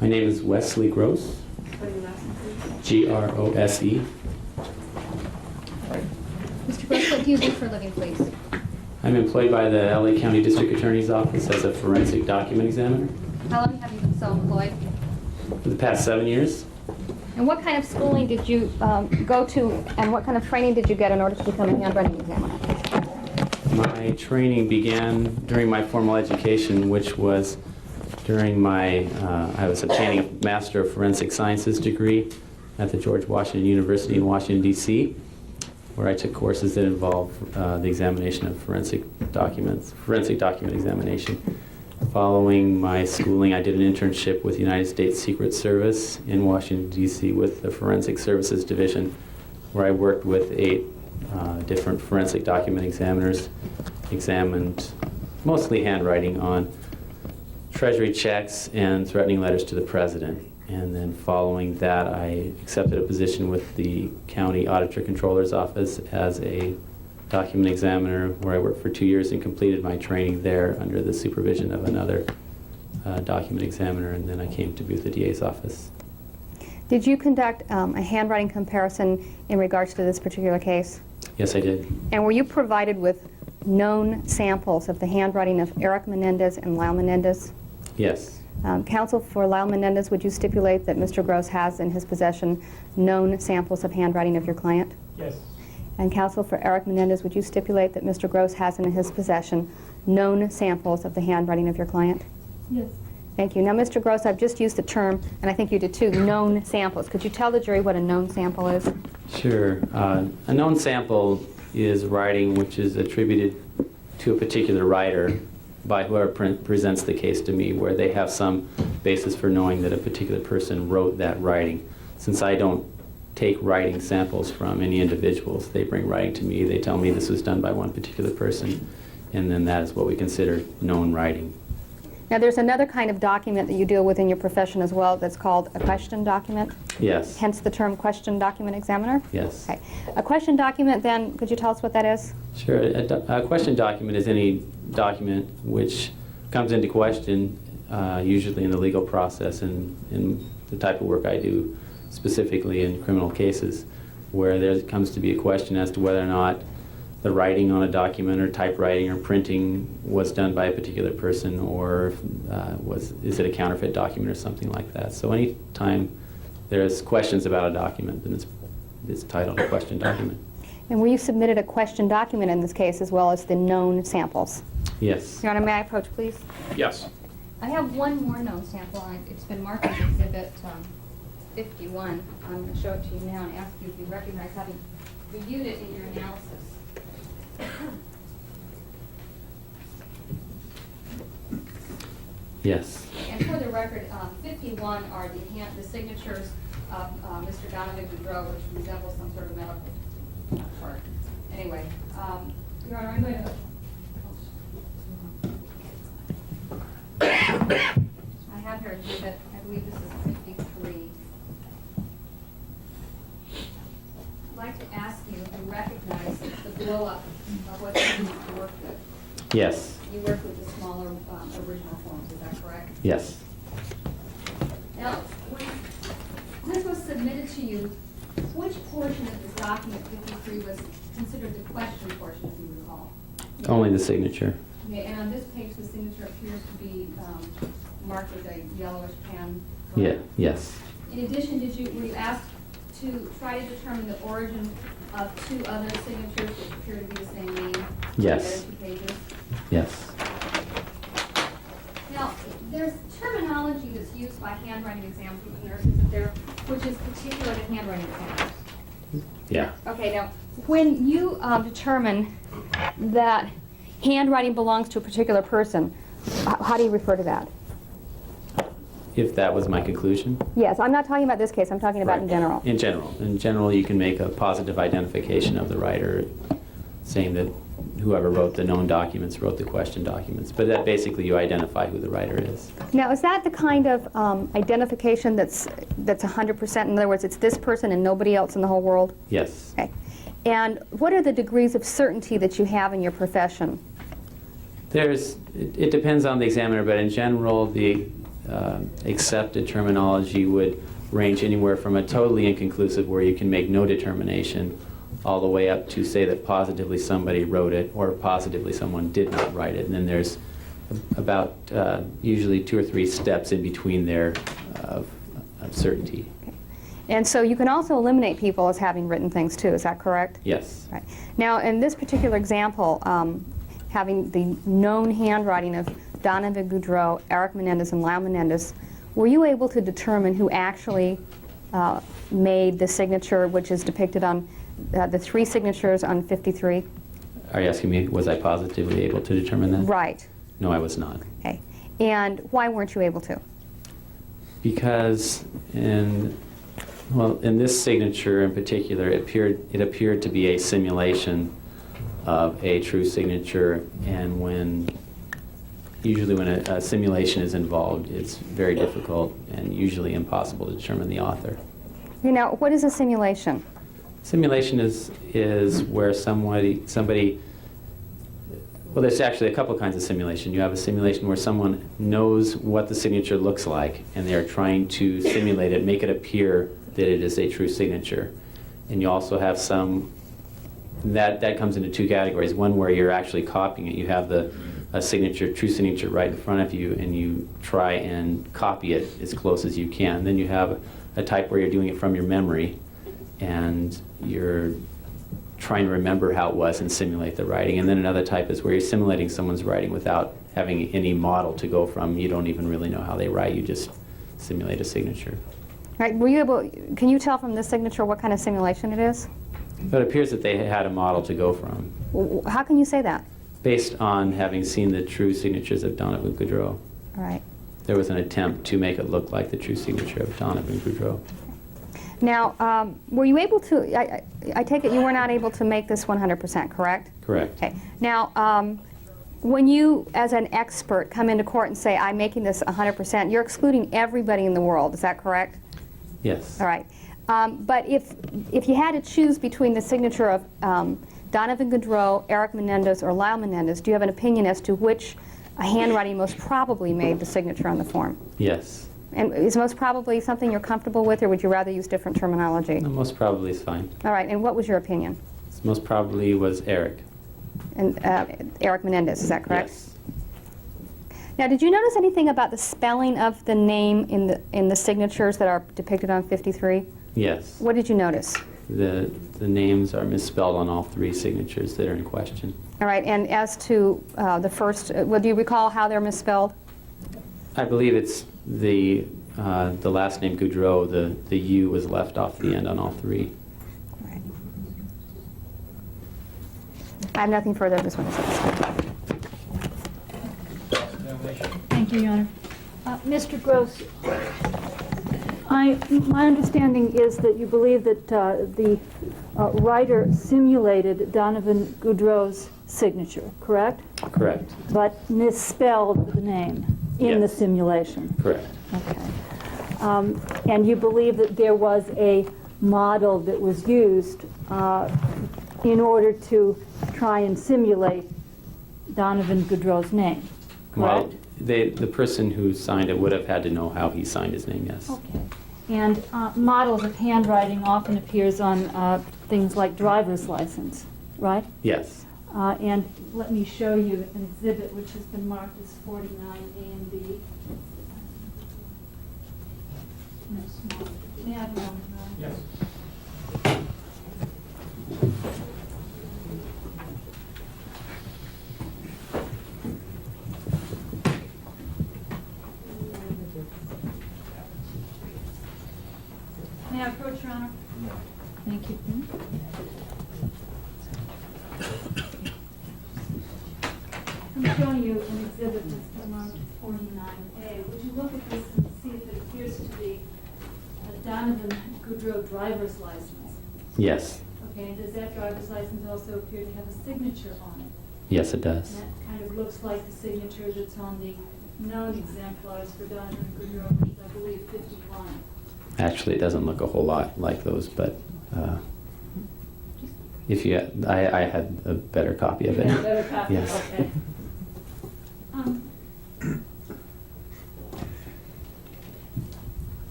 My name is Wesley Gross. What are your last name, please? G-R-O-S-E. Mr. Gross, what do you do for a living, please? I'm employed by the LA County District Attorney's Office as a forensic document examiner How long have you been so employed? for the past 7 years. And what kind of schooling did you go to, and what kind of training did you get in order to become a handwriting examiner? My training began during my formal education, which was during my, I was obtaining a Master of Forensic Sciences degree at the George Washington University in Washington, D.C., where I took courses that involved the examination of forensic document examination. Following my schooling, I did an internship with the United States Secret Service in Washington, D.C. with the Forensic Services Division, where I worked with 8 different forensic document examiners, examined mostly handwriting on treasury checks and threatening letters to the president. And then following that, I accepted a position with the County Auditor Controller's Office as a document examiner, where I worked for 2 years and completed my training there under the supervision of another document examiner, and then I came to be with the DA's office. Did you conduct a handwriting comparison in regards to this particular case? Yes, I did. And were you provided with known samples of the handwriting of Erik Menendez and Lyle Menendez? Yes. Counsel for Lyle Menendez, would you stipulate that Mr. Gross has in his possession known samples of handwriting of your client? Yes. And counsel for Erik Menendez, would you stipulate that Mr. Gross has in his possession known samples of the handwriting of your client? Yes. Thank you. Now, Mr. Gross, I've just used the term, and I think you did too, known samples. Could you tell the jury what a known sample is? Sure. A known sample is writing which is attributed to a particular writer by whoever presents the case to me, where they have some basis for knowing that a particular person wrote that writing. Since I don't take writing samples from any individuals, they bring writing to me, they tell me this was done by one particular person, and then that is what we consider known writing. Now, there's another kind of document that you deal with in your profession as well that's called a question document, Yes. hence the term question document examiner? Yes. Okay. A question document, then, could you tell us what that is? Sure. A question document is any document which comes into question, usually in the legal process and in the type of work I do, specifically in criminal cases, where there comes to be a question as to whether or not the writing on a document or typewriting or printing was done by a particular person, or is it a counterfeit document or something like that. So any time there's questions about a document, then it's titled a question document. And were you submitted a question document in this case as well as the known samples? Yes. Your Honor, may I approach, please? Yes. I have one more known sample. It's been marked as Exhibit 51. I'm going to show it to you now and ask you if you recognize having reviewed it in your analysis. Yes. And for the record, 51 are the signatures of Mr. Donovan Goudreau, which resembles some sort of medical chart. Anyway, Your Honor, I'm going to... I have here exhibit, I believe this is 53. I'd like to ask you if you recognize the blow-up of what you worked with. Yes. You worked with the smaller original forms, is that correct? Yes. Now, when this was submitted to you, which portion of this document 53 was considered the question portion, if you recall? Only the signature. Okay, and on this page, the signature appears to be marked with a yellowish pen. Yeah. Yes. In addition, were you asked to try to determine the origin of 2 other signatures which appear to be the same name? Yes. On the other 2 pages? Yes. Now, there's terminology that's used by handwriting examiners isn't there, which is particular to handwriting examiners. Yeah. Okay, now, when you determine that handwriting belongs to a particular person, how do you refer to that? If that was my conclusion. Yes, I'm not talking about this case, I'm talking about in general. In general. In general, you can make a positive identification of the writer, saying that whoever wrote the known documents wrote the question documents. But that basically you identify who the writer is. Now, is that the kind of identification that's 100%? In other words, it's this person and nobody else in the whole world? Yes. Okay. And what are the degrees of certainty that you have in your profession? It depends on the examiner, but in general, the accepted terminology would range anywhere from a totally inconclusive, where you can make no determination, all the way up to say that positively somebody wrote it or positively someone did not write it. And then there's about usually 2 or 3 steps in between there of certainty. Okay. And so you can also eliminate people as having written things too, is that correct? Yes. Right. Now, in this particular example, having the known handwriting of Donovan Goudreau, Erik Menendez, and Lyle Menendez, were you able to determine who actually made the signature which is depicted on the 3 signatures on 53? Are you asking me, was I positively able to determine that? Right. No, I was not. Okay. And why weren't you able to? Because in this signature in particular, it appeared to be a simulation of a true signature, and usually when a simulation is involved, it's very difficult and usually impossible to determine the author. Okay, now, what is a simulation? Simulation is where somebody, well, there's actually a couple kinds of simulation. You have a simulation where someone knows what the signature looks like, and they're trying to simulate it, make it appear that it is a true signature. And you also have some, that comes into 2 categories. One where you're actually copying it. You have a signature, true signature right in front of you, and you try and copy it as close as you can. Then you have a type where you're doing it from your memory, and you're trying to remember how it was and simulate the writing. And then another type is where you're simulating someone's writing without having any model to go from. You don't even really know how they write. You just simulate a signature. Right. Can you tell from this signature what kind of simulation it is? But it appears that they had a model to go from, How can you say that? based on having seen the true signatures of Donovan Goudreau. All right. There was an attempt to make it look like the true signature of Donovan Goudreau. Now, were you able to, I take it you were not able to make this 100%, correct? Correct. Okay. Now, when you, as an expert, come into court and say, I'm making this 100%, you're excluding everybody in the world, is that correct? Yes. All right. But if you had to choose between the signature of Donovan Goudreau, Erik Menendez, or Lyle Menendez, do you have an opinion as to which handwriting most probably made the signature on the form? Yes. And is most probably something you're comfortable with, or would you rather use different terminology? No, most probably is fine. All right. And what was your opinion? Most probably was Erik. And Erik Menendez, is that correct? Yes. Now, did you notice anything about the spelling of the name in the signatures that are depicted on 53? Yes. What did you notice? The names are misspelled on all 3 signatures that are in question. All right. And as to the first, well, do you recall how they're misspelled? I believe it's the last name Goudreau. The U was left off the end on all 3. All right. I have nothing further. This one is Thank you, Your Honor. Mr. Gross, my understanding is that you believe that the writer simulated Donovan Goudreau's signature, correct? Correct. But misspelled the name in the Yes. simulation. Correct. Okay. And you believe that there was a model that was used in order to try and simulate Donovan Goudreau's name, correct? Well, the person who signed it would have had to know how he signed his name, yes. Okay. And models of handwriting often appears on things like driver's license, right? Yes. And let me show you an exhibit which has been marked as 49A and B. No, small. May I have a moment, Your Honor? Yes. May I approach, Your Honor? Thank you. I'm showing you an exhibit that's marked 49A. Would you look at this and see if it appears to be a Donovan Goudreau driver's license? Yes. Okay, and does that driver's license also appear to have a signature on it? Yes, it does. And that kind of looks like the signature that's on the known exemplars for Donovan Goudreau, which is, I believe, 51. Actually, it doesn't look a whole lot like those, but if you, I had a better copy of it. Yeah, better copy, Yes. okay.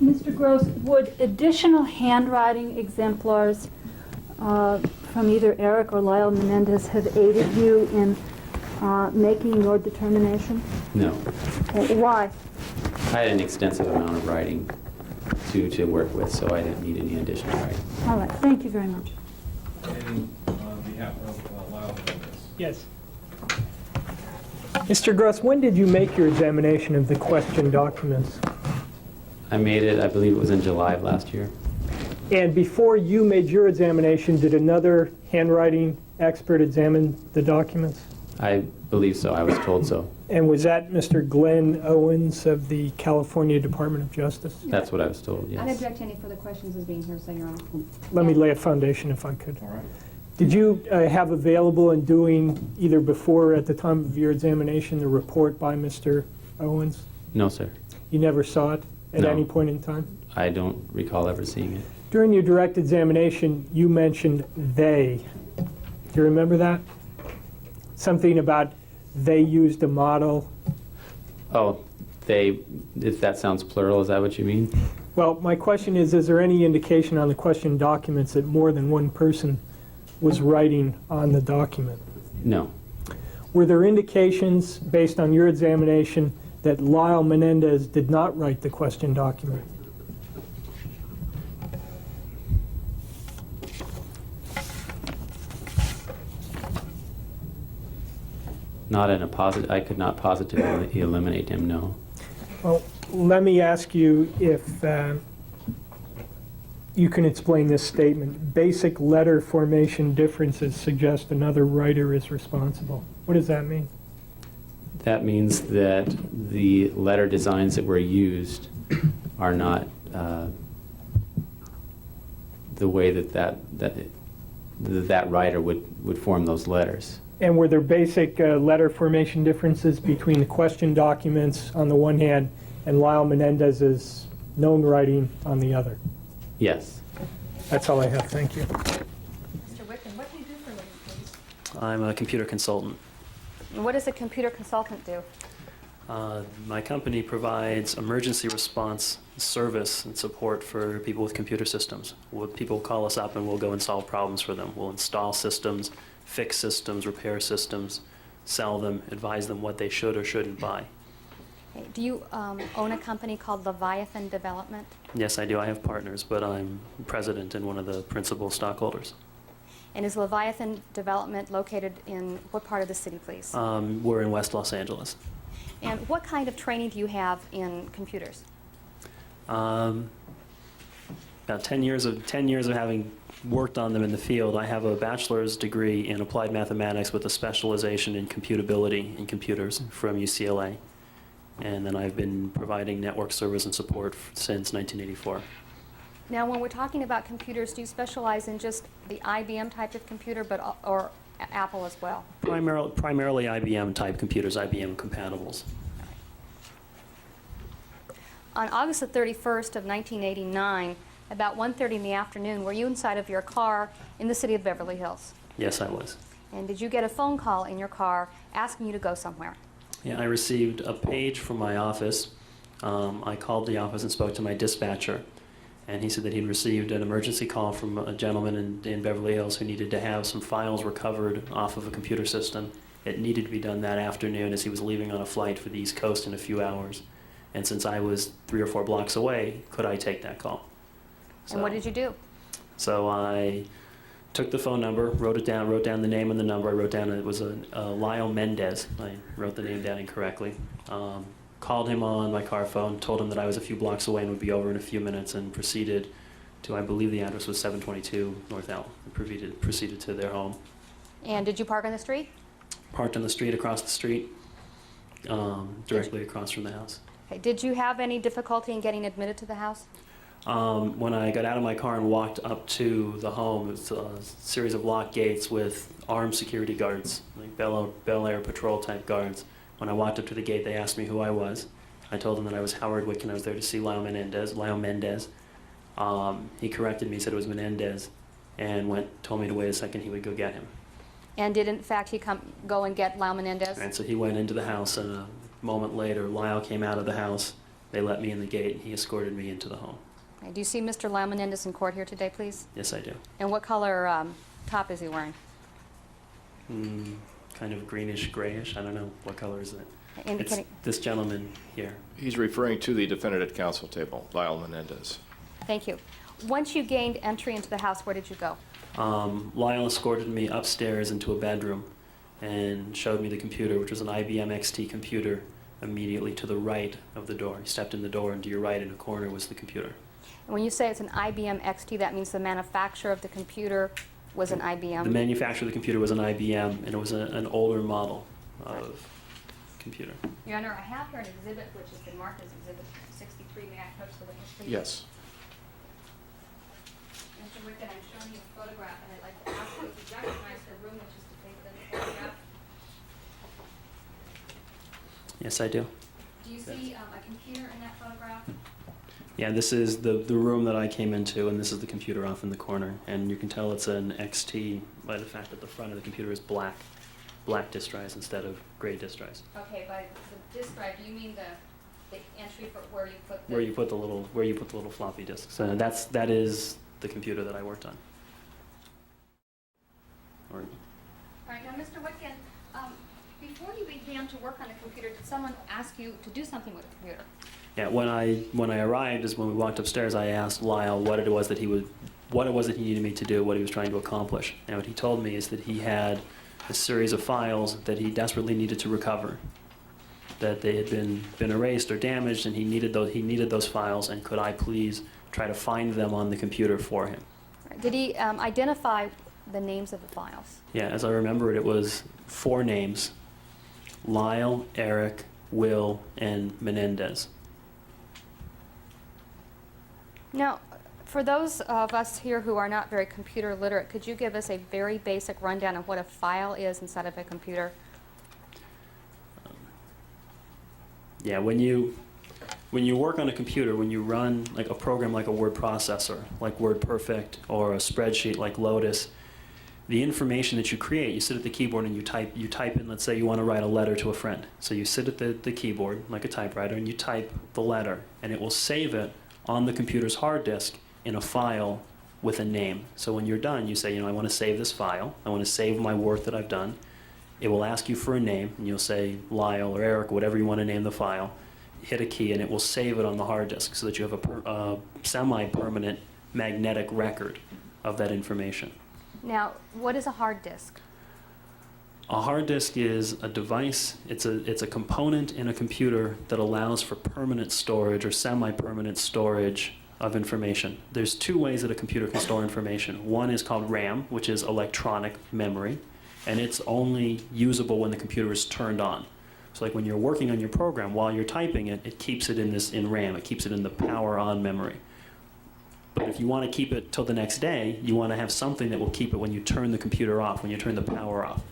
Mr. Gross, would additional handwriting exemplars from either Erik or Lyle Menendez have aided you in making your determination? No. Why? I had an extensive amount of writing to work with, so I didn't need any additional writing. All right, thank you very much. And on behalf of Lyle Menendez. Yes. Mr. Gross, when did you make your examination of the question documents? I made it, I believe it was in July of last year. And before you made your examination, did another handwriting expert examine the documents? I believe so, I was told so. And was that Mr. Glenn Owens of the California Department of Justice? That's what I was told, I'd yes. object to any further questions as being here, so Your Honor. Let me lay a foundation if I could. All right. Did you have available and doing, either before or at the time of your examination, the report by Mr. Owens? No, sir. You never saw it at No. any point in time? I don't recall ever seeing it. During your direct examination, you mentioned "they." Do you remember that? Something about they used a model. Oh, they, if that sounds plural, is that what you mean? Well, my question is there any indication on the question documents that more than one person was writing on the document? No. Were there indications, based on your examination, that Lyle Menendez did not write the question document? Not in a positive, I could not positively eliminate him, no. Well, let me ask you if you can explain this statement. Basic letter formation differences suggest another writer is responsible. What does that mean? That means that the letter designs that were used are not the way that writer would form those letters. And were there basic letter formation differences between the question documents on the one hand and Lyle Menendez's known writing on the other? Yes. That's all I have. Thank you. Mr. Wickton, what do you do for a living, please? I'm a computer consultant. And what does a computer consultant do? My company provides emergency response service and support for people with computer systems. People call us up and we'll go and solve problems for them. We'll install systems, fix systems, repair systems, sell them, advise them what they should or shouldn't buy. Okay, do you own a company called Leviathan Development? Yes, I do. I have partners, but I'm president and one of the principal stockholders. And is Leviathan Development located in what part of the city, please? We're in West Los Angeles. And what kind of training do you have in computers? About 10 years of having worked on them in the field. I have a bachelor's degree in applied mathematics with a specialization in computability in computers from UCLA. And then I've been providing network service and support since 1984. Now, when we're talking about computers, do you specialize in just the IBM type of computer, or Apple as well? Primarily IBM type computers, IBM compatibles. On August the 31st of 1989, about 1:30 in the afternoon, were you inside of your car in the city of Beverly Hills? Yes, I was. And did you get a phone call in your car asking you to go somewhere? Yeah, I received a page from my office. I called the office and spoke to my dispatcher, and he said that he'd received an emergency call from a gentleman in Beverly Hills who needed to have some files recovered off of a computer system. It needed to be done that afternoon as he was leaving on a flight for the East Coast in a few hours. And since I was 3 or 4 blocks away, could I take that call? And what did you do? So I took the phone number, wrote down the name and the number. I wrote down it was a Lyle Menendez. I wrote the name down incorrectly. Called him on my car phone, told him that I was a few blocks away and would be over in a few minutes, and proceeded to, I believe the address was 722 North L. Proceeded to their home. And did you park on the street? Parked on the street, across the street, directly across from the house. Okay. Did you have any difficulty in getting admitted to the house? When I got out of my car and walked up to the home, it was a series of locked gates with armed security guards, like Bel Air patrol type guards. When I walked up to the gate, they asked me who I was. I told them that I was Howard Wick and I was there to see Lyle Menendez. He corrected me, said it was Menendez, and told me to wait a second, he would go get him. And did, in fact, he go and get Lyle Menendez? And so he went into the house, and a moment later, Lyle came out of the house They let me in the gate, and he escorted me into the home. Okay, do you see Mr. Lyle Menendez in court here today, please? Yes, I do. And what color top is he wearing? Kind of greenish, grayish. I don't know. What color is it? It's Indicating. this gentleman here. He's referring to the defendant at counsel table, Lyle Menendez. Thank you. Once you gained entry into the house, where did you go? Lyle escorted me upstairs into a bedroom and showed me the computer, which was an IBM XT computer, immediately to the right of the door. He stepped in the door, and to your right in a corner was the computer. And when you say it's an IBM XT, that means the manufacturer of the computer was an IBM? The manufacturer of the computer was an IBM, and it was an older model of computer. Your Honor, I have here an exhibit which has been marked as Exhibit 63. May I approach the witness, please? Yes. Mr. Wickett, I'm showing you a photograph, and I'd like to ask you if you recognize the room which is depicted in the photograph. Yes, I do. Do you see a computer in that photograph? Yeah, this is the room that I came into, and this is the computer off in the corner. And you can tell it's an XT by the fact that the front of the computer is black disk drives instead of gray disk drives. Okay, by the disk drive, do you mean the entry for where you put the... Where you put the little floppy disks. So that is the computer that I worked on. Or, All right, now, Mr. Wickett, before you began to work on a computer, did someone ask you to do something with the computer? yeah, when I arrived, is when we walked upstairs, I asked Lyle what it was that he needed me to do, what he was trying to accomplish. And what he told me is that he had a series of files that he desperately needed to recover, that they had been erased or damaged, and he needed those files, and could I please try to find them on the computer for him. Did he identify the names of the files? Yeah, as I remember it was 4 names: Lyle, Erik, Will, and Menendez. Now, for those of us here who are not very computer literate, could you give us a very basic rundown of what a file is inside of a computer? Yeah, when you work on a computer, when you run like a program like a word processor, like WordPerfect, or a spreadsheet like Lotus, the information that you create, you sit at the keyboard and you type in, let's say you want to write a letter to a friend. So you sit at the keyboard like a typewriter and you type the letter, and it will save it on the computer's hard disk in a file with a name. So when you're done, you say, I want to save this file. I want to save my work that I've done. It will ask you for a name, and you'll say Lyle or Erik, whatever you want to name the file. Hit a key, and it will save it on the hard disk so that you have a semi-permanent magnetic record of that information. Now, what is a hard disk? A hard disk is a device, it's a component in a computer that allows for permanent storage or semi-permanent storage of information. There's 2 ways that a computer can store information. One is called RAM, which is electronic memory, and it's only usable when the computer is turned on. So like when you're working on your program, while you're typing it, it keeps it in RAM, it keeps it in the power on memory. But if you want to keep it till the next day, you want to have something that will keep it when you turn the computer off, when you turn the power off.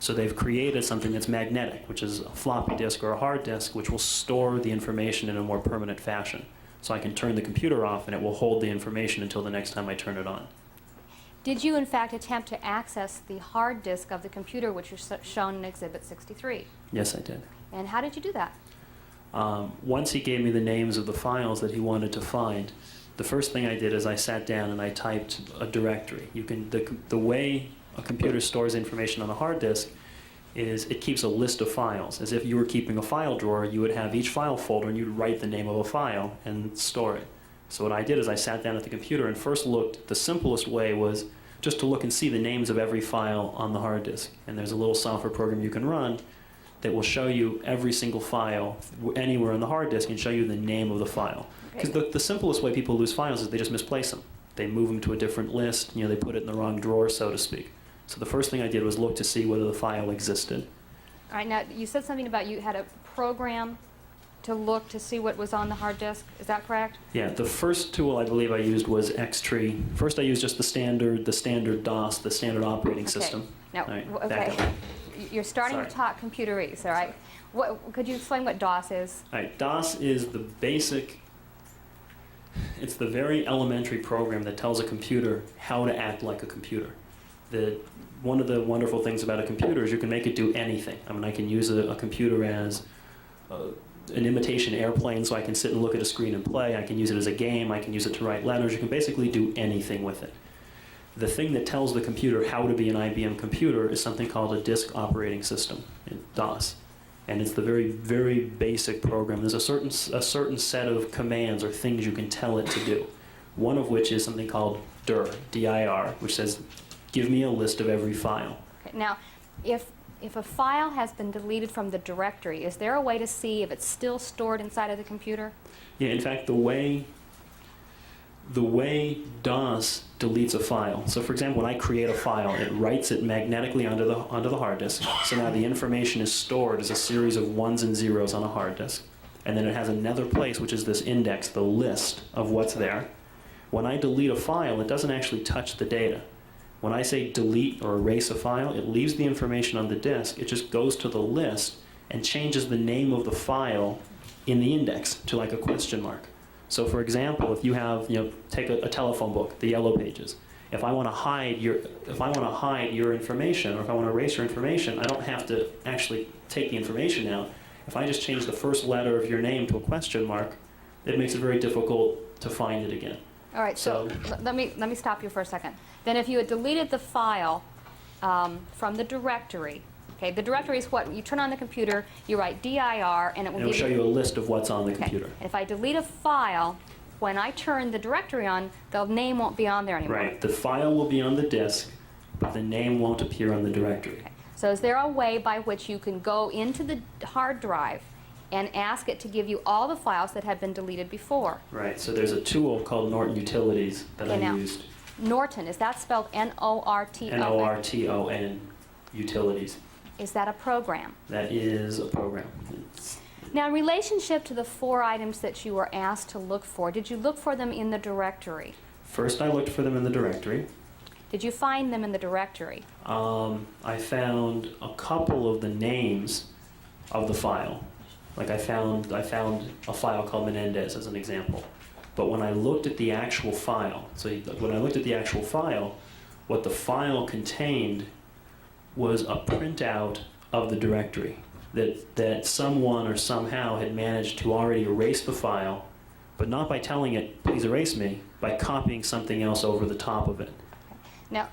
So they've created something that's magnetic, which is a floppy disk or a hard disk, which will store the information in a more permanent fashion. So I can turn the computer off and it will hold the information until the next time I turn it on. Did you, in fact, attempt to access the hard disk of the computer, which is shown in Exhibit 63? Yes, I did. And how did you do that? Once he gave me the names of the files that he wanted to find, the first thing I did is I sat down and I typed a directory. The way a computer stores information on a hard disk is it keeps a list of files. As if you were keeping a file drawer, you would have each file folder and you'd write the name of a file and store it. So what I did is I sat down at the computer and first looked. The simplest way was just to look and see the names of every file on the hard disk. And there's a little software program you can run that will show you every single file anywhere on the hard disk and show you the name of the file. Because the simplest way people lose files is they just misplace them. They move them to a different list, they put it in the wrong drawer, so to speak. So the first thing I did was look to see whether the file existed. All right, now you said something about you had a program to look to see what was on the hard disk. Is that correct? Yeah, the first tool I believe I used was Xtree. First I used just the standard DOS, the standard operating system. Now, All right, okay, back up. you're starting to talk computerese, all right? Could you explain what DOS is? All right, DOS is the basic, it's the very elementary program that tells a computer how to act like a computer. One of the wonderful things about a computer is you can make it do anything. I mean, I can use a computer as an imitation airplane, so I can sit and look at a screen and play. I can use it as a game. I can use it to write letters. You can basically do anything with it. The thing that tells the computer how to be an IBM computer is something called a disk operating system, DOS. And it's the very, very basic program. There's a certain set of commands or things you can tell it to do. One of which is something called dir, D-I-R, which says, give me a list of every file. Okay, now, if a file has been deleted from the directory, is there a way to see if it's still stored inside of the computer? Yeah, in fact, the way DOS deletes a file. So for example, when I create a file, it writes it magnetically onto the hard disk. So now the information is stored as a series of ones and zeros on a hard disk. And then it has another place, which is this index, the list of what's there. When I delete a file, it doesn't actually touch the data. When I say delete or erase a file, it leaves the information on the disk. It just goes to the list and changes the name of the file in the index to like a question mark. So for example, if you have, take a telephone book, the yellow pages. If I want to hide your information, or if I want to erase your information, I don't have to actually take the information out. If I just change the first letter of your name to a question mark, it makes it very difficult to find it again. All right, so let me stop you for a second. Then if you had deleted the file from the directory, okay, the directory is what you turn on the computer, you write dir, and it will It'll show you a list of what's on the computer. And if I delete a file, when I turn the directory on, the name won't be on there anymore. Right, the file will be on the disk, but the name won't appear on the directory. Okay. So is there a way by which you can go into the hard drive and ask it to give you all the files that had been deleted before? Right, so there's a tool called Norton Utilities that I used. Norton, is that spelled N-O-R-T-O-N? N-O-R-T-O-N, Utilities. Is that a program? That is a program. Now, in relationship to the 4 items that you were asked to look for, did you look for them in the directory? First I looked for them in the directory. Did you find them in the directory? I found a couple of the names of the file. Like I found a file called Menendez as an example. But when I looked at the actual file, what the file contained was a printout of the directory that someone or somehow had managed to already erase the file, but not by telling it, please erase me, by copying something else over the top of it. Now,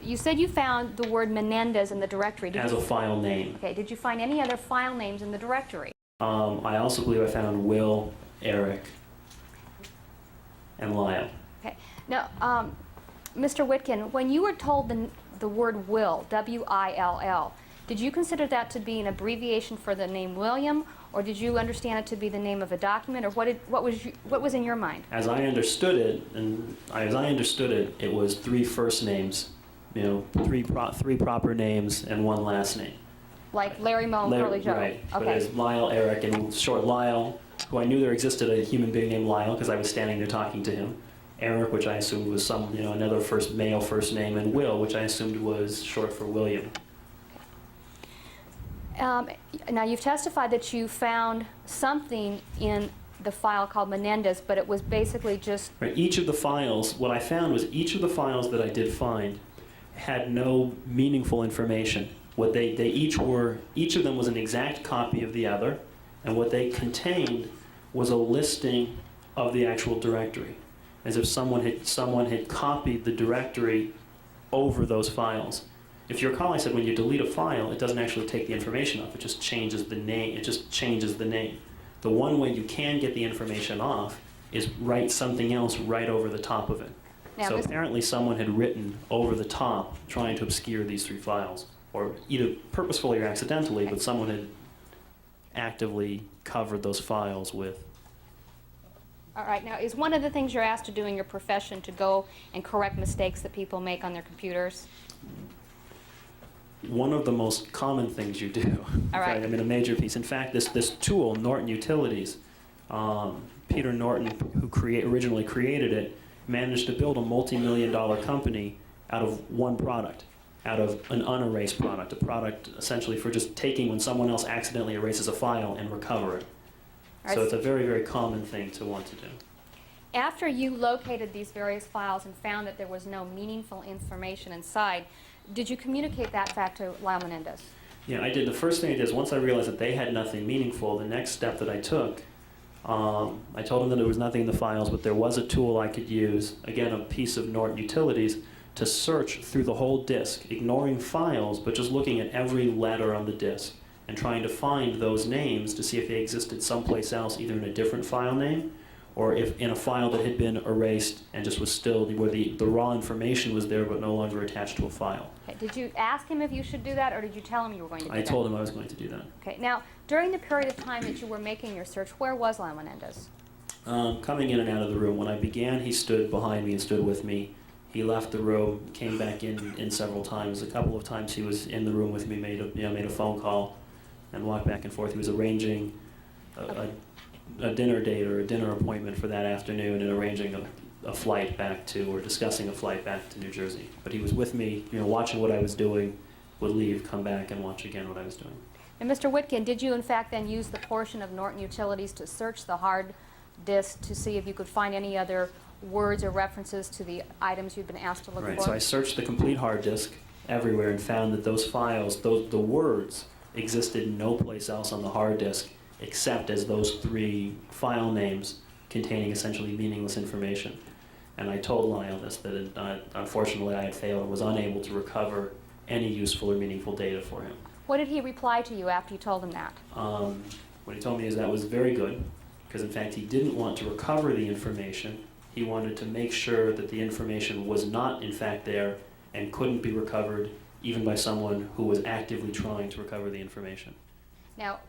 you said you found the word Menendez in the directory. As a file name. Okay, did you find any other file names in the directory? I also believe I found Will, Erik, and Lyle. Okay. Now, Mr. Witkin, when you were told the word Will, W-I-L-L, did you consider that to be an abbreviation for the name William, or did you understand it to be the name of a document, or what was in your mind? As I understood it, it was 3 first names, 3 proper names and 1 last name. Like Larry, Moe, and Curly Joe. Right. Okay. But it's Lyle, Erik, and short Lyle, who I knew there existed a human being named Lyle because I was standing there talking to him. Erik, which I assumed was another male first name, and Will, which I assumed was short for William. Now, you've testified that you found something in the file called Menendez, but it was basically just... Right. Each of the files, what I found was each of the files that I did find had no meaningful information. What they each of them was an exact copy of the other, and what they contained was a listing of the actual directory, as if someone had copied the directory over those files. If you recall, I said when you delete a file, it doesn't actually take the information off. It just changes the name. The one way you can get the information off is write something else right over the top of it. Now, so apparently someone had written over the top trying to obscure these 3 files, or either purposefully or accidentally, but someone had actively covered those files with. All right. Now, is one of the things you're asked to do in your profession to go and correct mistakes that people make on their computers? One of the most common things you do. All right. I mean, a major piece. In fact, this tool, Norton Utilities, Peter Norton, who originally created it, managed to build a multi-million-dollar company out of one product, out of an unerased product, a product essentially for just taking when someone else accidentally erases a file and recover it. All right. So it's a very, very common thing to want to do. After you located these various files and found that there was no meaningful information inside, did you communicate that fact to Lyle Menendez? Yeah, I did. The first thing I did is once I realized that they had nothing meaningful, the next step that I took, I told them that there was nothing in the files, but there was a tool I could use, again, a piece of Norton Utilities, to search through the whole disk, ignoring files, but just looking at every letter on the disk and trying to find those names to see if they existed someplace else, either in a different file name or if in a file that had been erased and just was still, where the raw information was there but no longer attached to a file. Okay, did you ask him if you should do that, or did you tell him you were going to do that? I told him I was going to do that. Okay, now, during the period of time that you were making your search, where was Lyle Menendez? Coming in and out of the room. When I began, he stood behind me and stood with me. He left the room, came back in several times. A couple of times he was in the room with me, made a phone call, and walked back and forth. He was arranging a dinner date or a dinner appointment for that afternoon and arranging a flight back to, or discussing a flight back to New Jersey. But he was with me, watching what I was doing, would leave, come back, and watch again what I was doing. And Mr. Whitkin, did you in fact then use the portion of Norton Utilities to search the hard disk to see if you could find any other words or references to the items you'd been asked to look Right, for? so I searched the complete hard disk everywhere and found that those files, the words, existed no place else on the hard disk except as those 3 file names containing essentially meaningless information. And I told Lyle this, that unfortunately I had failed and was unable to recover any useful or meaningful data for him. What did he reply to you after you told him that? What he told me is that was very good, because in fact he didn't want to recover the information. He wanted to make sure that the information was not in fact there and couldn't be recovered even by someone who was actively trying to recover the information. Now,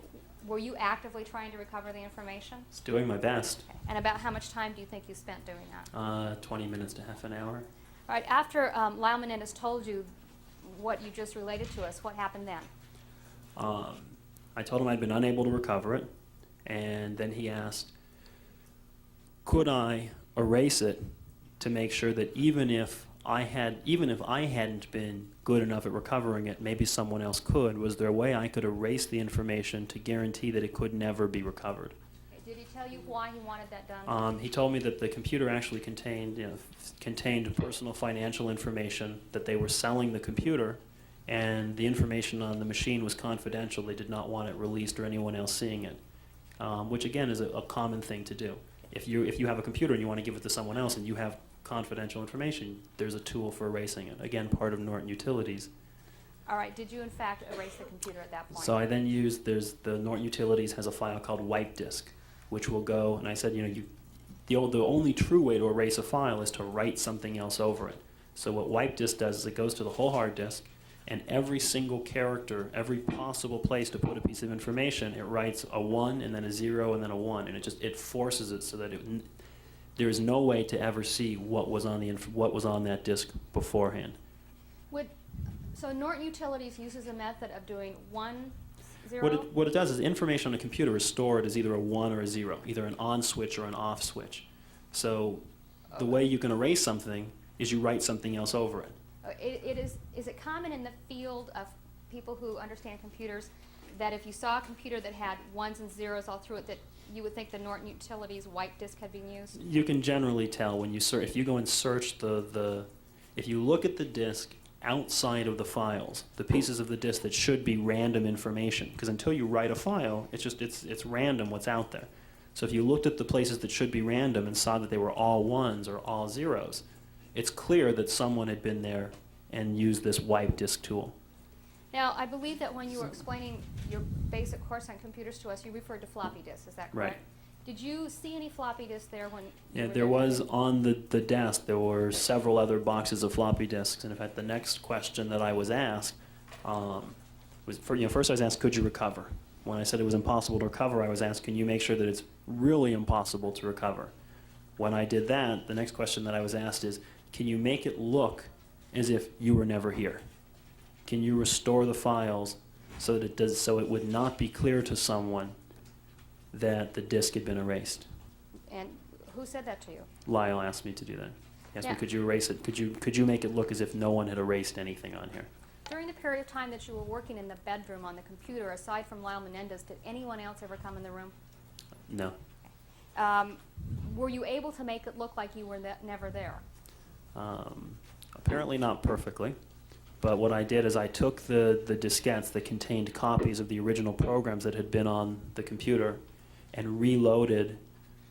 were you actively trying to recover the information? It's doing my best. And about how much time do you think you spent doing that? 20 minutes to half an hour. All right, after Lyle Menendez told you what you just related to us, what happened then? I told him I'd been unable to recover it, and then he asked, could I erase it to make sure that even if I hadn't been good enough at recovering it, maybe someone else could. Was there a way I could erase the information to guarantee that it could never be recovered? Did he tell you why he wanted that done? He told me that the computer actually contained personal financial information, that they were selling the computer, and the information on the machine was confidential. They did not want it released or anyone else seeing it, which again is a common thing to do. If you have a computer and you want to give it to someone else and you have confidential information, there's a tool for erasing it. Again, part of Norton Utilities. All right, did you in fact erase the computer at that point? So I then used, the Norton Utilities has a file called wipe disk, which will go, and I said, the only true way to erase a file is to write something else over it. So what wipe disk does is it goes to the whole hard disk, and every single character, every possible place to put a piece of information, it writes a 1 and then a 0 and then a 1, and it forces it so that there is no way to ever see what was on that disk beforehand. So Norton Utilities uses a method of doing 1, 0? What it does is information on a computer is stored as either a 1 or a 0, either an on switch or an off switch. So the way you can erase something is you write something else over it. Is it common in the field of people who understand computers that if you saw a computer that had 1s and 0s all through it, that you would think the Norton Utilities wipe disk had been used? You can generally tell when you search. If you go and search if you look at the disk outside of the files, the pieces of the disk that should be random information, because until you write a file, it's random what's out there. So if you looked at the places that should be random and saw that they were all 1s or all 0s, it's clear that someone had been there and used this wipe disk tool. Now, I believe that when you were explaining your basic course on computers to us, you referred to floppy disks, is that correct? Right. Did you see any floppy disks there when you Yeah, were there was on the desk, there were several other boxes of floppy disks, and in fact the next question that I was asked was, first I was asked, could you recover? When I said it was impossible to recover, I was asked, can you make sure that it's really impossible to recover? When I did that, the next question that I was asked is, can you make it look as if you were never here? Can you restore the files so that it would not be clear to someone that the disk had been erased? And who said that to you? Lyle asked me to do that. He asked me, Yeah. could you erase it? Could you make it look as if no one had erased anything on here? During the period of time that you were working in the bedroom on the computer, aside from Lyle Menendez, did anyone else ever come in the room? No. Were you able to make it look like you were never there? Apparently not perfectly. But what I did is I took the diskettes that contained copies of the original programs that had been on the computer and reloaded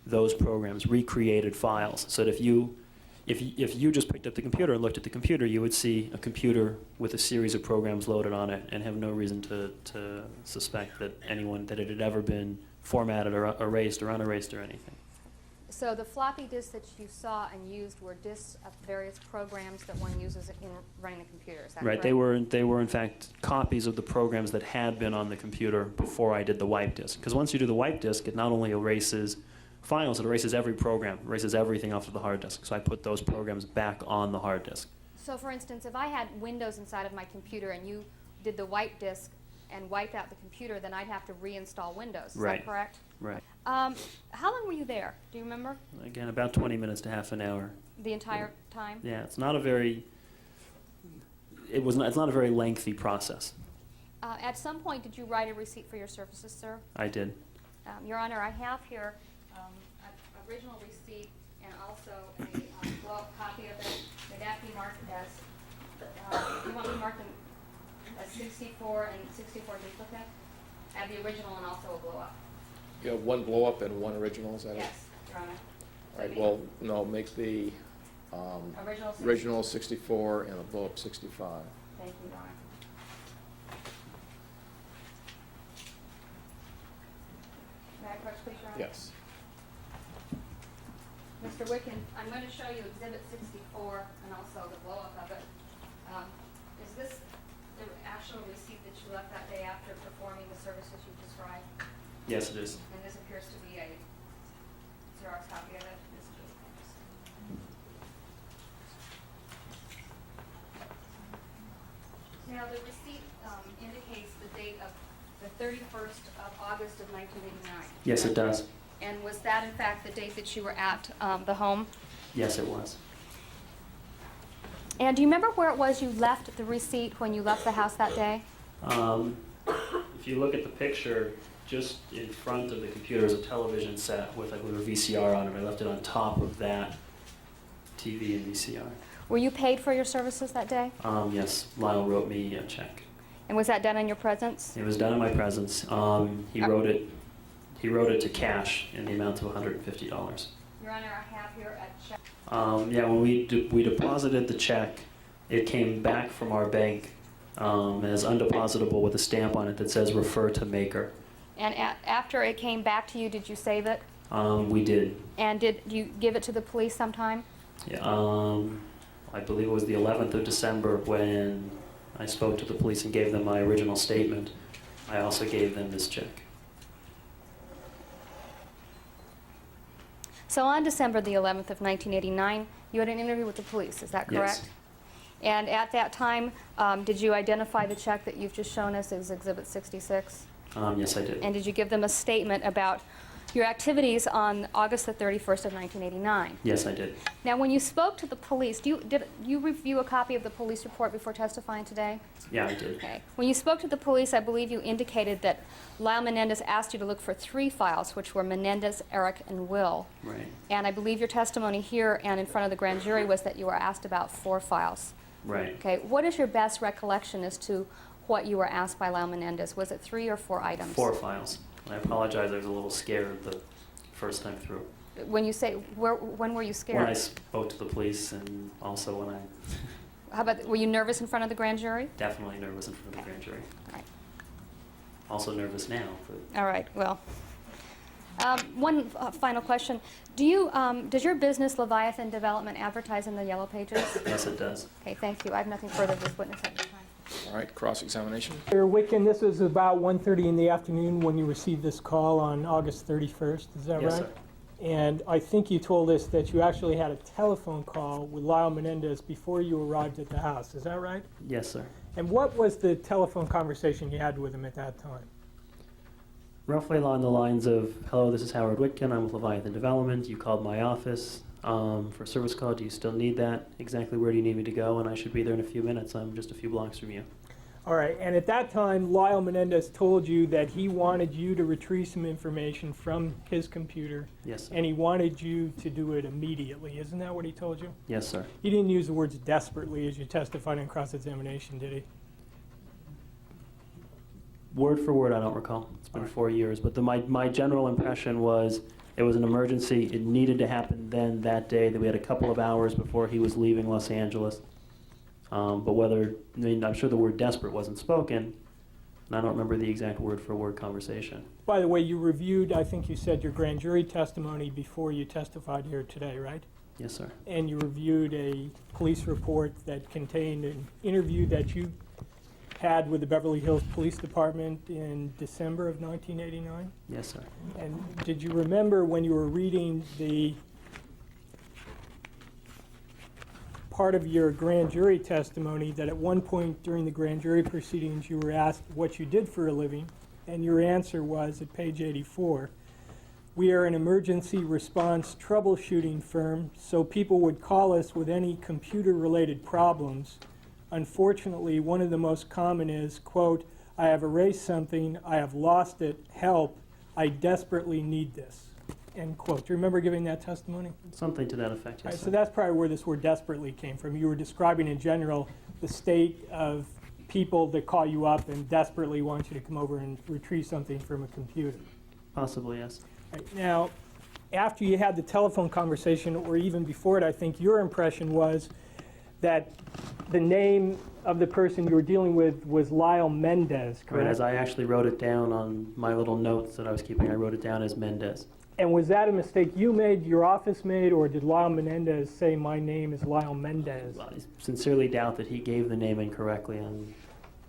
those programs, recreated files, so that if you just picked up the computer and looked at the computer, you would see a computer with a series of programs loaded on it and have no reason to suspect that it had ever been formatted or erased or unerased or anything. So the floppy disks that you saw and used were disks of various programs that one uses in running the computer, is that Right, correct? they were in fact copies of the programs that had been on the computer before I did the wipe disk. Because once you do the wipe disk, it not only erases files, it erases every program, erases everything off of the hard disk. So I put those programs back on the hard disk. So for instance, if I had Windows inside of my computer and you did the wipe disk and wiped out the computer, then I'd have to reinstall Windows, is Right. that correct? Right. How long were you there? Do you remember? Again, about 20 minutes to half an hour. The entire time? Yeah, it's not a very lengthy process. At some point, did you write a receipt for your services, sir? I did. Your Honor, I have here an original receipt and also a blow-up copy of it. May that be marked as, you want me to mark them as 64 and 64 duplicate? Add the original and also a blow-up. You have one blow-up and one original, is that it? Yes, Your Honor. All right, well, no, make the original 64 and a blow-up 65. Thank you, Your Honor. May I approach, please, Your Honor? Yes. Mr. Wicken, I'm going to show you Exhibit 64 and also the blow-up of it. Is this the actual receipt that you left that day after performing the services you described? Yes, it is. And this appears to be a Xerox copy of it. Now, the receipt indicates the date of the 31st of August of 1989. Yes, it does. And was that, in fact, the date that you were at the home? Yes, it was. And do you remember where it was you left the receipt when you left the house that day? If you look at the picture, just in front of the computer is a television set with, I believe, a VCR on it. I left it on top of that TV and VCR. Were you paid for your services that day? Yes, Lyle wrote me a check. And was that done in your presence? It was done in my presence. He wrote it to cash in the amount of $150. Your Honor, I have here a check. Yeah, when we deposited the check, it came back from our bank as undepositable with a stamp on it that says refer to maker. And after it came back to you, did you save it? We did. And did you give it to the police sometime? Yeah, I believe it was the 11th of December when I spoke to the police and gave them my original statement. I also gave them this check. So on December the 11th of 1989, you had an interview with the police, is that correct? Yes. And at that time, did you identify the check that you've just shown us as Exhibit 66? Yes, I did. And did you give them a statement about your activities on August the 31st of 1989? Yes, I did. Now, when you spoke to the police, did you review a copy of the police report before testifying today? Yeah, I did. Okay. When you spoke to the police, I believe you indicated that Lyle Menendez asked you to look for 3 files, which were Menendez, Erik, and Will. Right. And I believe your testimony here and in front of the grand jury was that you were asked about 4 files. Right. Okay. What is your best recollection as to what you were asked by Lyle Menendez? Was it 3 or 4 items? 4 files. I apologize, I was a little scared the first time through. When you say, when were you scared? When I spoke to the police and also when I How about, were you nervous in front of the grand jury? definitely nervous in front of the grand jury. All right. Also nervous now, but All right, well. One final question. Does your business, Leviathan Development, advertise in the Yellow Pages? yes, it does. Okay, thank you. I have nothing further of this witness at this time. All right, cross-examination. Mr. Wicken, this was about 1:30 in the afternoon when you received this call on August 31st, is that right? Yes, sir. And I think you told us that you actually had a telephone call with Lyle Menendez before you arrived at the house, is that right? Yes, sir. And what was the telephone conversation you had with him at that time? Roughly along the lines of, hello, this is Howard Witkin, I'm with Leviathan Development, you called my office for a service call, do you still need that? Exactly where do you need me to go? And I should be there in a few minutes, I'm just a few blocks from you. All right, and at that time, Lyle Menendez told you that he wanted you to retrieve some information from his computer, Yes, sir. and he wanted you to do it immediately. Isn't that what he told you? Yes, sir. He didn't use the words desperately as you testified in cross-examination, did he? Word for word, I don't recall. It's been All right. 4 years, but my general impression was it was an emergency. It needed to happen then, that day, that we had a couple of hours before he was leaving Los Angeles. But I'm sure the word desperate wasn't spoken, and I don't remember the exact word for word conversation. By the way, you reviewed, I think you said, your grand jury testimony before you testified here today, right? Yes, sir. And you reviewed a police report that contained an interview that you had with the Beverly Hills Police Department in December of 1989? Yes, sir. And did you remember when you were reading the part of your grand jury testimony that at one point during the grand jury proceedings you were asked what you did for a living, and your answer was, at page 84, "We are an emergency response troubleshooting firm, so people would call us with any computer-related problems. Unfortunately, one of the most common is, quote, I have erased something, I have lost it, help, I desperately need this," end quote. Do you remember giving that testimony? Something to that effect, All right, yes, so sir. that's probably where this word desperately came from. You were describing in general the state of people that call you up and desperately want you to come over and retrieve something from a computer. Possibly, yes. All right, now, after you had the telephone conversation, or even before it, I think your impression was that the name of the person you were dealing with was Lyle Menendez, Right, correct? as I actually wrote it down on my little notes that I was keeping, I wrote it down as Mendez. And was that a mistake you made, your office made, or did Lyle Menendez say, my name is Lyle Menendez? I sincerely doubt that he gave the name incorrectly. I'm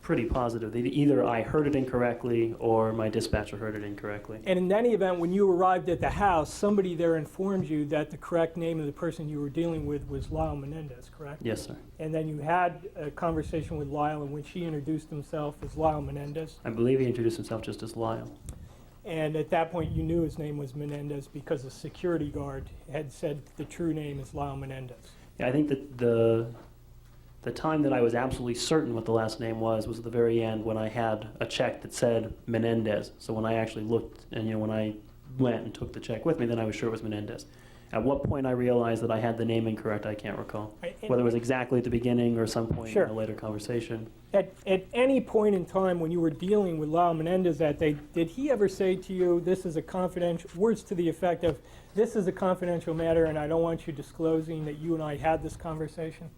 pretty positive that either I heard it incorrectly or my dispatcher heard it incorrectly. And in any event, when you arrived at the house, somebody there informed you that the correct name of the person you were dealing with was Lyle Menendez, correct? Yes, sir. And then you had a conversation with Lyle in which he introduced himself as Lyle Menendez. I believe he introduced himself just as Lyle. And at that point, you knew his name was Menendez because a security guard had said the true name is Lyle Menendez. Yeah, I think that the time that I was absolutely certain what the last name was at the very end when I had a check that said Menendez. So when I actually looked, and when I went and took the check with me, then I was sure it was Menendez. At what point I realized that I had the name incorrect, I can't recall. Whether it was exactly at the beginning or some point Sure. in a later conversation. At any point in time when you were dealing with Lyle Menendez that day, did he ever say to you, this is a confidential, words to the effect of, this is a confidential matter and I don't want you disclosing that you and I had this conversation?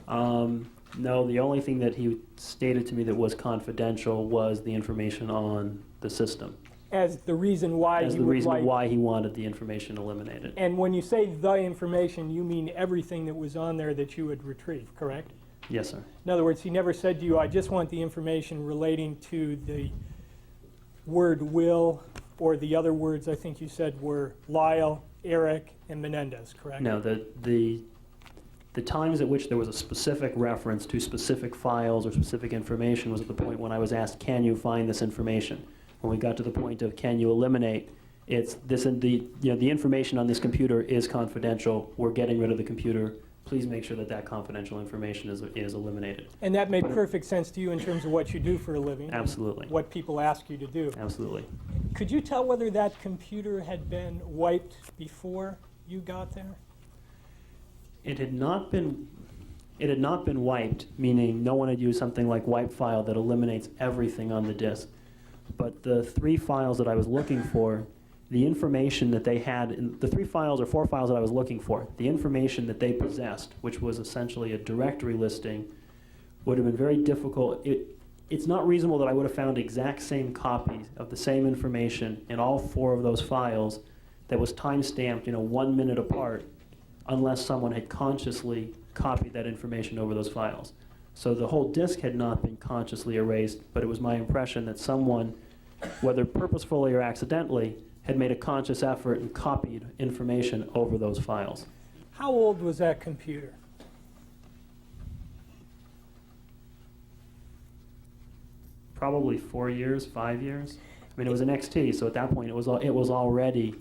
No, the only thing that he stated to me that was confidential was the information on the system. As the reason why As you the would reason like... why he wanted the information eliminated. And when you say the information, you mean everything that was on there that you had retrieved, correct? Yes, sir. In other words, he never said to you, I just want the information relating to the word will, or the other words I think you said were Lyle, Erik, and Menendez, correct? No, the times at which there was a specific reference to specific files or specific information was at the point when I was asked, can you find this information? When we got to the point of, can you eliminate, it's this, the information on this computer is confidential, we're getting rid of the computer, please make sure that that confidential information is eliminated. And that made perfect sense to you in terms of what you do for a living? Absolutely. What people ask you to do? Absolutely. Could you tell whether that computer had been wiped before you got there? It had not been wiped, meaning no one had used something like wipe file that eliminates everything on the disk. But the 3 files that I was looking for, the information that they had, the 3 files or 4 files that I was looking for, the information that they possessed, which was essentially a directory listing, would have been very difficult. It's not reasonable that I would have found exact same copies of the same information in all 4 of those files that was time-stamped, 1 minute apart, unless someone had consciously copied that information over those files. So the whole disk had not been consciously erased, but it was my impression that someone, whether purposefully or accidentally, had made a conscious effort and copied information over those files. How old was that computer? Probably 4 years, 5 years. I mean, it was an XT, so at that point it was already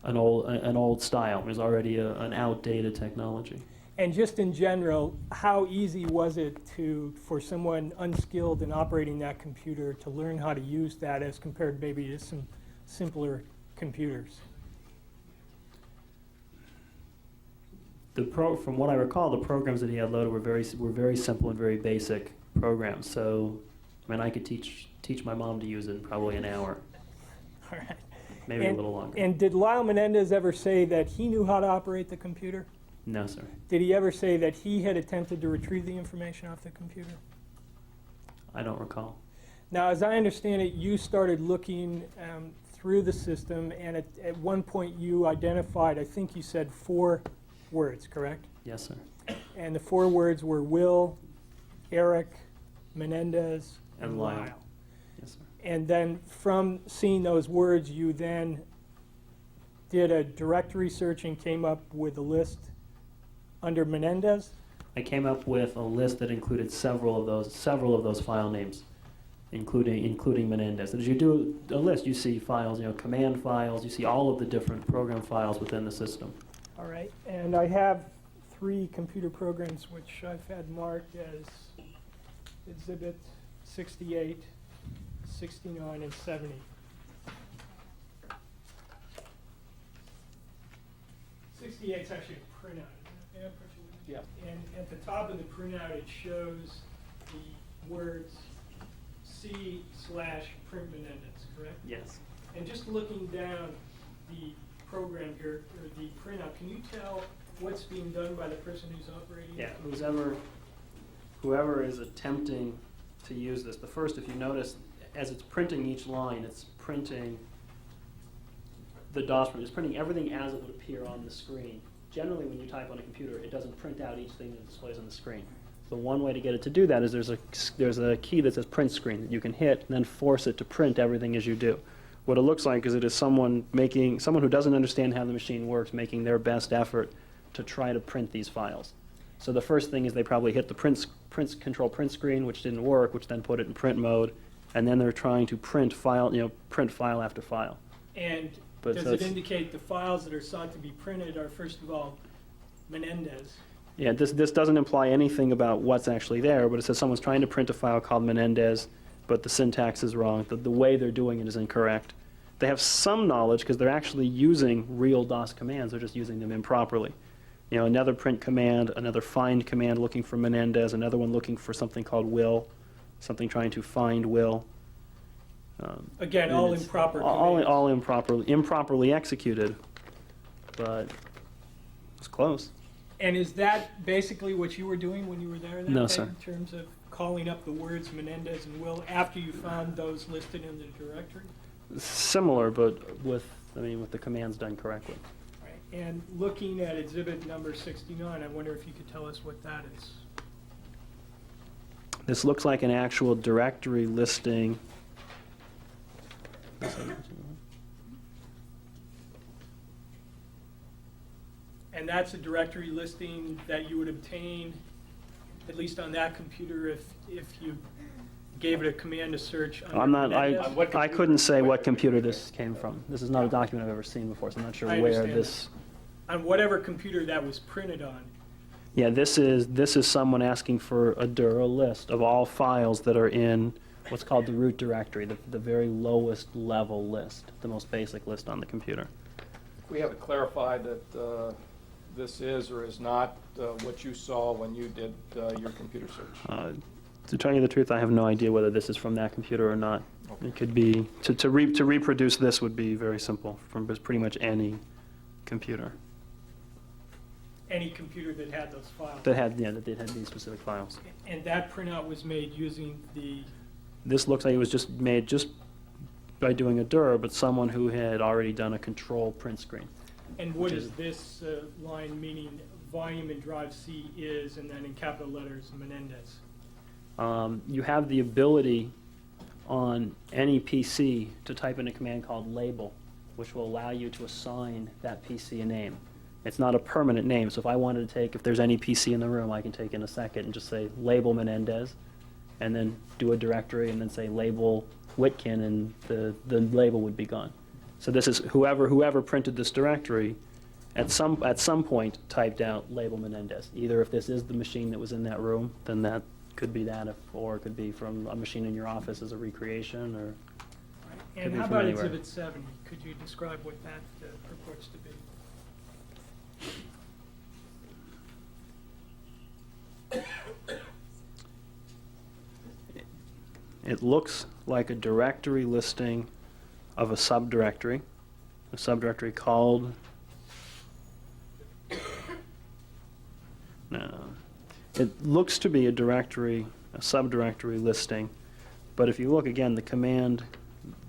an old style. It was already an outdated technology. And just in general, how easy was it for someone unskilled in operating that computer to learn how to use that as compared maybe to some simpler computers? From what I recall, the programs that he had loaded were very simple and very basic programs. So, I mean, I could teach my mom to use it in probably an hour, All right. maybe a little longer. And did Lyle Menendez ever say that he knew how to operate the computer? No, sir. Did he ever say that he had attempted to retrieve the information off the computer? I don't recall. Now, as I understand it, you started looking through the system, and at one point you identified, I think you said 4 words, correct? Yes, sir. And the 4 words were Will, Erik, Menendez, and Lyle. Yes, sir. And then from seeing those words, you then did a directory search and came up with a list under Menendez? I came up with a list that included several of those file names, including Menendez. As you do a list, you see files, command files. You see all of the different program files within the system. All right, and I have 3 computer programs which I've had marked as Exhibit 68, 69, and 70. '68 is actually a printout, isn't it? Yeah. And at the top of the printout, it shows the words C/print Menendez, correct? Yes. And just looking down the program here, or the printout, can you tell what's being done by the person who's operating? Yeah. Whoever is attempting to use this, if you notice, as it's printing each line, it's printing the DOS print. It's printing everything as it would appear on the screen. Generally, when you type on a computer, it doesn't print out each thing that displays on the screen. So one way to get it to do that is there's a key that says print screen that you can hit and then force it to print everything as you do. What it looks like is it is someone who doesn't understand how the machine works, making their best effort to try to print these files. So the first thing is they probably hit the control print screen, which didn't work, which then put it in print mode, and then they're trying to print file after file. And does it indicate the files that are sought to be printed are, first of all, Menendez? Yeah, this doesn't imply anything about what's actually there, but it says someone's trying to print a file called Menendez, but the syntax is wrong. The way they're doing it is incorrect. They have some knowledge because they're actually using real DOS commands. They're just using them improperly. Another print command, another find command looking for Menendez, another one looking for something called Will, something trying to find Will. Again, all improper commands. All improperly executed, but it's close. And is that basically what you were doing when you were there that No, day, sir. in terms of calling up the words Menendez and Will after you found those listed in the directory? Similar, but with the commands done correctly. Right. And looking at exhibit number 69, I wonder if you could tell us what that is. This looks like an actual directory listing. And that's a directory listing that you would obtain, at least on that computer, if you gave it a command to search under Menendez? I couldn't say what computer this came from. This is not a document I've ever seen before, so I'm not sure I where understand this. On whatever computer that was printed on. Yeah, this is someone asking for a list of all files that are in what's called the root directory, the very lowest level list, the most basic list on the computer. We have to clarify that this is or is not what you saw when you did your computer search. To tell you the truth, I have no idea whether this is from that computer or not. Okay. It could be, to reproduce this would be very simple from pretty much any computer. Any computer that had those files? That had these specific files. And that printout was made using the... This looks like it was just made just by doing a dir, but someone who had already done a control print screen. And what is this line meaning? Volume in drive C is, and then in capital letters, Menendez. You have the ability on any PC to type in a command called label, which will allow you to assign that PC a name. It's not a permanent name, so if I wanted to if there's any PC in the room, I can take in a second and just say label Menendez, and then do a directory, and then say label Witkin, and the label would be gone. So this is whoever printed this directory at some point typed out label Menendez. Either if this is the machine that was in that room, then that could be that, or it could be from a machine in your office as a recreation, or And Could be how from about anywhere. Exhibit 70? Could you describe what that purports to be? it looks like a directory listing of a subdirectory called, no, it looks to be a subdirectory listing, but if you look again, the command,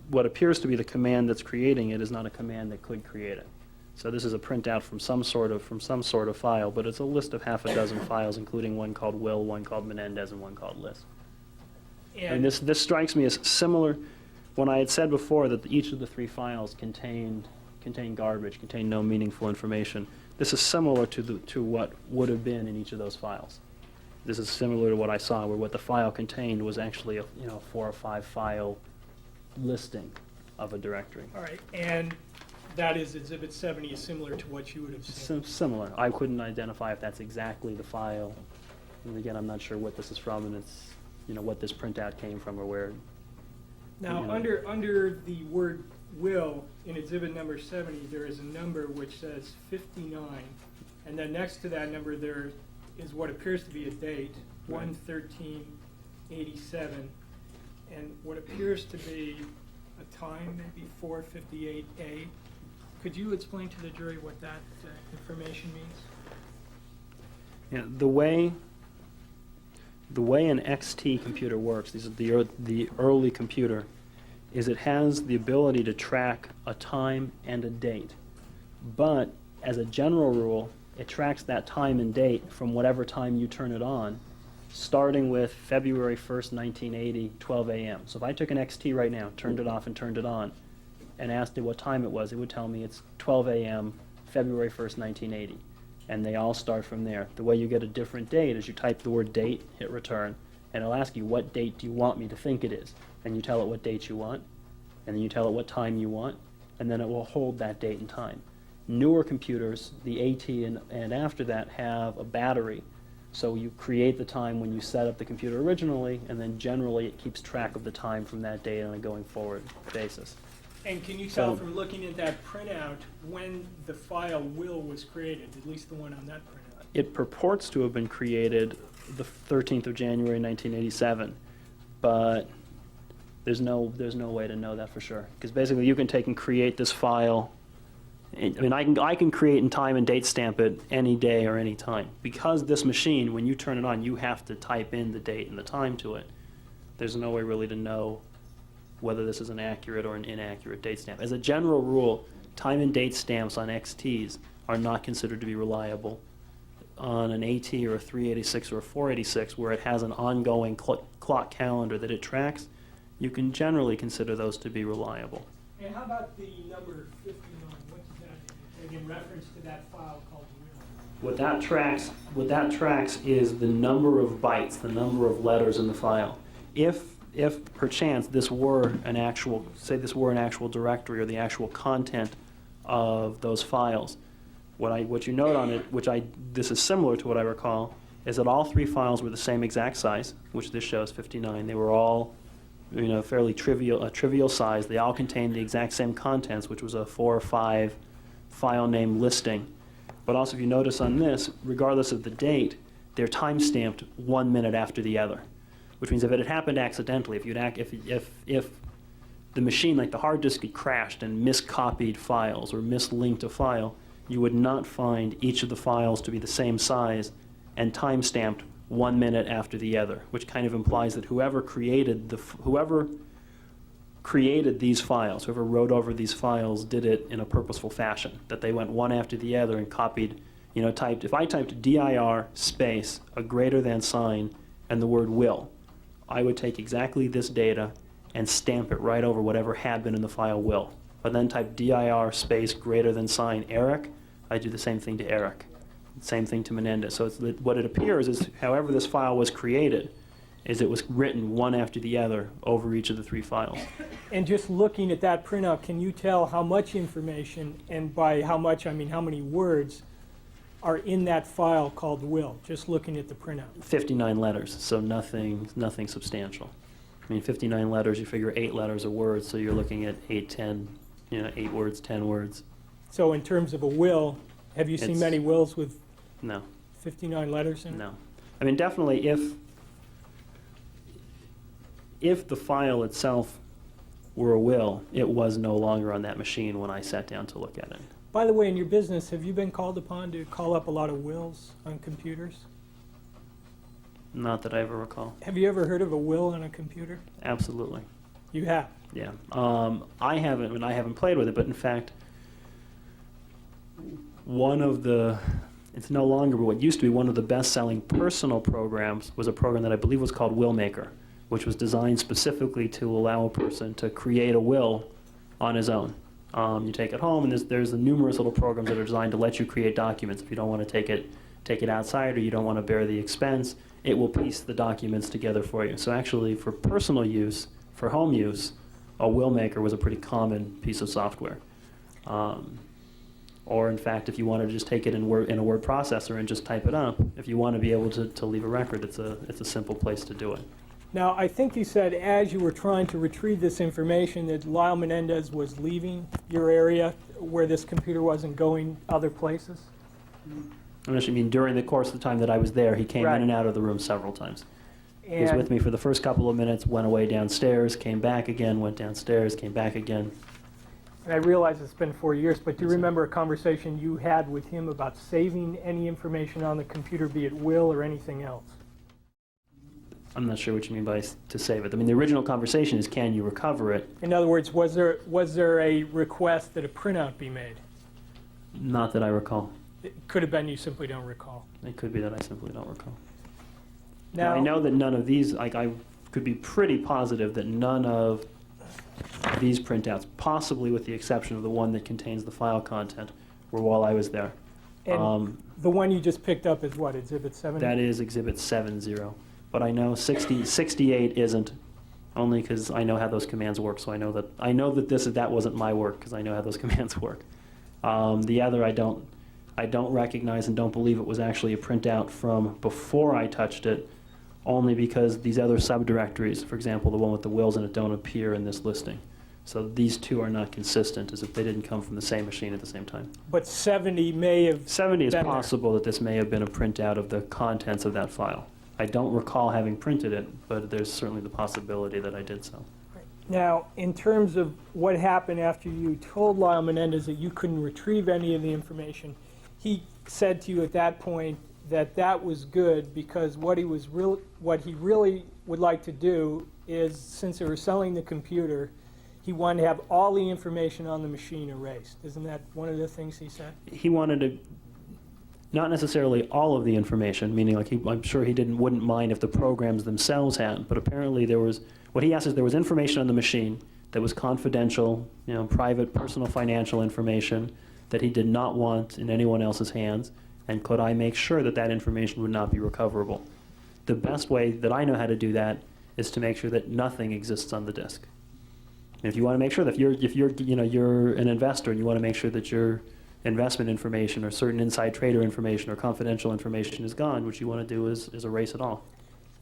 what appears to be the command that's creating it is not a command that could create it. So this is a printout from some sort of file, but it's a list of half a dozen files, including one called Will, one called Menendez, and one called List. And this strikes me as similar, when I had said before that each of the three files contained garbage, contained no meaningful information. This is similar to what would have been in each of those files. This is similar to what I saw, where what the file contained was actually a 4 or 5 file listing of a directory. All right, and that is Exhibit 70 is similar to what you would have seen. Similar. I couldn't identify if that's exactly the file. And again, I'm not sure what this is from, and it's, what this printout came from or where. Now, under the word will, in Exhibit number 70, there is a number which says 59, and then next to that number there is what appears to be a date, Right. 1/13/87, and what appears to be a time, maybe 4:58 A. Could you explain to the jury what that information means? Yeah, the way an XT computer works, these are the early computer, is it has the ability to track a time and a date. But as a general rule, it tracks that time and date from whatever time you turn it on, starting with February 1st, 1980, 12 a.m. So if I took an XT right now, turned it off and turned it on, and asked it what time it was, it would tell me it's 12 a.m., February 1st, 1980. And they all start from there. The way you get a different date is you type the word date, hit return, and it'll ask you, what date do you want me to think it is? And you tell it what date you want, and then you tell it what time you want, and then it will hold that date and time. Newer computers, the AT and after that, have a battery. So you create the time when you set up the computer originally, and then generally it keeps track of the time from that date on a going forward basis. And can you tell from looking at that printout when the file will was created, at least the one on that printout? It purports to have been created the 13th of January, 1987, but there's no way to know that for sure. Because basically you can take and create this file. I mean, I can create and time and date stamp it any day or any time. Because this machine, when you turn it on, you have to type in the date and the time to it. There's no way really to know whether this is an accurate or an inaccurate date stamp. As a general rule, time and date stamps on XTs are not considered to be reliable. On an AT or a 386 or a 486, where it has an ongoing clock calendar that it tracks, you can generally consider those to be reliable. And how about the number 59? What does that mean? In reference to that file called will? What that tracks is the number of bytes, the number of letters in the file. If perchance this were an actual directory or the actual content of those files, what you note on it, this is similar to what I recall, is that all three files were the same exact size, which this shows 59. They were all, fairly trivial size. They all contained the exact same contents, which was a 4 or 5 file name listing. But also, if you notice on this, regardless of the date, they're time-stamped 1 minute after the other. Which means if it had happened accidentally, if the machine, like the hard disk, had crashed and miscopied files or mislinked a file, you would not find each of the files to be the same size and time-stamped 1 minute after the other, which kind of implies that whoever created these files, whoever wrote over these files, did it in a purposeful fashion, that they went one after the other and copied, if I typed dir space a greater than sign and the word will, I would take exactly this data and stamp it right over whatever had been in the file will. But then type dir space greater than sign Erik, I do the same thing to Erik. Same thing to Menendez. So what it appears is, however this file was created, is it was written one after the other over each of the 3 files. And just looking at that printout, can you tell how much information, and by how much I mean how many words, are in that file called will, just looking at the printout? 59 letters, so nothing substantial. I mean, 59 letters, you figure 8 letters a word, so you're looking at 8, 10, 8 words, 10 words. So in terms of a will, have you seen It's- many wills with No, 59 letters in it? no. I mean, definitely if the file itself were a will, it was no longer on that machine when I sat down to look at it. By the way, in your business, have you been called upon to call up a lot of wills on computers? Not that I ever recall. Have you ever heard of a will on a computer? Absolutely. You have. Yeah. I haven't played with it, but in fact, it's no longer, but what used to be one of the best-selling personal programs was a program that I believe was called Willmaker, which was designed specifically to allow a person to create a will on his own. You take it home, and there's numerous little programs that are designed to let you create documents. If you don't want to take it outside, or you don't want to bear the expense, it will piece the documents together for you. So actually, for personal use, for home use, a Willmaker was a pretty common piece of software. Or in fact, if you wanted to just take it in a word processor and just type it up, if you want to be able to leave a record, it's a simple place to do it. Now, I think you said as you were trying to retrieve this information that Lyle Menendez was leaving your area where this computer wasn't going other places? I mean, during the course of the time that I was there, he came Right. in and out of the room several times. He was And- with me for the first couple of minutes, went away downstairs, came back again, went downstairs, came back again. And I realize it's been 4 years, but do you remember a conversation you had with him about saving any information on the computer, be it will or anything else? I'm not sure what you mean by to save it. I mean, the original conversation is, can you recover it? In other words, was there a request that a printout be made? Not that I recall. It could have been you simply don't recall. It could be that I simply don't recall. Now, I know that none of these, like I could be pretty positive that none of these printouts, possibly with the exception of the one that contains the file content, were while I was there. and the one you just picked up is what, Exhibit 7? That is Exhibit 70. But I know 68 isn't, only because I know how those commands work. So I know that that wasn't my work, because I know how those commands work. The other I don't recognize and don't believe it was actually a printout from before I touched it, only because these other subdirectories, for example, the one with the wills in it, don't appear in this listing. So these two are not consistent, as if they didn't come from the same machine at the same time. But 70 may have 70 is been there. possible that this may have been a printout of the contents of that file. I don't recall having printed it, but there's certainly the possibility that I did so. Now, in terms of what happened after you told Lyle Menendez that you couldn't retrieve any of the information, he said to you at that point that that was good because what he really would like to do is, since they were selling the computer, he wanted to have all the information on the machine erased. Isn't that one of the things he said? He wanted to, not necessarily all of the information, meaning like I'm sure he wouldn't mind if the programs themselves had, but apparently what he asked is there was information on the machine that was confidential, private, personal financial information that he did not want in anyone else's hands, and could I make sure that that information would not be recoverable? The best way that I know how to do that is to make sure that nothing exists on the disk. And if you want to make sure that if you're an investor and you want to make sure that your investment information or certain inside trader information or confidential information is gone, what you want to do is erase it all.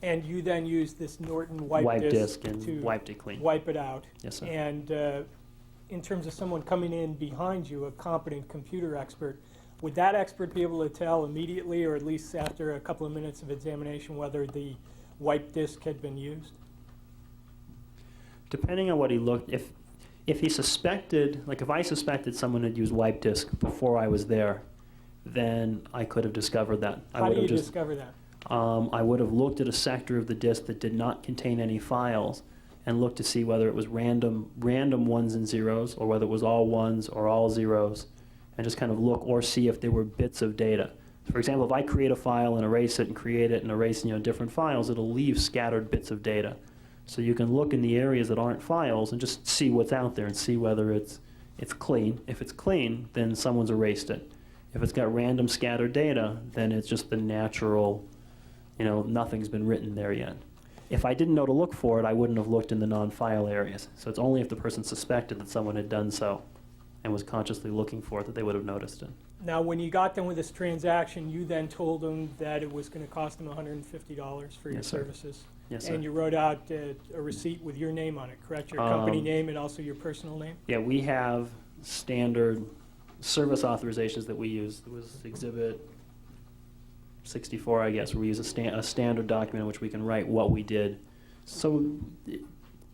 And you then use this Norton wipe disk to and wiped it clean. wipe it out. Yes, sir. And in terms of someone coming in behind you, a competent computer expert, would that expert be able to tell immediately, or at least after a couple of minutes of examination, whether the wipe disk had been used? Depending on what he looked, if he suspected, like if I suspected someone had used wipe disk before I was there, then I could have discovered that. How do you discover that? I would have looked at a sector of the disk that did not contain any files and looked to see whether it was random ones and zeros, or whether it was all ones or all zeros, and just kind of look or see if there were bits of data. For example, if I create a file and erase it and create it and erase different files, it'll leave scattered bits of data. So you can look in the areas that aren't files and just see what's out there and see whether it's clean. If it's clean, then someone's erased it. If it's got random scattered data, then it's just the natural, nothing's been written there yet. If I didn't know to look for it, I wouldn't have looked in the non-file areas. So it's only if the person suspected that someone had done so and was consciously looking for it that they would have noticed it. Now, when you got done with this transaction, you then told them that it was going to cost them $150 for your Yes, sir. services. Yes, sir. And you wrote out a receipt with your name on it, correct? Your company name and also your personal name? Yeah, we have standard service authorizations that we use. It was Exhibit 64, I guess, where we use a standard document in which we can write what we did. So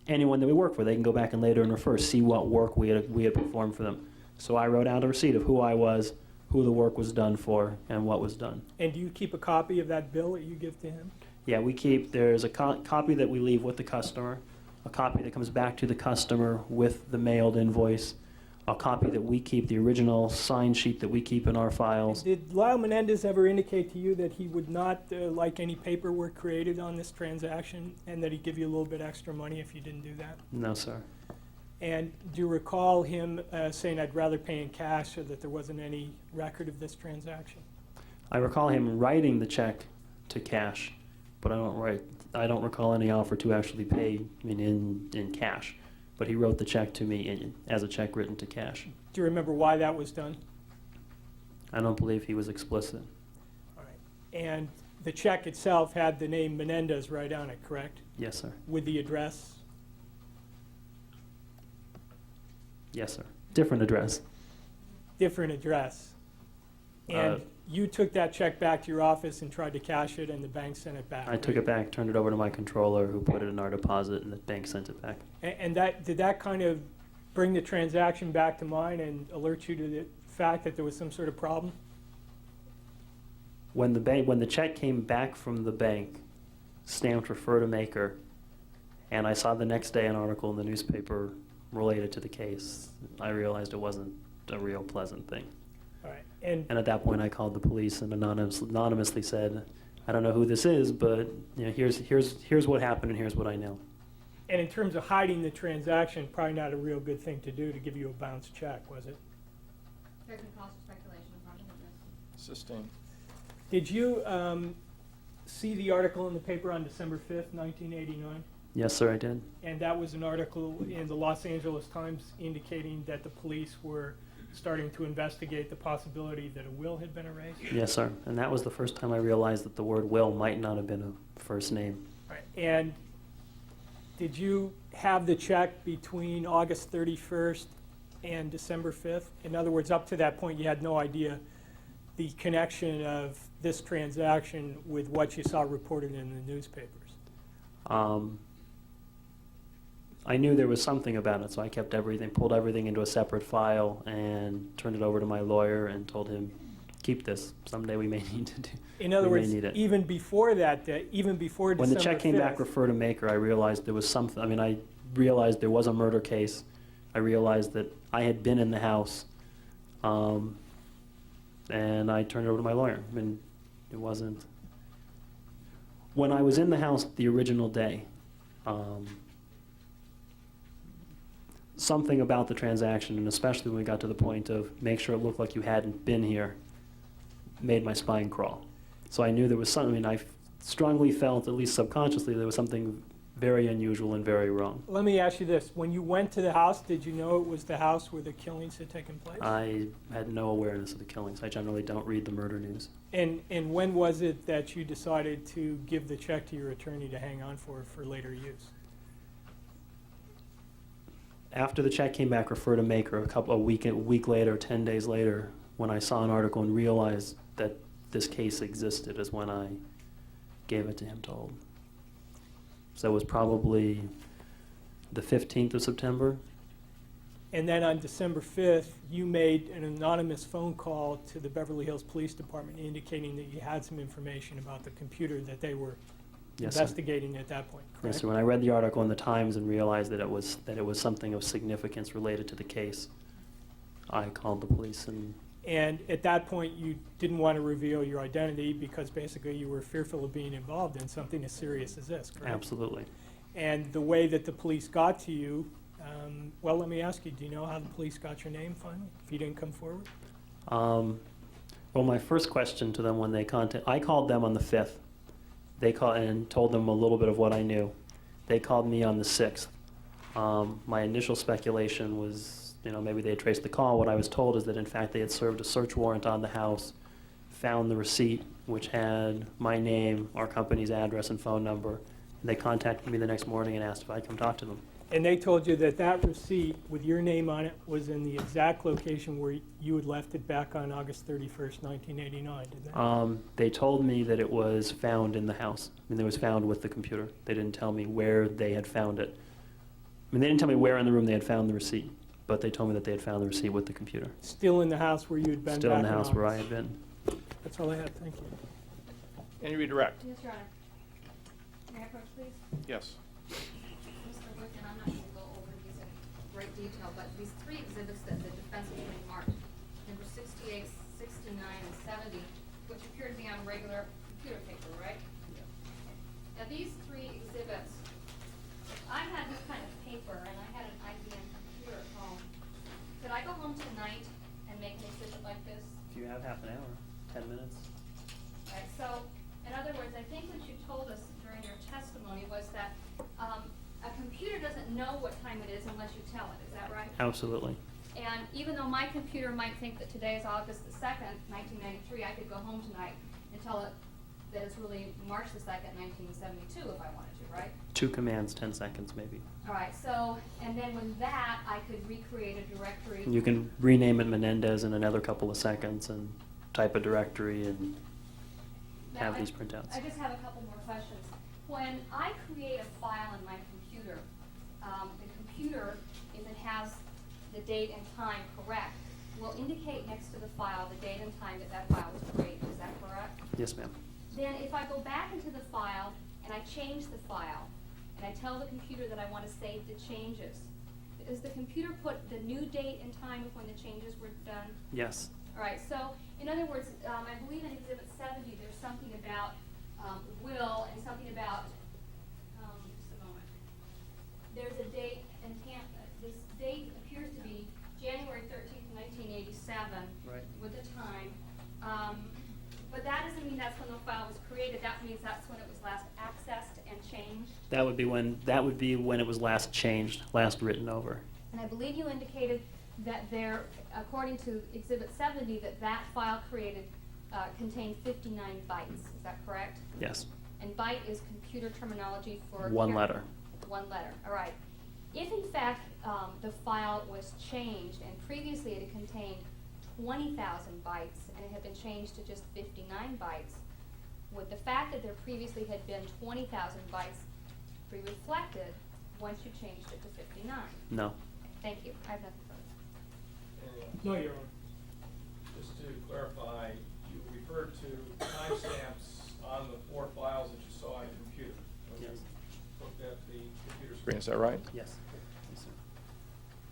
anyone that we work for, they can go back and later and refer, see what work we had performed for them. So I wrote out a receipt of who I was, who the work was done for, and what was done. And do you keep a copy of that bill that you give to him? Yeah, there's a copy that we leave with the customer, a copy that comes back to the customer with the mailed invoice, a copy that we keep, the original sign sheet that we keep in our files. Did Lyle Menendez ever indicate to you that he would not like any paperwork created on this transaction and that he'd give you a little bit extra money if you didn't do that? No, sir. And do you recall him saying, "I'd rather pay in cash," or that there wasn't any record of this transaction? I recall him writing the check to cash, but I don't recall any offer to actually pay in cash. But he wrote the check to me as a check written to cash. Do you remember why that was done? I don't believe he was explicit. All right. And the check itself had the name Menendez right on it, correct? Yes, sir. With the address? Yes, sir. Different address. Different address. And you took that check back to your office and tried to cash it, and the bank sent it back. I took it back, turned it over to my controller, who put it in our deposit, and the bank sent it back. And did that kind of bring the transaction back to mind and alert you to the fact that there was some sort of problem? When the check came back from the bank, stamped refer to maker, and I saw the next day an article in the newspaper related to the case, I realized it wasn't a real pleasant thing. All right. And And at that point, I called the police and anonymously said, "I don't know who this is, but here's what happened and here's what I know." And in terms of hiding the transaction, probably not a real good thing to do to give you a bounced check, was it? There can cause for speculation upon the witness. Sustained. Did you see the article in the paper on December 5th, 1989? Yes, sir, I did. And that was an article in the Los Angeles Times indicating that the police were starting to investigate the possibility that a will had been erased? Yes, sir. And that was the first time I realized that the word will might not have been a first name. All right. And did you have the check between August 31st and December 5th? In other words, up to that point, you had no idea the connection of this transaction with what you saw reported in the newspapers. I knew there was something about it, so I kept everything, pulled everything into a separate file, and turned it over to my lawyer and told him, "Keep this. Someday we may need to do. In other we may words, need it." even before that day, even before When December the check came back 5th, refer to maker, I realized there was something. I realized there was a murder case. I realized that I had been in the house, and I turned it over to my lawyer. I mean, it wasn't. When I was in the house the original day, something about the transaction, and especially when we got to the point of make sure it looked like you hadn't been here, made my spine crawl. So I knew there was something. I strongly felt, at least subconsciously, there was something very unusual and very wrong. let me ask you this. When you went to the house, did you know it was the house where the killings had taken place? I had no awareness of the killings. I generally don't read the murder news. And when was it that you decided to give the check to your attorney to hang on for later use? After the check came back, refer to maker, a week later, 10 days later, when I saw an article and realized that this case existed, is when I gave it to him to hold. So it was probably the 15th of September. And then on December 5th, you made an anonymous phone call to the Beverly Hills Police Department indicating that you had some information about the computer that they were Yes, sir. investigating at that point, correct? Yes, sir. When I read the article in the Times and realized that it was something of significance related to the case, I called the police and. And at that point, you didn't want to reveal your identity because basically you were fearful of being involved in something as serious as this, correct? Absolutely. And the way that the police got to you, well, let me ask you, do you know how the police got your name finally, if you didn't come forward? Well, my first question to them when they I called them on the 5th, They called and told them a little bit of what I knew. They called me on the 6th. My initial speculation was, maybe they had traced the call. What I was told is that, in fact, they had served a search warrant on the house, found the receipt, which had my name, our company's address and phone number. And they contacted me the next morning and asked if I'd come talk to them. And they told you that that receipt with your name on it was in the exact location where you had left it back on August 31st, 1989, didn't they? They told me that it was found in the house. It was found with the computer. They didn't tell me where they had found it. They didn't tell me where in the room they had found the receipt, but they told me that they had found the receipt with the computer. Still in the house where you had been Still in back the house where I August. had been. That's all I had, thank you. Any redirect? Yes, Your Honor. May I approach, please? Yes. Mr. Wicken, I'm not going to go over these in great detail, but these three exhibits that the defense attorney marked, number 68, 69, and 70, which appear to be on regular computer paper, right? Now, these three exhibits, if I had this kind of paper and I had an IBM computer at home, could I go home tonight and make an exhibit like this? If you have half an hour, 10 minutes. Right, so, in other words, I think what you told us during your testimony was that a computer doesn't know what time it is unless you tell it, is that right? Absolutely. And even though my computer might think that today is August the 2nd, 1993, I could go home tonight and tell it that it's really March the 2nd, 1972 if I wanted to, right? 2 commands, 10 seconds maybe. All right, so, and then with that, I could recreate a directory. You can rename it Menendez in another couple of seconds and type a directory and Now, have these printouts. I just have a couple more questions. When I create a file in my computer, the computer, if it has the date and time correct, will indicate next to the file the date and time that that file was created. Is that correct? Yes, ma'am. Then if I go back into the file and I change the file, and I tell the computer that I want to save the changes, does the computer put the new date and time of when the changes were done? Yes. All right, so in other words, I believe in Exhibit 70, there's something about will and something about, just a moment. There's a date and this date appears to be January 13th, 1987. Right. With the time. But that doesn't mean that's when the file was created. That means that's when it was last accessed and changed. That would be when it was last changed, last written over. And I believe you indicated that there, according to Exhibit 70, that file created contained 59 bytes. Is that correct? Yes. And byte is computer terminology for... One letter. One letter, all right. If in fact the file was changed and previously it had contained 20,000 bytes and it had been changed to just 59 bytes, would the fact that there previously had been 20,000 bytes be reflected once you changed it to 59? No. Thank you. I have nothing further. No, Your Honor. Just to clarify, you referred to timestamps on the 4 files that you saw on your computer. When Yes. you looked at the computer screen, is that right? Yes. Yes, sir.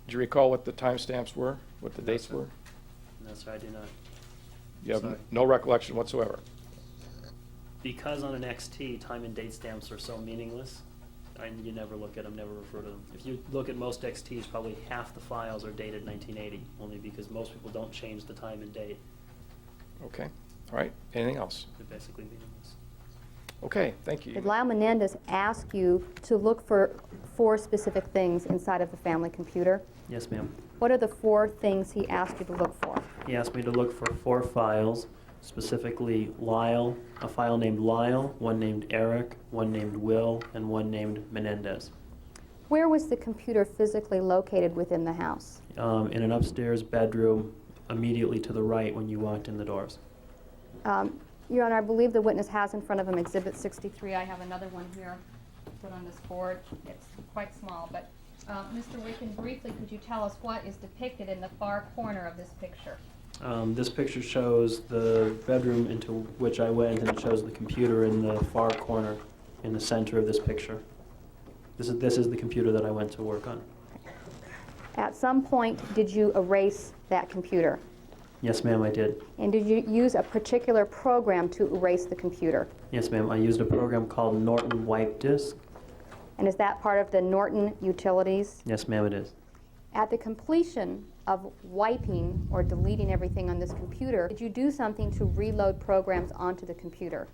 Do you recall what the timestamps were, what the No, dates sir. were? No, sir, I do not. You have Sorry. no recollection whatsoever? Because on an XT, time and date stamps are so meaningless, you never look at them, never refer to them. If you look at most XTs, probably half the files are dated 1980, only because most people don't change the time and date. Okay, all right. Anything else? They're basically meaningless. Okay, thank you. Did Lyle Menendez ask you to look for 4 specific things inside of the family computer? Yes, ma'am. What are the 4 things he asked you to look for? He asked me to look for 4 files, specifically Lyle, a file named Lyle, one named Erik, one named Will, and one named Menendez. Where was the computer physically located within the house? In an upstairs bedroom immediately to the right when you walked in the doors. Your Honor, I believe the witness has in front of him Exhibit 63. I have another one here put on this board. It's quite small, but Mr. Wicken, briefly, could you tell us what is depicted in the far corner of this picture? This picture shows the bedroom into which I went, and it shows the computer in the far corner in the center of this picture. This is the computer that I went to work on. At some point, did you erase that computer? Yes, ma'am, I did. And did you use a particular program to erase the computer? Yes, ma'am, I used a program called Norton Wipe Disk. And is that part of the Norton utilities? Yes, ma'am, it is. At the completion of wiping or deleting everything on this computer, did you do something to reload programs onto the computer?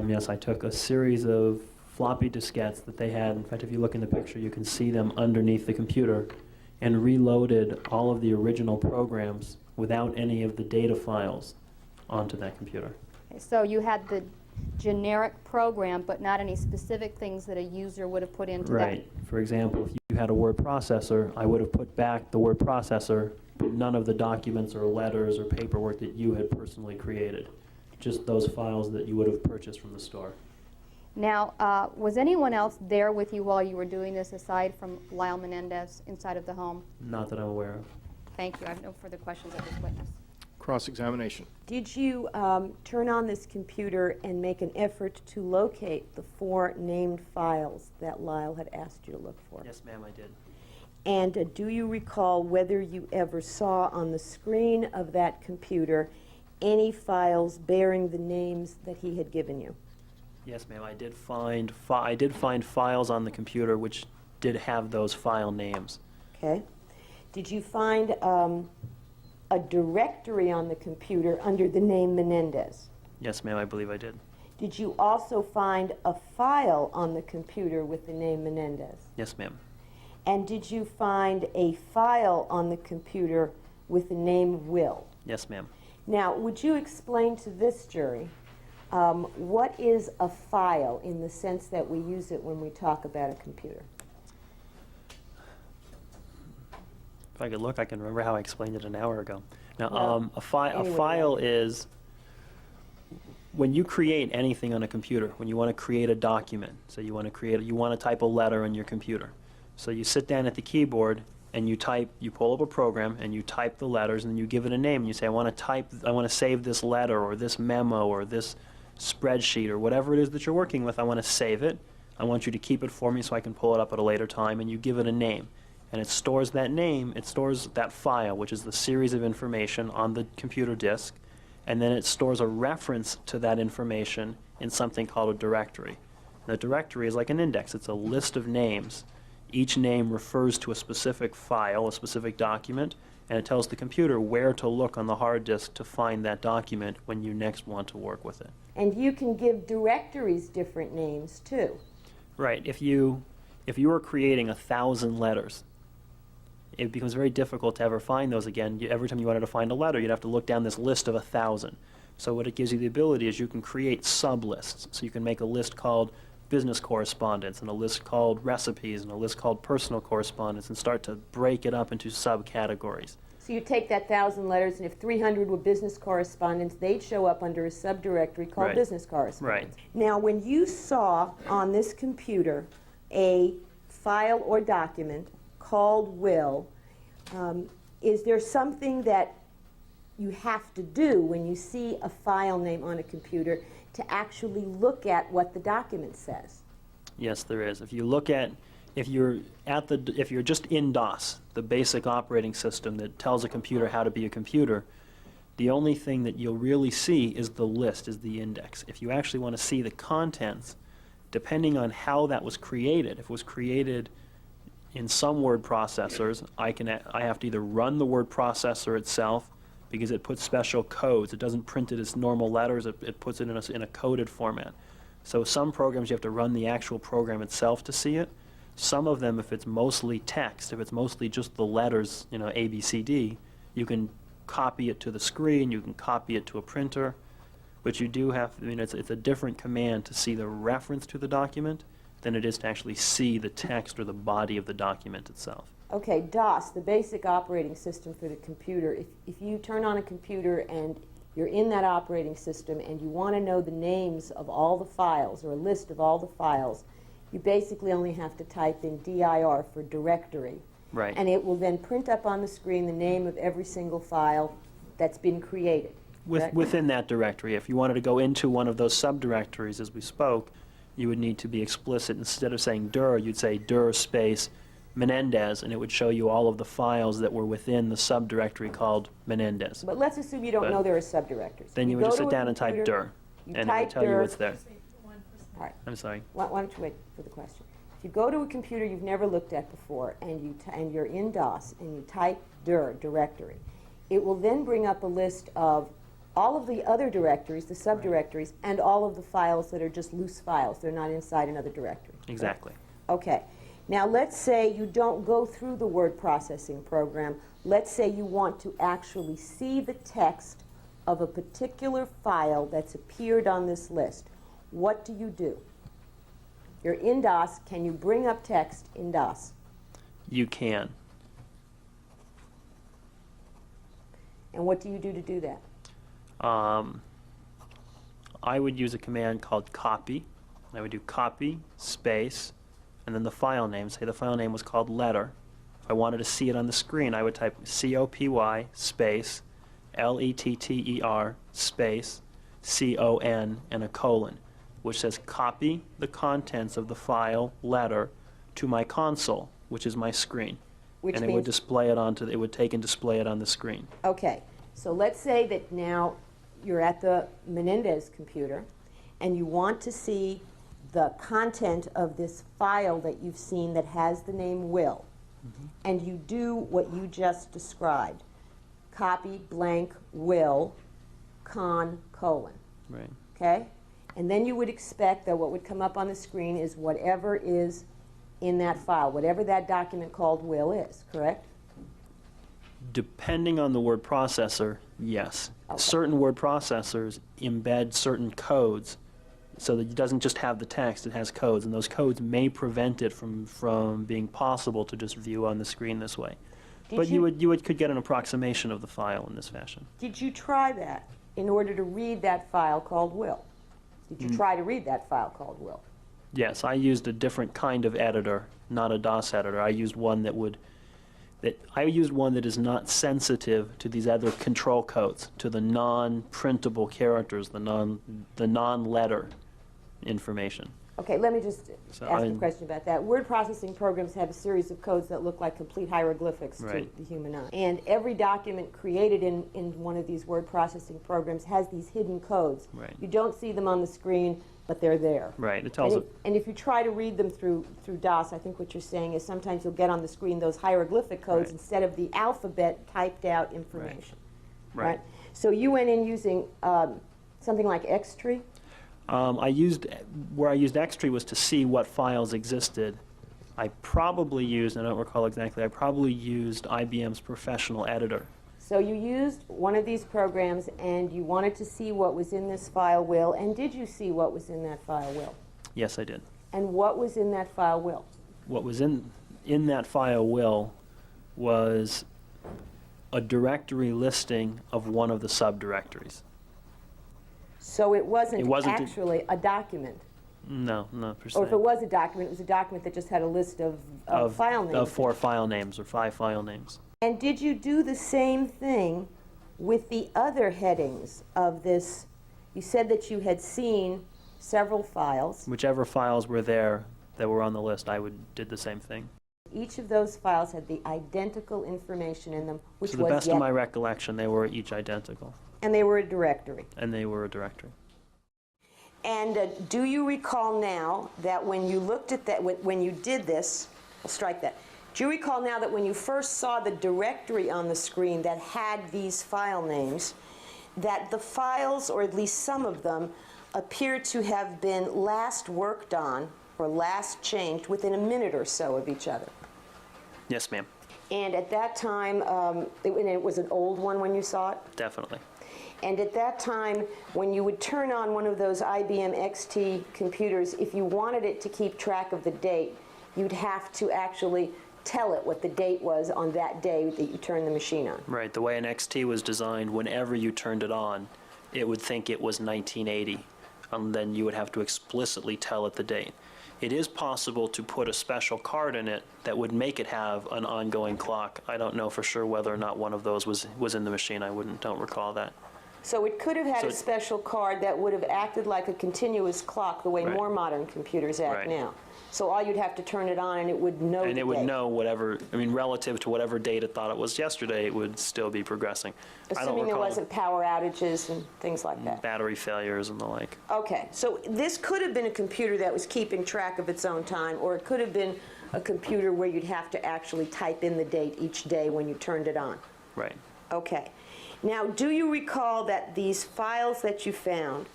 Yes, I took a series of floppy diskettes that they had. In fact, if you look in the picture, you can see them underneath the computer, and reloaded all of the original programs without any of the data files onto that computer. So you had the generic program, but not any specific things that a user would have put into that? Right. For example, if you had a word processor, I would have put back the word processor, but none of the documents or letters or paperwork that you had personally created. Just those files that you would have purchased from the store. Now, was anyone else there with you while you were doing this, aside from Lyle Menendez, inside of the home? Not that I'm aware of. Thank you. I have no further questions of this witness. Cross-examination. Did you turn on this computer and make an effort to locate the 4 named files that Lyle had asked you to look for? Yes, ma'am, I did. And do you recall whether you ever saw on the screen of that computer any files bearing the names that he had given you? Yes, ma'am, I did find files on the computer which did have those file names. Okay. Did you find a directory on the computer under the name Menendez? Yes, ma'am, I believe I did. Did you also find a file on the computer with the name Menendez? Yes, ma'am. And did you find a file on the computer with the name Will? Yes, ma'am. Now, would you explain to this jury what is a file in the sense that we use it when we talk about a computer? If I could look, I can remember how I explained it an hour ago. Now, Well, a anyway, file is when you create anything on a computer. When you want to create a document, so you want to type a letter on your computer. So you sit down at the keyboard and you pull up a program and you type the letters and then you give it a name and you say, I want to save this letter or this memo or this spreadsheet or whatever it is that you're working with. I want to save it. I want you to keep it for me so I can pull it up at a later time, and you give it a name. And it stores that name, it stores that file, which is the series of information on the computer disk, and then it stores a reference to that information in something called a directory. The directory is like an index. It's a list of names. Each name refers to a specific file, a specific document, and it tells the computer where to look on the hard disk to find that document when you next want to work with it. And you can give directories different names, too. Right. If you were creating 1,000 letters, it becomes very difficult to ever find those again. Every time you wanted to find a letter, you'd have to look down this list of 1,000. So what it gives you the ability is you can create sub-lists. So you can make a list called business correspondence, and a list called recipes, and a list called personal correspondence, and start to break it up into subcategories. So you take that 1,000 letters, and if 300 were business correspondence, they'd show up under a subdirectory called Right. business correspondence. Right. Now, when you saw on this computer a file or document called Will, is there something that you have to do when you see a file name on a computer to actually look at what the document says? Yes, there is. If you're just in DOS, the basic operating system that tells a computer how to be a computer, the only thing that you'll really see is the list, is the index. If you actually want to see the contents, depending on how that was created, if it was created in some word processors, I have to either run the word processor itself, because it puts special codes. It doesn't print it as normal letters. It puts it in a coded format. So some programs you have to run the actual program itself to see it. Some of them, if it's mostly text, if it's mostly just the letters, A, B, C, D, you can copy it to the screen, you can copy it to a printer, but you do have, it's a different command to see the reference to the document than it is to actually see the text or the body of the document itself. Okay, DOS, the basic operating system for the computer. If you turn on a computer and you're in that operating system and you want to know the names of all the files or a list of all the files, you basically only have to type in dir for directory. Right. And it will then print up on the screen the name of every single file that's been created. correct? Within that directory. If you wanted to go into one of those subdirectories, as we spoke, you would need to be explicit. Instead of saying dir, you'd say dir space Menendez, and it would show you all of the files that were within the subdirectory called Menendez. But let's assume you don't But know there are subdirectories. Then you would go just to sit a down and type computer, dir, you and it would type tell you dir. what's there. All right. I'm sorry. Why don't you wait for the question? If you go to a computer you've never looked at before and you're in DOS and you type dir, directory, it will then bring up a list of all of the other directories, the subdirectories, and all of the files that are just loose files. They're not inside another directory. Exactly. Okay. Now let's say you don't go through the word processing program. Let's say you want to actually see the text of a particular file that's appeared on this list. What do? You're in DOS. Can you bring up text in DOS? You can. And what do you do to do that? I would use a command called copy. I would do copy, space, and then the file name. Say the file name was called letter. If I wanted to see it on the screen, I would type COPY space LETTER space CON and a colon, which says copy the contents of the file letter to my console, which is my screen. Which and it means, would display it onto, it would take and display it on the screen. okay, so let's say that now you're at the Menendez computer and you want to see the content of this file that you've seen that has the name Will. And you do what you just described. Copy blank Will, colon. Right. Okay? And then you would expect that what would come up on the screen is whatever is in that file, whatever that document called Will is, correct? Depending on the word processor, yes. Okay. Certain word processors embed certain codes so that it doesn't just have the text, it has codes, and those codes may prevent it from being possible to just view on the screen this way. But could get an approximation of the file in this fashion. Did you try that in order to read that file called Will? Did you try to read that file called Will? Yes, I used a different kind of editor, not a DOS editor. I used one that is not sensitive to these other control codes, to the non-printable characters, the non-letter information. Okay, let me just So ask a question about that. Word processing programs have a series of codes that look like complete hieroglyphics Right. to the human eye. And every document created in one of these word processing programs has these hidden codes. Right. You don't see them on the screen, but they're there. Right, it tells And if you try to read them through DOS, I think what you're saying is sometimes you'll get on the screen those hieroglyphic codes Right. instead of the alphabet typed out information. Right. So you went in using something like Xtree? where I used Xtree was to see what files existed. I probably used, I don't recall exactly, I probably used IBM's Professional Editor. So you used one of these programs and you wanted to see what was in this file Will, and did you see what was in that file Will? Yes, I did. And what was in that file Will? What was in that file Will was a directory listing of one of the subdirectories. So it wasn't wasn't actually a document. No, not per se. Or if it was a document, it was a document that just had a list of file names. Of 4 file names or 5 file names. And did you do the same thing with the other headings of this? You said that you had seen several files. Whichever files were there that were on the list, did the same thing. Each of those files had the identical information in them, which To the was best of my recollection, they were each identical. and they were a directory. And they were a directory. And do you recall now that when you looked at that, when you did this, I'll strike that. Do you recall now that when you first saw the directory on the screen that had these file names, that the files, or at least some of them, appear to have been last worked on or last changed within a minute or so of each other? Yes, ma'am. And at that time, it was an old one when you saw it? Definitely. And at that time, when you would turn on one of those IBM XT computers, if you wanted it to keep track of the date, you'd have to actually tell it what the date was on that day that you turned the machine on. Right. The way an XT was designed, whenever you turned it on, it would think it was 1980, and then you would have to explicitly tell it the date. It is possible to put a special card in it that would make it have an ongoing clock. I don't know for sure whether or not one of those was in the machine. Don't recall that. So it could have had So a special card that would have acted like a continuous clock the way Right. more modern computers act Right. now. So all you'd have to turn it on and it would know the And it would date. know whatever, relative to whatever date it thought it was yesterday, it would still be progressing. I don't Assuming there recall wasn't power outages and things like that. battery failures and the like. Okay, so this could have been a computer that was keeping track of its own time, or it could have been a computer where you'd have to actually type in the date each day when you turned it on. Right. Okay. Now, do you recall that these files that you found,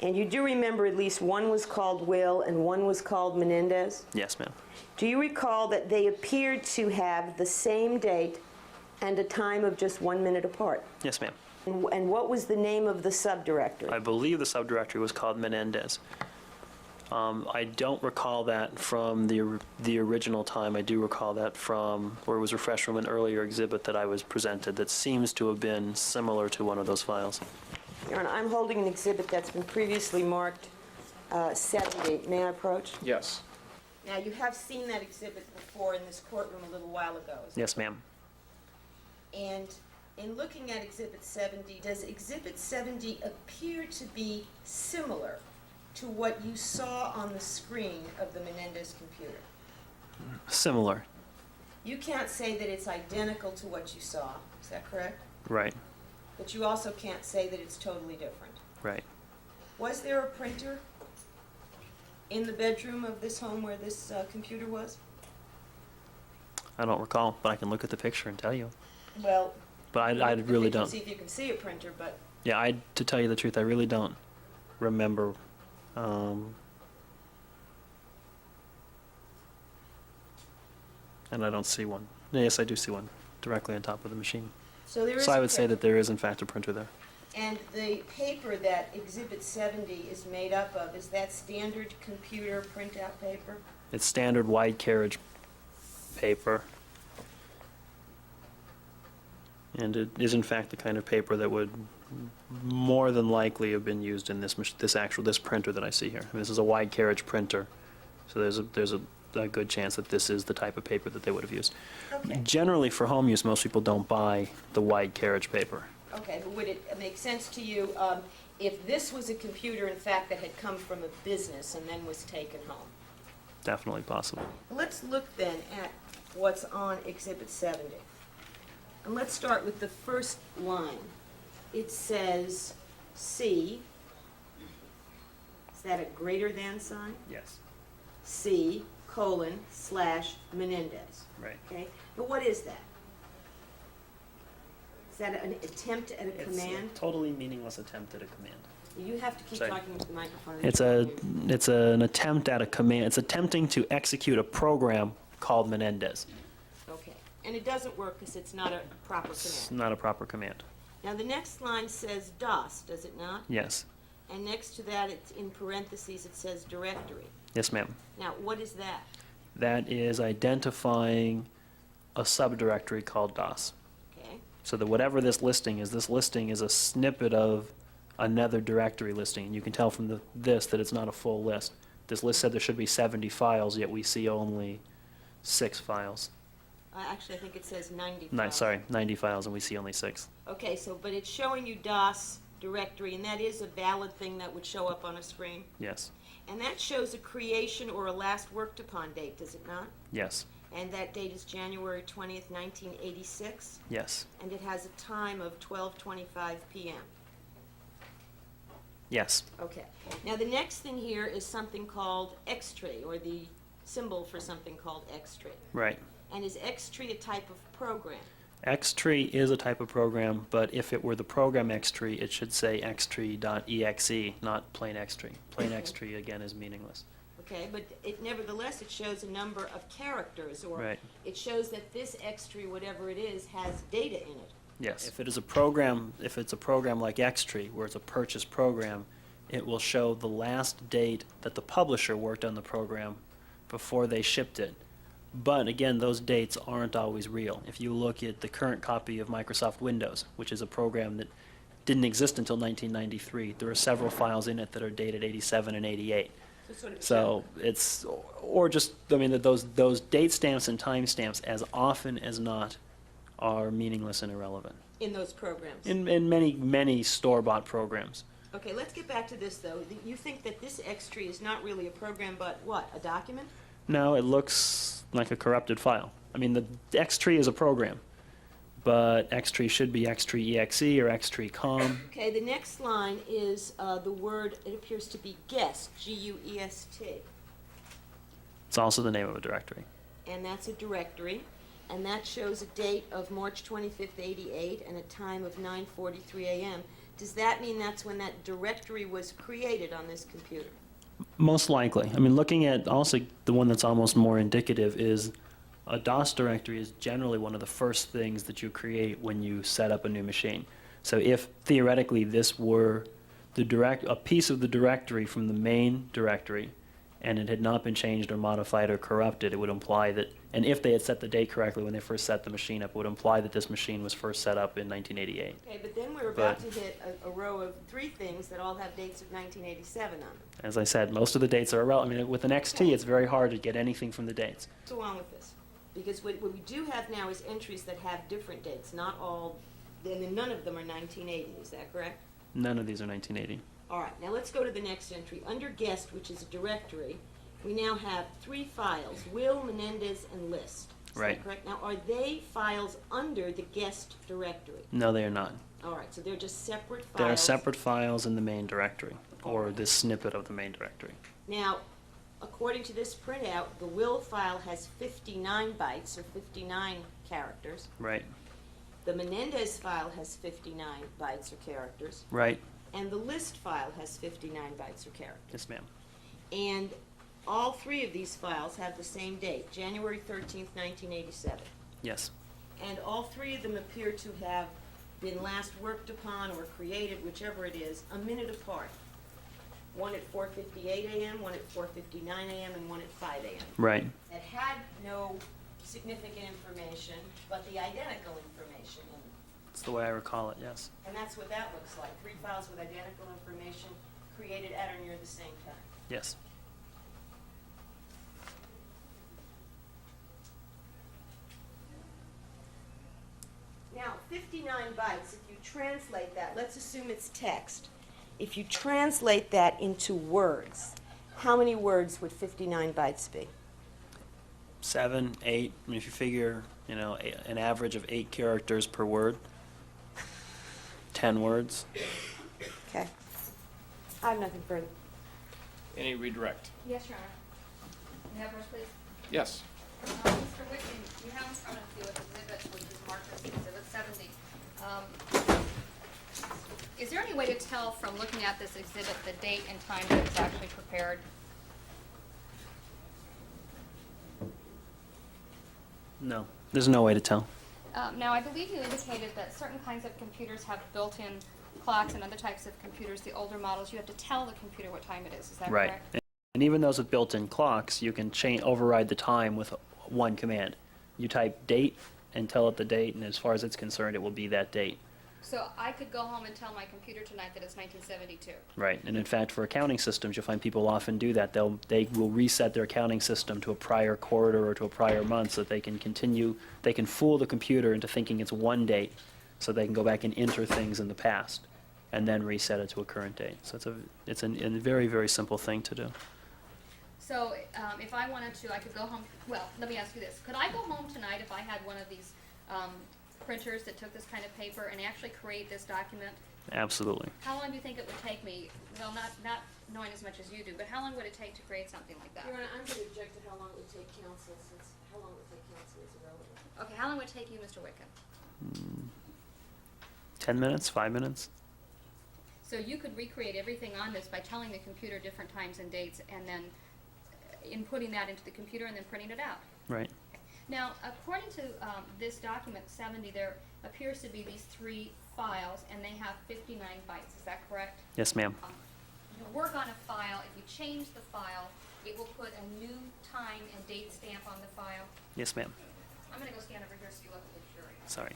and you do remember at least one was called Will and one was called Menendez? Yes, ma'am. Do you recall that they appeared to have the same date and a time of just 1 minute apart? Yes, ma'am. And what was the name of the subdirectory? I believe the subdirectory was called Menendez. I don't recall that from the original time. I do recall that from, or it was refreshed from an earlier exhibit that I was presented that seems to have been similar to one of those files. Your Honor, I'm holding an exhibit that's been previously marked 70. May I approach? Yes. Now, you have seen that exhibit before in this courtroom a little while ago. Yes, ma'am. And in looking at Exhibit 70, does Exhibit 70 appear to be similar to what you saw on the screen of the Menendez computer? Similar. You can't say that it's identical to what you saw, is that correct? Right, But you also can't say that it's totally different. right. Was there a printer in the bedroom of this home where this computer was? I don't recall, but I can look at the picture and tell you. Well, But I look at the really picture and don't. see if you can see a printer, but Yeah, to tell you the truth, I really don't remember. And I don't see one. Yes, I do see one directly on top of the machine. so there is So I a would say printer. that there is in fact a printer there. And the paper that Exhibit 70 is made up of, is that standard computer printout paper? It's standard wide carriage paper. And it is in fact the kind of paper that would more than likely have been used in this printer that I see here. I mean, this is a wide carriage printer, so there's a good chance that this is the type of paper that they would have used. Okay. Generally, for home use, most people don't buy the wide carriage paper. Okay, but would it make sense to you if this was a computer, in fact, that had come from a business and then was taken home? Definitely possible. Let's look then at what's on Exhibit 70. And let's start with the first line. It says C. Is that a greater than sign? Yes. C, colon, slash, Menendez. Right. Okay, but what is that? Is that an attempt at a command? It's a totally meaningless attempt at a command. You have to keep Sorry. talking into the microphone. It's an attempt at a command. It's attempting to execute a program called Menendez. Okay, and it doesn't work because it's not a proper It's command. not a proper command. Now, the next line says DOS, does it not? Yes. And next to that, it's in parentheses, it says directory. Yes, ma'am. Now, what is that? That is identifying a subdirectory called DOS. Okay, So that whatever this listing is a snippet of another directory listing. And you can tell from this that it's not a full list. This list said there should be 70 files, yet we see only 6 files. actually, I think it says 90 No, files. sorry, 90 files, and we see only 6. Okay, so, but it's showing you DOS directory, and that is a valid thing that would show up on a screen? Yes. And that shows a creation or a last worked upon date, does it not? Yes. And that date is January 20th, 1986, Yes. and it has a time of 12:25 p.m. Yes. Okay. Now, the next thing here is something called Xtree, or the symbol for something called Xtree. Right. And is Xtree a type of program? Xtree is a type of program, but if it were the program Xtree, it should say xtree.exe, not plain Xtree. Plain Xtree, again, is meaningless. Okay, but nevertheless, it shows a number of characters, or Right. it shows that this Xtree, whatever it is, has data in it. Yes. If it's a program like Xtree, where it's a purchase program, it will show the last date that the publisher worked on the program before they shipped it. But again, those dates aren't always real. If you look at the current copy of Microsoft Windows, which is a program that didn't exist until 1993, there are several files in it that are dated 87 and 88. So it's, or just, I mean, that those date stamps and time stamps, as often as not, are meaningless and irrelevant. In those programs? In many store-bought programs. Okay, let's get back to this, though. You think that this Xtree is not really a program, but what, a document? No, it looks like a corrupted file. I mean, the Xtree is a program, but Xtree should be Xtree.exe or Xtree.com. Okay, the next line is the word, it appears to be guest, G-U-E-S-T. It's also the name of a directory. And that's a directory. and that shows a date of March 25th, 88, and a time of 9:43 a.m. Does that mean that's when that directory was created on this computer? Most likely. I mean, looking at also the one that's almost more indicative is a DOS directory is generally one of the first things that you create when you set up a new machine. So if theoretically this were a piece of the directory from the main directory, and it had not been changed or modified or corrupted, it would imply that, and if they had set the date correctly when they first set the machine up, it would imply that this machine was first set up in 1988. Okay, but then we're about to hit a row of 3 things that all have dates of 1987 on them. As I said, most of the dates are irrelevant. I mean, with an XT, it's very hard to get anything from the dates. What's wrong with this? Because what we do have now is entries that have different dates, not all, and then none of them are 1980, is that correct? None of these are 1980. All right, now let's go to the next entry. Under guest, which is a directory, we now have 3 files, Will, Menendez, and List. Is Right. that correct? Now, are they files under the guest directory? No, they are not. All right, so they're just separate files. They are separate files in the main directory, or this snippet of the main directory. Now, according to this printout, the Will file has 59 bytes, or 59 characters. Right, The Menendez file has 59 bytes or characters. right. And the List file has 59 bytes or characters. Yes, ma'am. And all 3 of these files have the same date, January 13th, 1987. Yes, And all 3 of them appear to have been last worked upon or created, whichever it is, a minute apart. One at 4:58 a.m., one at 4:59 a.m., and one at 5 a.m. right. That had no significant information, but the identical information in them. That's the way I recall it, yes. And that's what that looks like, 3 files with identical information created at or near the same time. Yes. Now, 59 bytes, if you translate that, let's assume it's text. If you translate that into words, how many words would 59 bytes be? 7, 8. I mean, if you figure, an average of 8 characters per word, 10 words. Okay. I have nothing further. Any redirect? Yes, Your Honor. May I have yours, please? Yes. Mr. Wicken, you have in front of you an exhibit which is marked as Exhibit 70. Is there any way to tell from looking at this exhibit the date and time that it was actually prepared? No, there's no way to tell. Now, I believe you indicated that certain kinds of computers have built-in clocks, and other types of computers, the older models, you have to tell the computer what time it is. Is that Right. correct? And even those with built-in clocks, you can override the time with one command. You type date and tell it the date, and as far as it's concerned, it will be that date. So I could go home and tell my computer tonight that it's 1972. Right, and in fact, for accounting systems, you'll find people often do that. They will reset their accounting system to a prior quarter or to a prior month so that they can fool the computer into thinking it's one date, so they can go back and enter things in the past, and then reset it to a current date. So it's a very, very simple thing to do. So if I wanted to, I could go home, well, let me ask you this. Could I go home tonight if I had one of these printers that took this kind of paper and actually create this document? Absolutely. How long do you think it would take me? Well, not knowing as much as you do, but how long would it take to create something like that? Your Honor, I'm going to object to how long it would take counsel, since how long it would take counsel is irrelevant. Okay, how long would it take you, Mr. Wicken? 10 minutes, 5 minutes? So you could recreate everything on this by telling the computer different times and dates, and then inputting that into the computer and then printing it out. Right. Now, according to this document 70, there appears to be these 3 files, and they have 59 bytes. Is that correct? Yes, ma'am. To work on a file, if you change the file, it will put a new time and date stamp on the file. Yes, ma'am. I'm going to go stand over here so you look at the jury. Sorry.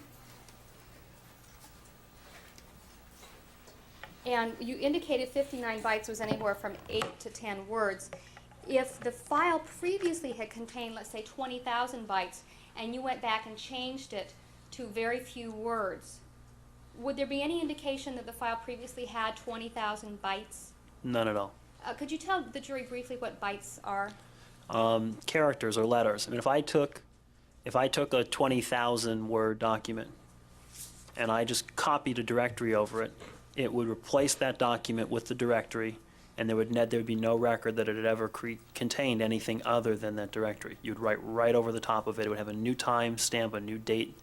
And you indicated 59 bytes was anywhere from 8 to 10 words. If the file previously had contained, let's say, 20,000 bytes, and you went back and changed it to very few words, would there be any indication that the file previously had 20,000 bytes? None at all. Could you tell the jury briefly what bytes are? Characters or letters. I mean, if I took a 20,000 word document and I just copied a directory over it, it would replace that document with the directory, and there would be no record that it had ever contained anything other than that directory. You'd write right over the top of it. It would have a new time stamp, a new date.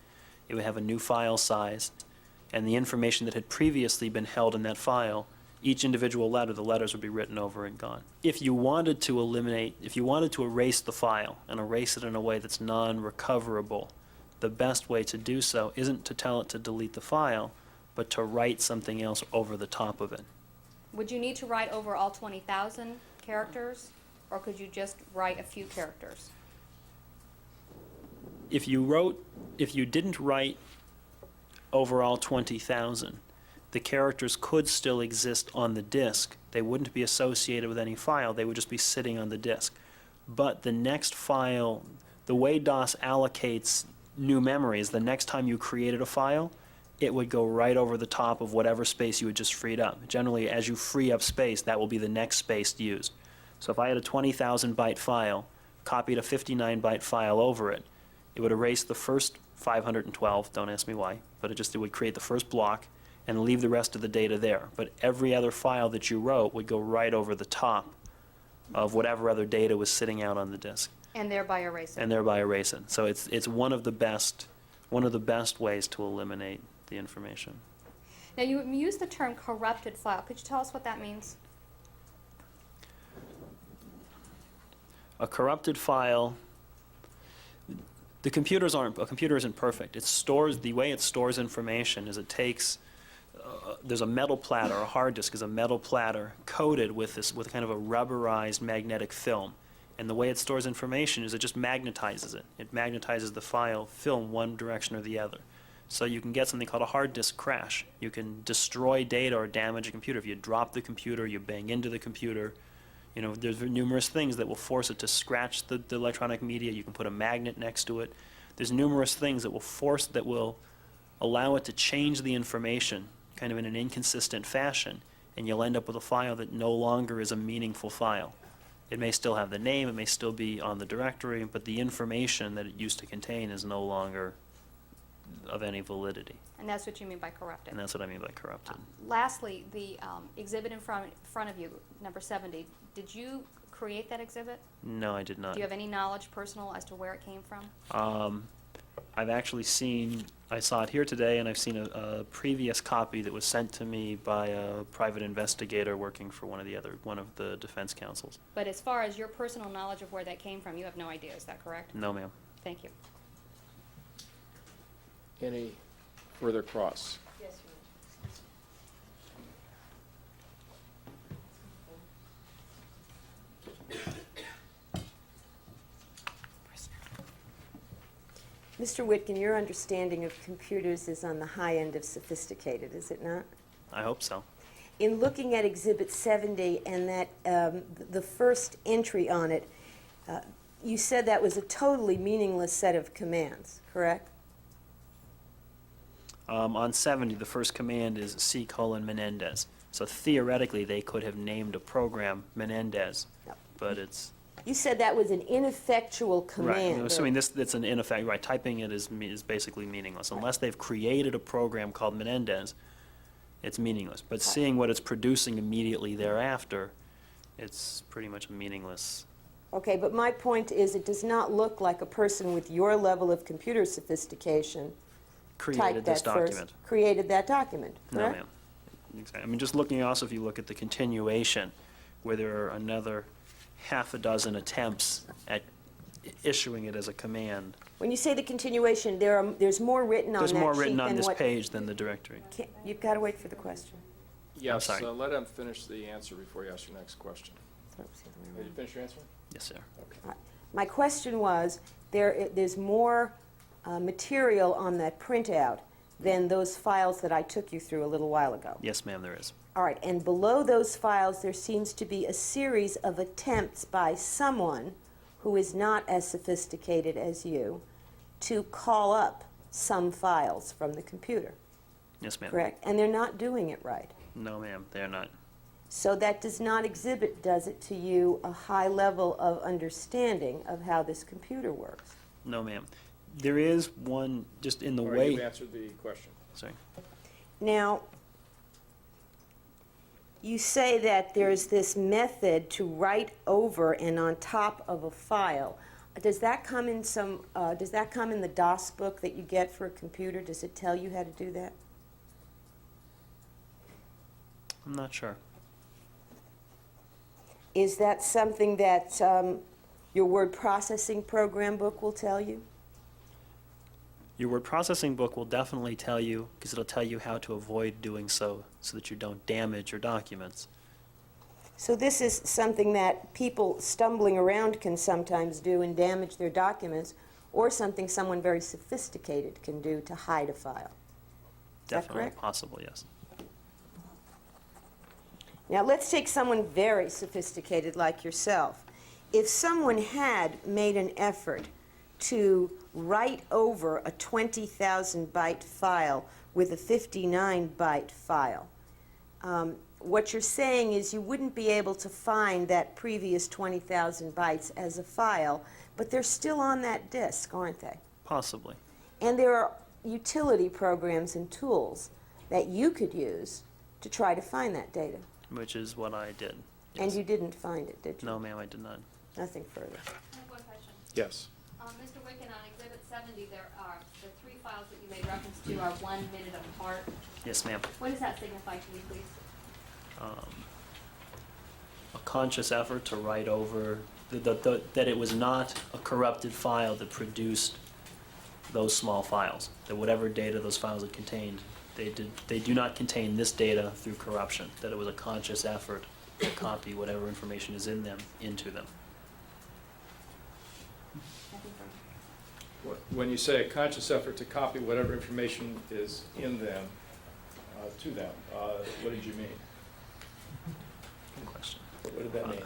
It would have a new file size, and the information that had previously been held in that file, each individual letter, the letters would be written over and gone. If you wanted to erase the file and erase it in a way that's non-recoverable, the best way to do so isn't to tell it to delete the file, but to write something else over the top of it. Would you need to write over all 20,000 characters, or could you just write a few characters? If you didn't write over all 20,000, the characters could still exist on the disk. They wouldn't be associated with any file. They would just be sitting on the disk. But the next file, the way DOS allocates new memories, the next time you created a file, it would go right over the top of whatever space you had just freed up. Generally, as you free up space, that will be the next space used. So if I had a 20,000 byte file, copied a 59 byte file over it, it would erase the first 512, don't ask me why, but it would create the first block and leave the rest of the data there. But every other file that you wrote would go right over the top of whatever other data was sitting out on the disk. And thereby erase it. And thereby erase it. So it's one of the best ways to eliminate the information. Now, you use the term corrupted file. Could you tell us what that means? A corrupted file, a computer isn't perfect. The way it stores information is it takes, there's a metal platter, a hard disk is a metal platter coated with kind of a rubberized magnetic film. And the way it stores information is it just magnetizes it. It magnetizes the file film one direction or the other. So you can get something called a hard disk crash. You can destroy data or damage a computer. If you drop the computer, you bang into the computer. There's numerous things that will force it to scratch the electronic media. You can put a magnet next to it. There's numerous things that will allow it to change the information kind of in an inconsistent fashion, and you'll end up with a file that no longer is a meaningful file. It may still have the name, it may still be on the directory, but the information that it used to contain is no longer of any validity. And that's what you mean by corrupted. And that's what I mean by corrupted. Lastly, the exhibit in front of you, number 70, did you create that exhibit? No, I did not. Do you have any knowledge personal as to where it came from? I've actually I saw it here today, and I've seen a previous copy that was sent to me by a private investigator working for one of the defense counsels. But as far as your personal knowledge of where that came from, you have no idea, is that correct? No, ma'am. Thank you. Any further cross? Yes, Mr. Witkin, your understanding of computers is on the high end of sophisticated, is it not? I hope so. In looking at Exhibit 70 and that the first entry on it, you said that was a totally meaningless set of commands, correct? On 70, the first command is C:"Menendez. So theoretically, they could have named a program Menendez, No. but it's... You said that was an ineffectual command. Right, I'm assuming that's an ineffect, right, typing it is basically meaningless. Unless they've created a program called Menendez, it's meaningless. But seeing what it's producing immediately thereafter, it's pretty much meaningless. Okay, but my point is it does not look like a person with your level of computer sophistication Created typed this that first, document. created that document, No, correct? ma'am. Exactly. I mean, just looking also, if you look at the continuation, where there are another half a dozen attempts at issuing it as a command. When you say the continuation, there's more written on that sheet There's more written than on this what- page than the directory. You've got to wait for the question. Yes, sorry. let him finish the answer before you ask your next question. Thought it was the other way Did you around. finish your answer? Yes, sir. Okay. My question was, there's more material on that printout than those files that I took you through a little while ago. Yes, ma'am, there is. All right, and below those files, there seems to be a series of attempts by someone who is not as sophisticated as you to call up some files from the computer, Yes, ma'am. correct? And they're not doing it right. No, ma'am, they're not. So that does not exhibit, does it, to you, a high level of understanding of how this computer works? No, ma'am. There is one, just in the All right, way... you've answered the question. Sorry. Now, you say that there's this method to write over and on top of a file. Does that come in the DOS book that you get for a computer? Does it tell you how to do that? I'm not sure. Is that something that your word processing program book will tell you? Your word processing book will definitely tell you, because it'll tell you how to avoid doing so that you don't damage your documents. So this is something that people stumbling around can sometimes do and damage their documents, or something someone very sophisticated can do to hide a file. Is that Definitely correct? possible, yes. Now let's take someone very sophisticated like yourself. If someone had made an effort to write over a 20,000 byte file with a 59 byte file, what you're saying is you wouldn't be able to find that previous 20,000 bytes as a file, but they're still on that disk, aren't they? Possibly. And there are utility programs and tools that you could use to try to find that data. Which is what I did. And Yes. you didn't find it, did you? No, ma'am, I did not. Nothing further. I have one question. Yes. Mr. Wicken, on Exhibit 70, there are, the three files that you made reference to are 1 minute apart. Yes, ma'am. What does that signify to you, please? A conscious effort to write over, that it was not a corrupted file that produced those small files, that whatever data those files had contained, they do not contain this data through corruption, that it was a conscious effort to copy whatever information is in them into them. Nothing further. When you say a conscious effort to copy whatever information is in them, to them, what did you mean? Good question. What did that mean?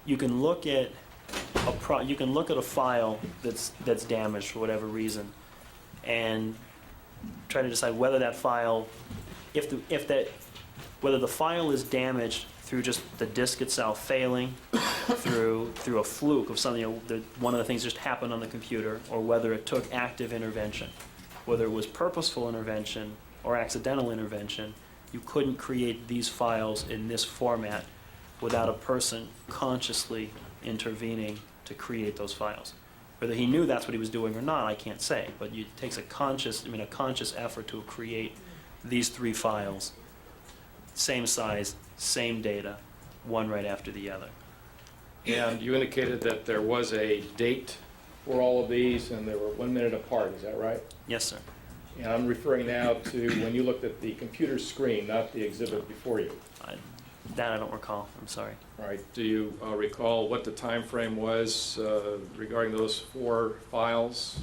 You can look at a file that's damaged for whatever reason, and try to decide whether that file, whether the file is damaged through just the disk itself failing, through a fluke of something, one of the things just happened on the computer, or whether it took active intervention, whether it was purposeful intervention or accidental intervention. You couldn't create these files in this format without a person consciously intervening to create those files. Whether he knew that's what he was doing or not, I can't say, but it takes a conscious effort to create these three files, same size, same data, one right after the other. And you indicated that there was a date for all of these, and they were 1 minute apart, is that right? Yes, sir. And I'm referring now to when you looked at the computer screen, not the exhibit before you. That I don't recall, I'm sorry. All right, do you recall what the time frame was regarding those 4 files?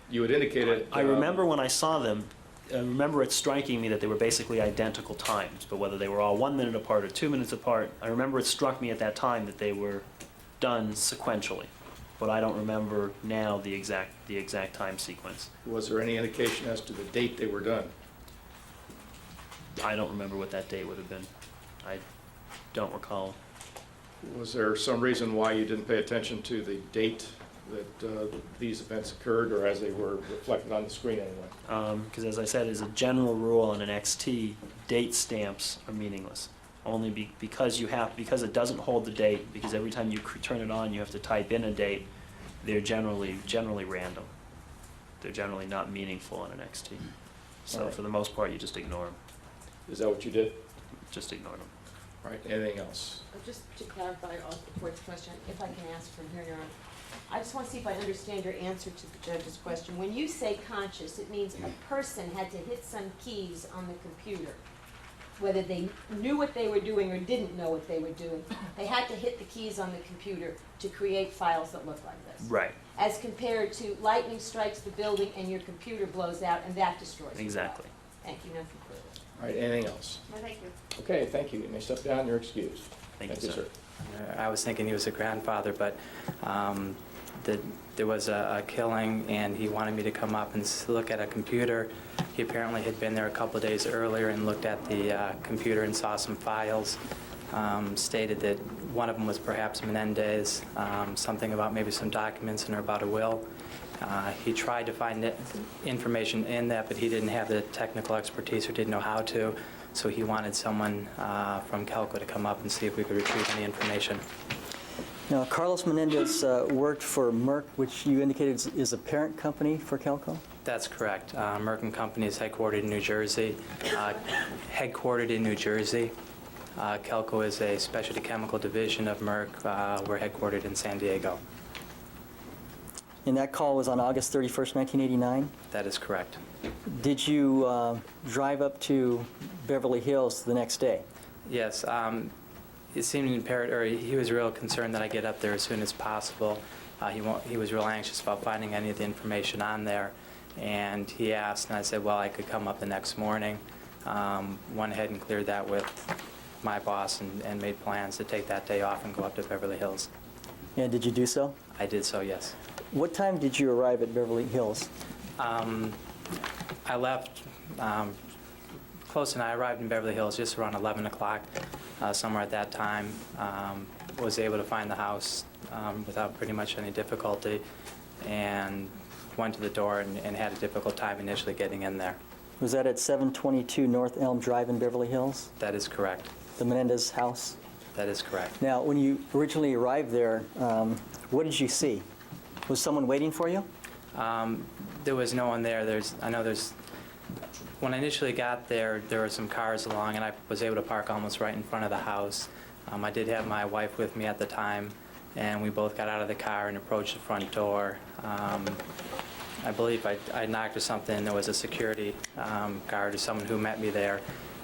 You had indicated... I remember when I saw them, I remember it striking me that they were basically identical times, but whether they were all 1 minute apart or 2 minutes apart, I remember it struck me at that time that they were done sequentially, but I don't remember now the exact time sequence. Was there any indication as to the date they were done? I don't remember what that date would have been. I don't recall. Was there some reason why you didn't pay attention to the date that these events occurred, or as they were reflected on the screen anyway? Because as I said, as a general rule on an XT, date stamps are meaningless. Only because it doesn't hold the date, because every time you turn it on you have to type in a date, they're generally random. They're generally not meaningful on an XT. So All right. for the most part you just ignore them. Is that what you did? Just ignore them. All right, anything else? Just to clarify Port's question, if I can ask from here, Your Honor, I just want to see if I understand your answer to the judge's question. When you say conscious, it means a person had to hit some keys on the computer. Whether they knew what they were doing or didn't know what they were doing, they had to hit the keys on the computer to create files that look like this. Right. As compared to lightning strikes the building and your computer blows out and that destroys the file. Exactly. Thank you, nothing further. All right, anything else? No, thank you. Okay, thank you. You may step down, you're excused. Thank you, sir. I was thinking he was a grandfather, but there was a killing, and he wanted me to come up and look at a computer. He apparently had been there a couple of days earlier and looked at the computer and saw some files, stated that one of them was perhaps Menendez, something about maybe some documents and about a will. He tried to find information in that, but he didn't have the technical expertise or didn't know how to, so he wanted someone from Kelco to come up and see if we could retrieve any information. Now, Carlos Menendez worked for Merck, which you indicated is a parent company for Kelco? That's correct. Merck & Company is headquartered in New Jersey. Kelco is a specialty chemical division of Merck. We're headquartered in San Diego. And that call was on August 31st, 1989? That is correct. Did you drive up to Beverly Hills the next day? Yes. It seemed imperative, or he was real concerned that I get up there as soon as possible. He was real anxious about finding any of the information on there, and he asked, and I said, well, I could come up the next morning. Went ahead and cleared that with my boss and made plans to take that day off and go up to Beverly Hills. And did you do so? I did so, yes. What time did you arrive at Beverly Hills? I left close, and I arrived in Beverly Hills just around 11 o'clock, somewhere at that time. Was able to find the house without pretty much any difficulty, and went to the door and had a difficult time initially getting in there. Was that at 722 North Elm Drive in Beverly Hills? That is correct. The Menendez house? That is correct. Now, when you originally arrived there, what did you see? Was someone waiting for you? There was no one there. When I initially got there, there were some cars along, and I was able to park almost right in front of the house. I did have my wife with me at the time, and we both got out of the car and approached the front door. I believe I knocked or something. There was a security guard or someone who met me there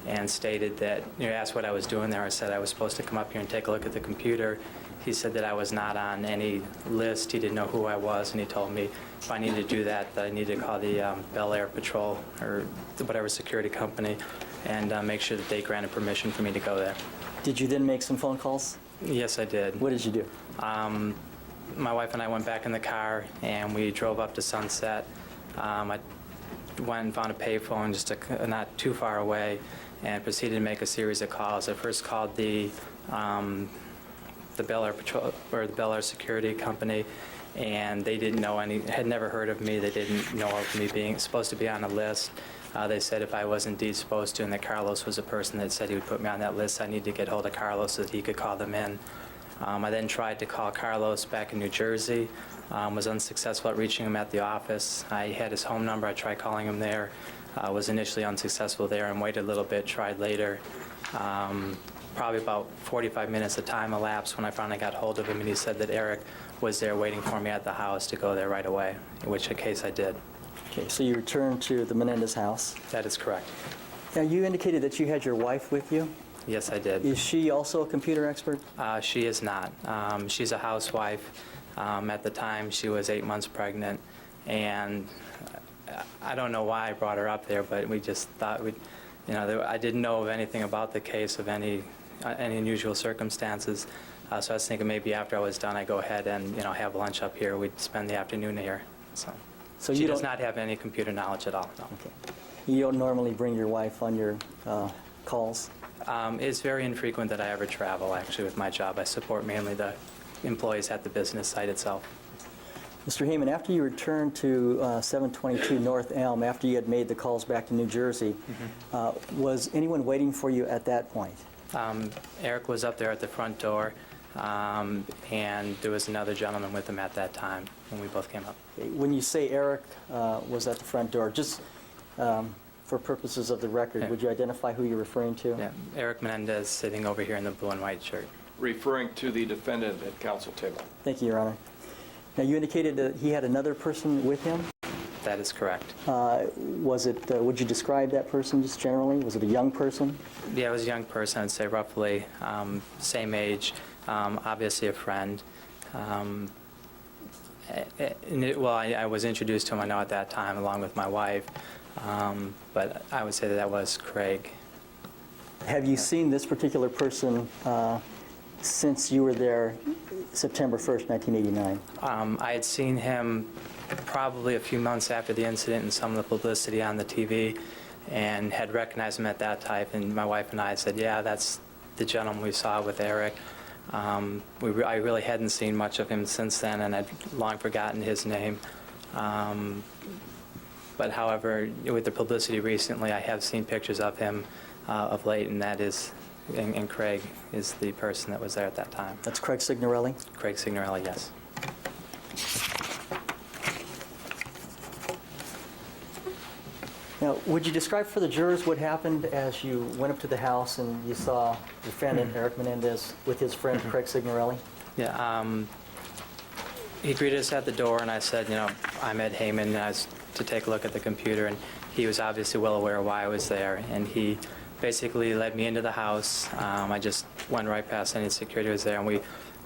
and stated that, asked what I was doing there. I said I was supposed to come up here and take a look at the computer. He said that I was not on any list. He didn't know who I was, and he told me if I needed to do that, that I needed to call the Bel Air Patrol or whatever security company and make sure that they granted permission for me to go there. Did you then make some phone calls? Yes, I did. What did you do? My wife and I went back in the car, and we drove up to Sunset. I went and found a payphone just not too far away and proceeded to make a series of calls. I first called the Bel Air Patrol, or the Bel Air Security Company, and they didn't know had never heard of me. They didn't know of me being supposed to be on a list. They said if I was indeed supposed to, and that Carlos was a person that said he would put me on that list, I needed to get hold of Carlos so that he could call them in. I then tried to call Carlos back in New Jersey, was unsuccessful at reaching him at the office. I had his home number. I tried calling him there, was initially unsuccessful there, and waited a little bit, tried later. Probably about 45 minutes of time elapsed when I finally got hold of him, and he said that Erik was there waiting for me at the house to go there right away, in which case I did. Okay, so you returned to the Menendez house. That is correct. Now, you indicated that you had your wife with you. Yes, I did. Is she also a computer expert? She is not. She's a housewife. At the time, she was 8 months pregnant, and I don't know why I brought her up there, but we just thought I didn't know of anything about the case of any unusual circumstances. So I was thinking maybe after I was done, I'd go ahead and have lunch up here. We'd spend the afternoon here. So she does not have any computer knowledge at all. No. Okay. You don't normally bring your wife on your calls? It's very infrequent that I ever travel, actually, with my job. I support mainly the employees at the business site itself. Mr. Heyman, after you returned to 722 North Elm, after you had made the calls back to New Jersey, was anyone waiting for you at that point? Erik was up there at the front door, and there was another gentleman with him at that time when we both came up. Okay. When you say Erik was at the front door, just for purposes of the record, would you identify who you're referring to? Yeah, Erik Menendez sitting over here in the blue and white shirt. Referring to the defendant at counsel table. Thank you, Your Honor. Now, you indicated that he had another person with him? That is correct. Was it, would you describe that person just generally? Was it a young person? Yeah, it was a young person, I'd say roughly same age, obviously a friend. I was introduced to him, I know, at that time, along with my wife, but I would say that was Craig. Have you seen this particular person since you were there September 1st, 1989? I had seen him probably a few months after the incident in some of the publicity on the TV, and had recognized him at that time, and my wife and I said, yeah, that's the gentleman we saw with Erik. I really hadn't seen much of him since then, and I'd long forgotten his name. But however, with the publicity recently, I have seen pictures of him of late, and that is, and Craig is the person that was there at that time. That's Craig Signorelli? Craig Signorelli, yes. Now, would you describe for the jurors what happened as you went up to the house and you saw defendant Erik Menendez with his friend Craig Signorelli? Yeah, he greeted us at the door, and I said, you know, I'm Ed Heyman, and I was to take a look at the computer, and he was obviously well aware of why I was there, and he basically led me into the house. I just went right past any security was there, and we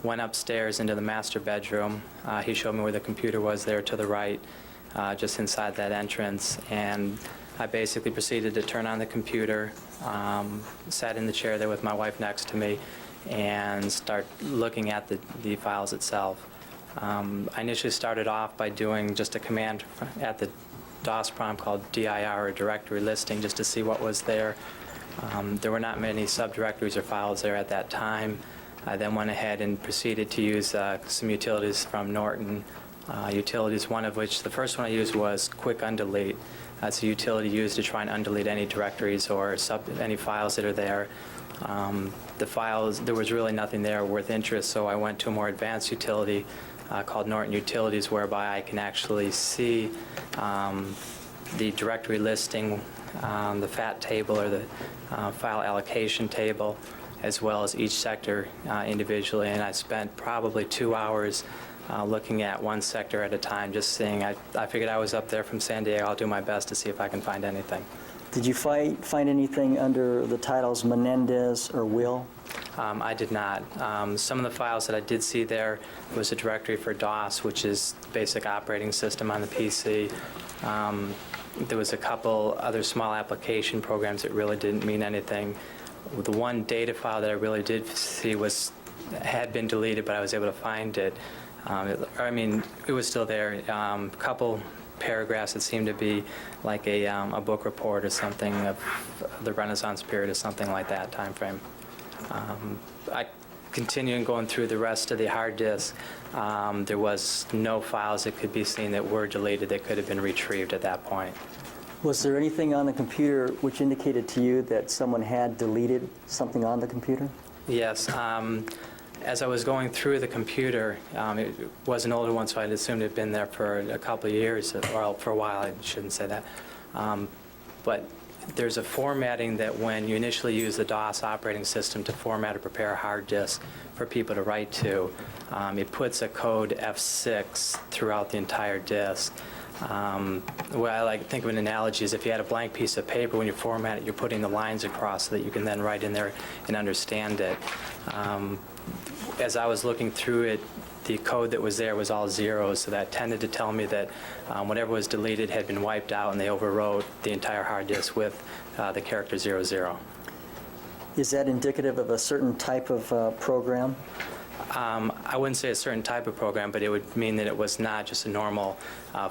went upstairs into the master bedroom. He showed me where the computer was there to the right, just inside that entrance, and I basically proceeded to turn on the computer, sat in the chair there with my wife next to me, and start looking at the files itself. I initially started off by doing just a command at the DOS prompt called DIR, or directory listing, just to see what was there. There were not many subdirectories or files there at that time. I then went ahead and proceeded to use some utilities from Norton. Utilities, one of which, the first one I used was Quick Undelete. That's a utility used to try and undelete any directories or any files that are there. The files, there was really nothing there worth interest, so I went to a more advanced utility called Norton Utilities, whereby I can actually see the directory listing, the FAT table, or the file allocation table, as well as each sector individually. And I spent probably 2 hours looking at one sector at a time, just seeing. I figured I was up there from San Diego. I'll do my best to see if I can find anything. Did you find anything under the titles Menendez or Will? I did not. Some of the files that I did see there was a directory for DOS, which is basic operating system on the PC. There was a couple other small application programs that really didn't mean anything. The one data file that I really did see had been deleted, but I was able to find it. It was still there. A couple paragraphs that seemed to be like a book report or something of the Renaissance period or something like that time frame. I continuing going through the rest of the hard disk, there was no files that could be seen that were deleted that could have been retrieved at that point. Was there anything on the computer which indicated to you that someone had deleted something on the computer? Yes. As I was going through the computer, it was an older one, so I'd assumed it had been there for a couple of years, or for a while. I shouldn't say that. But there's a formatting that when you initially use the DOS operating system to format or prepare a hard disk for people to write to, it puts a code F6 throughout the entire disk. What I like to think of an analogy is if you had a blank piece of paper, when you format it, you're putting the lines across so that you can then write in there and understand it. As I was looking through it, the code that was there was all zeros, so that tended to tell me that whatever was deleted had been wiped out, and they overwrote the entire hard disk with the character 00. Is that indicative of a certain type of program? I wouldn't say a certain type of program, but it would mean that it was not just a normal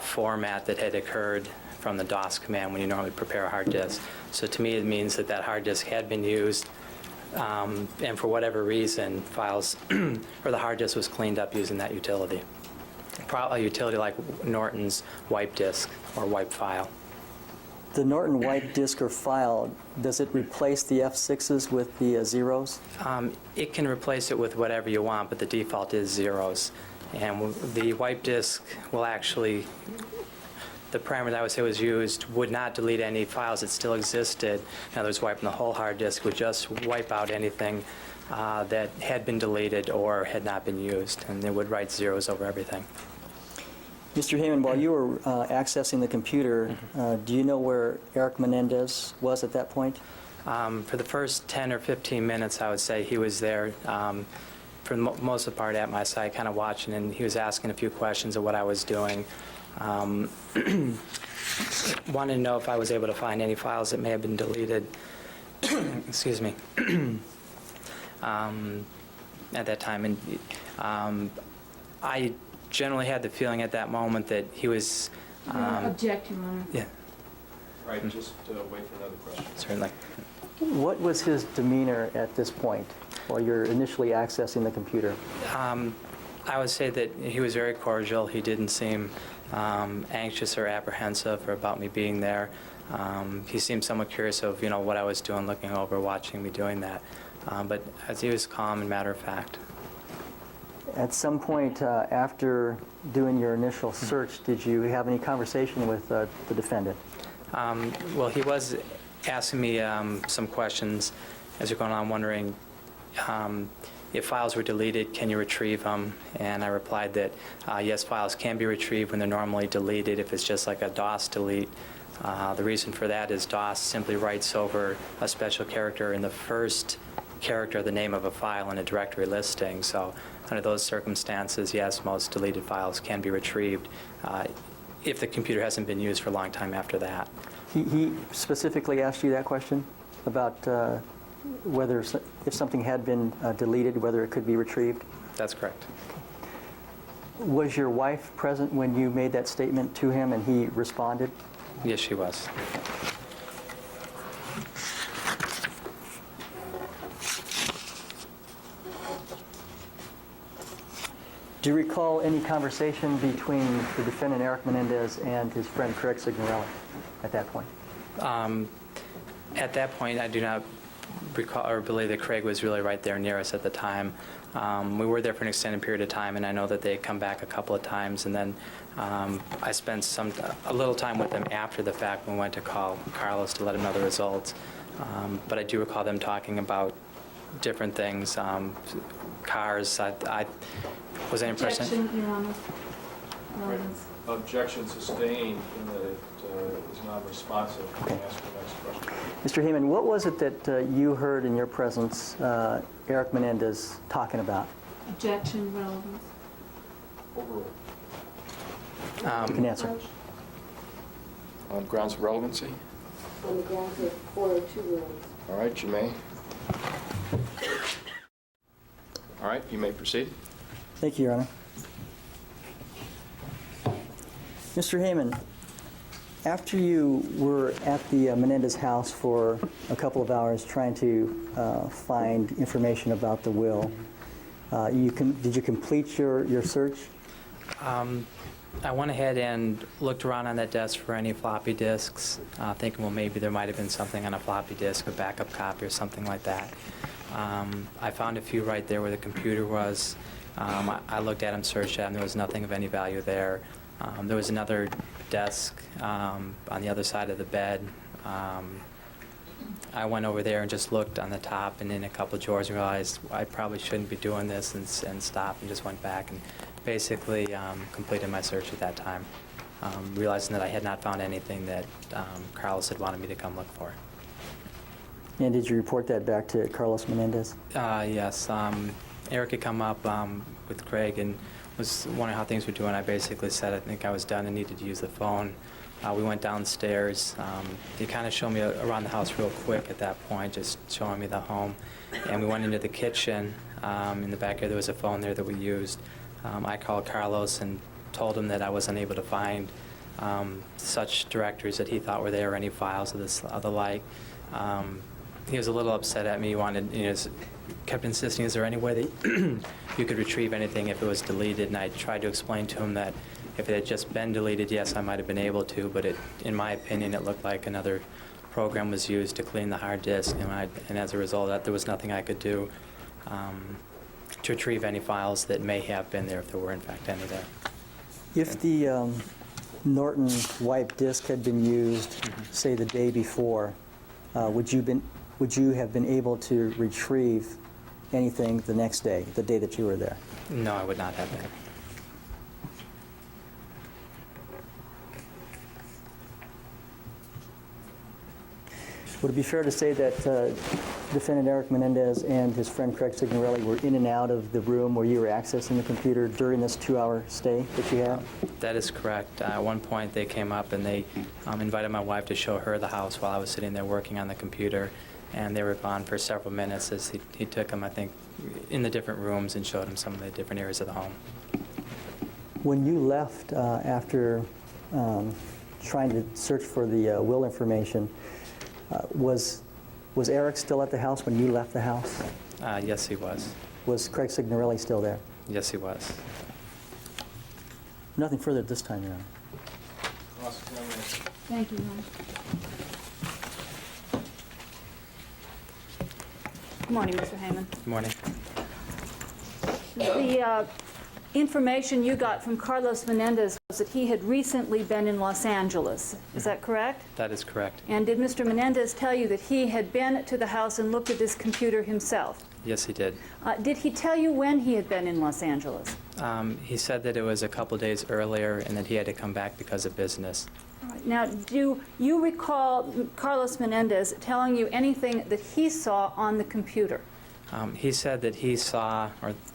format that had occurred from the DOS command when you normally prepare a hard disk. So to me, it means that that hard disk had been used, and for whatever reason, files or the hard disk was cleaned up using that utility. A utility like Norton's wipe disk or wipe file. The Norton wipe disk or file, does it replace the F6s with the zeros? It can replace it with whatever you want, but the default is zeros. And the wipe disk will actually, the parameter that I would say was used would not delete any files that still existed. In other words, wiping the whole hard disk would just wipe out anything that had been deleted or had not been used, and it would write zeros over everything. Mr. Heyman, while you were accessing the computer, do you know where Erik Menendez was at that point? For the first 10 or 15 minutes, I would say he was there for most of the part at my side, kind of watching, and he was asking a few questions of what I was doing. Wanted to know if I was able to find any files that may have been deleted. Excuse me. At that time, and I generally had the feeling at that moment that he was... Object, Your Honor. Yeah. Right, just wait for another question. Certainly. What was his demeanor at this point while you're initially accessing the computer? I would say that he was very cordial. He didn't seem anxious or apprehensive about me being there. He seemed somewhat curious of, what I was doing, looking over, watching me doing that. But as he was calm and matter of fact. At some point after doing your initial search, did you have any conversation with the defendant? Well, he was asking me some questions as you're going on, wondering if files were deleted, can you retrieve them? And I replied that yes, files can be retrieved when they're normally deleted if it's just like a DOS delete. The reason for that is DOS simply writes over a special character in the first character of the name of a file in a directory listing. So under those circumstances, yes, most deleted files can be retrieved if the computer hasn't been used for a long time after that. He specifically asked you that question about if something had been deleted, whether it could be retrieved? That's correct. Was your wife present when you made that statement to him and he responded? Yes, she was. Do you recall any conversation between the defendant, Erik Menendez, and his friend, Craig Signorelli, at that point? At that point, I do not recall or believe that Craig was really right there near us at the time. We were there for an extended period of time, and I know that they had come back a couple of times, and then I spent a little time with them after the fact when we went to call Carlos to let him know the results. But I do recall them talking about different things, cars. Was that impression? Objection, Your Honor. Objection sustained in that it is non-responsive. Can I ask the next question? Mr. Heyman, what was it that you heard in your presence Erik Menendez talking about? Objection, relevance. Overruled. You can answer. On grounds of relevancy? On the grounds of 402 rulings. All right, you may. All right, you may proceed. Thank you, Your Honor. Mr. Heyman, after you were at the Menendez house for a couple of hours trying to find information about the will, did you complete your search? I went ahead and looked around on that desk for any floppy disks, thinking, well, maybe there might have been something on a floppy disk, a backup copy or something like that. I found a few right there where the computer was. I looked at them, searched at them. There was nothing of any value there. There was another desk on the other side of the bed. I went over there and just looked on the top and in a couple of drawers and realized I probably shouldn't be doing this and stopped and just went back and basically completed my search at that time, realizing that I had not found anything that Carlos had wanted me to come look for. And did you report that back to Carlos Menendez? Yes. Erik had come up with Craig and was wondering how things were doing. I basically said I think I was done and needed to use the phone. We went downstairs. He kind of showed me around the house real quick at that point, just showing me the home. And we went into the kitchen. In the back there, there was a phone there that we used. I called Carlos and told him that I was unable to find such directories that he thought were there or any files of the like. He was a little upset at me. He wanted, kept insisting, is there any way that you could retrieve anything if it was deleted? And I tried to explain to him that if it had just been deleted, yes, I might have been able to, but in my opinion, it looked like another program was used to clean the hard disk, and as a result of that, there was nothing I could do to retrieve any files that may have been there if there were, in fact, any there. If the Norton wipe disk had been used, say, the day before, would you have been able to retrieve anything the next day, the day that you were there? No, I would not have been. Would it be fair to say that Defendant Erik Menendez and his friend Craig Signorelli were in and out of the room where you were accessing the computer during this 2-hour stay that you had? That is correct. At one point, they came up and they invited my wife to show her the house while I was sitting there working on the computer, and they were gone for several minutes as he took them, I think, in the different rooms and showed them some of the different areas of the home. When you left after trying to search for the will information, was Erik still at the house when you left the house? Yes, he was. Was Craig Signorelli still there? Yes, he was. Nothing further at this time, Your Honor. cross-examination. Thank you, Ron. Good morning, Mr. Heyman. Good morning. The information you got from Carlos Menendez was that he had recently been in Los Angeles. Is that correct? That is correct. And did Mr. Menendez tell you that he had been to the house and looked at this computer himself? Yes, he did. Did he tell you when he had been in Los Angeles? He said that it was a couple days earlier and that he had to come back because of business. All right. Now, do you recall Carlos Menendez telling you anything that he saw on the computer? He said that he saw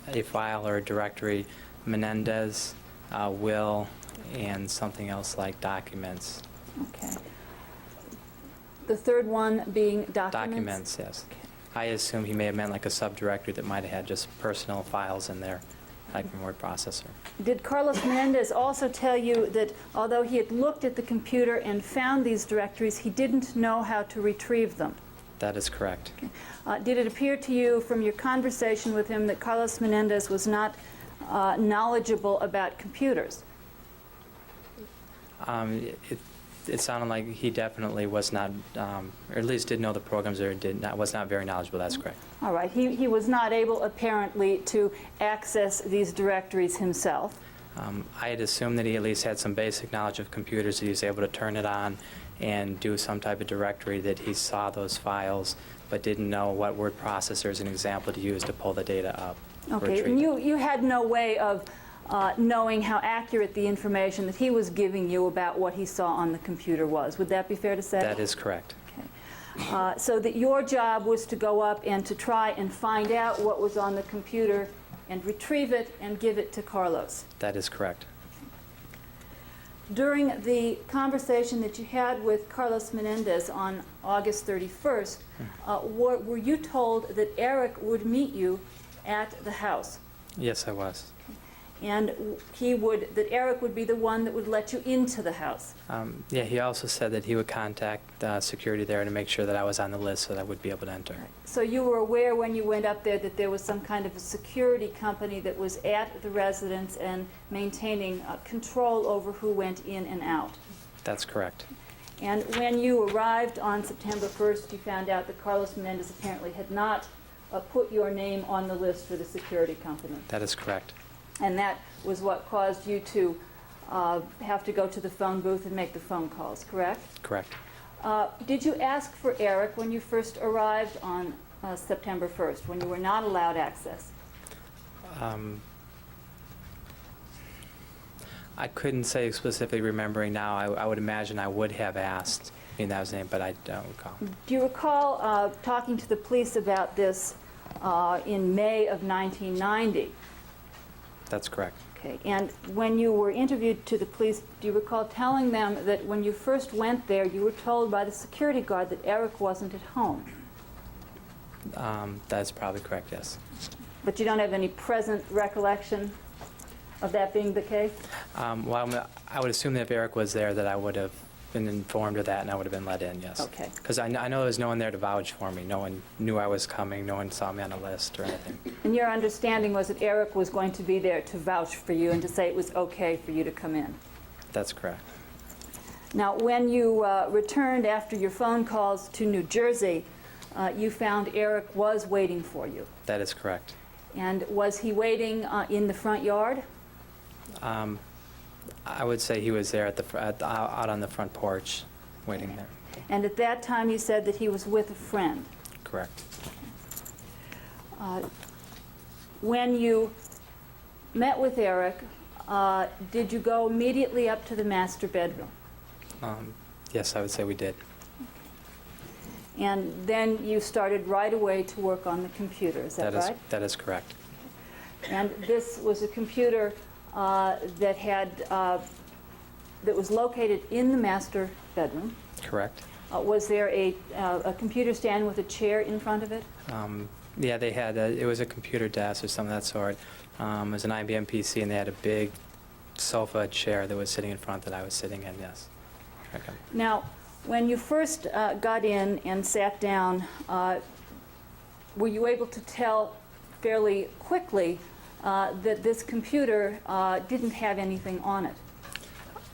a file or a directory, Menendez, will, and something else like documents. Okay. The third one being documents? Documents, yes. Okay. I assume he may have meant like a subdirectory that might have had just personal files in there, like a word processor. Did Carlos Menendez also tell you that although he had looked at the computer and found these directories, he didn't know how to retrieve them? That is correct. Did it appear to you from your conversation with him that Carlos Menendez was not knowledgeable about computers? It sounded like he definitely was not, or at least didn't know the programs or was not very knowledgeable. That's correct. All right. He was not able, apparently, to access these directories himself. I had assumed that he at least had some basic knowledge of computers, that he was able to turn it on and do some type of directory, that he saw those files, but didn't know what word processor as an example to use to pull the data up. Okay. And you had no way of knowing how accurate the information that he was giving you about what he saw on the computer was. Would that be fair to say? That is correct. Okay. So that your job was to go up and to try and find out what was on the computer and retrieve it and give it to Carlos. That is correct. During the conversation that you had with Carlos Menendez on August 31st, were you told that Erik would meet you at the house? Yes, I was. And that Erik would be the one that would let you into the house? Yeah, he also said that he would contact security there to make sure that I was on the list so that I would be able to enter. So you were aware when you went up there that there was some kind of a security company that was at the residence and maintaining control over who went in and out? That's correct. And when you arrived on September 1st, you found out that Carlos Menendez apparently had not put your name on the list for the security company. That is correct. And that was what caused you to have to go to the phone booth and make the phone calls, correct? Correct. Did you ask for Erik when you first arrived on September 1st, when you were not allowed access? I couldn't say specifically remembering now. I would imagine I would have asked. I mean, that was the name, but I don't recall. Do you recall talking to the police about this in May of 1990? That's correct. Okay, and when you were interviewed to the police, do you recall telling them that when you first went there, you were told by the security guard that Erik wasn't at home? That's probably correct, yes. But you don't have any present recollection of that being the case? Well, I would assume that if Erik was there, that I would have been informed of that and I would have been let in, yes. Okay. Because I know there was no one there to vouch for me. No one knew I was coming. No one saw me on a list or anything. And your understanding was that Erik was going to be there to vouch for you and to say it was okay for you to come in? That's correct. Now, when you returned after your phone calls to New Jersey, you found Erik was waiting for you. That is correct. And was he waiting in the front yard? I would say he was there out on the front porch, waiting there. And at that time, you said that he was with a friend. Correct. When you met with Erik, did you go immediately up to the master bedroom? Yes, I would say we did. And then you started right away to work on the computer, is that right? That is correct. And this was a computer that was located in the master bedroom. Correct. Was there a computer stand with a chair in front of it? Yeah, they had, it was a computer desk or something of that sort. It was an IBM PC, and they had a big sofa chair that was sitting in front that I was sitting in, yes. Okay. Now, when you first got in and sat down, were you able to tell fairly quickly that this computer didn't have anything on it?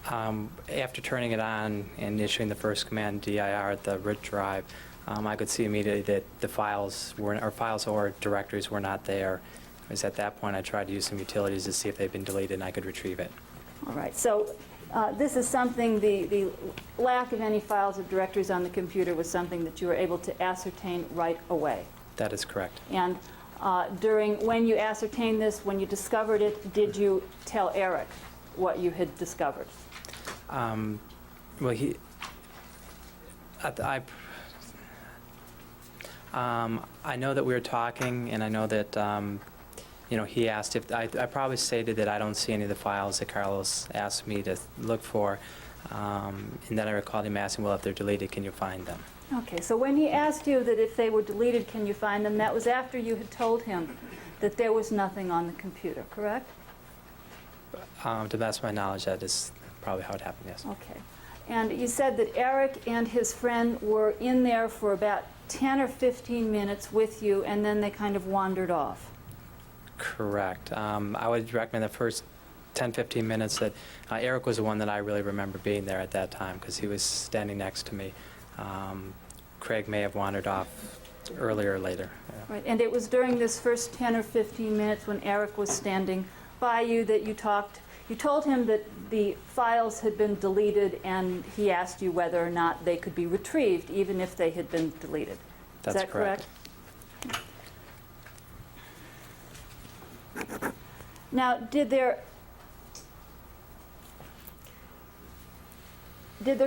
After turning it on and issuing the first command DIR at the root drive, I could see immediately that the files or directories were not there. Because at that point I tried to use some utilities to see if they'd been deleted and I could retrieve it. All right, so this is something, the lack of any files or directories on the computer was something that you were able to ascertain right away. That is correct. And when you ascertained this, when you discovered it, did you tell Erik what you had discovered? Well, I know that we were talking, and I know that he asked if I probably stated that I don't see any of the files that Carlos asked me to look for, and then I recalled him asking, well, if they're deleted, can you find them? Okay, so when he asked you that if they were deleted, can you find them, that was after you had told him that there was nothing on the computer, correct? To the best of my knowledge, that is probably how it happened, yes. Okay. And you said that Erik and his friend were in there for about 10 or 15 minutes with you, and then they kind of wandered off. Correct. I would recommend the first 10, 15 minutes that Erik was the one that I really remember being there at that time because he was standing next to me. Craig may have wandered off earlier or later. Yeah. Right, and it was during this first 10 or 15 minutes when Erik was standing by you that you talked. You told him that the files had been deleted, and he asked you whether or not they could be retrieved, even if they had been deleted. That's Is that correct? Now, did there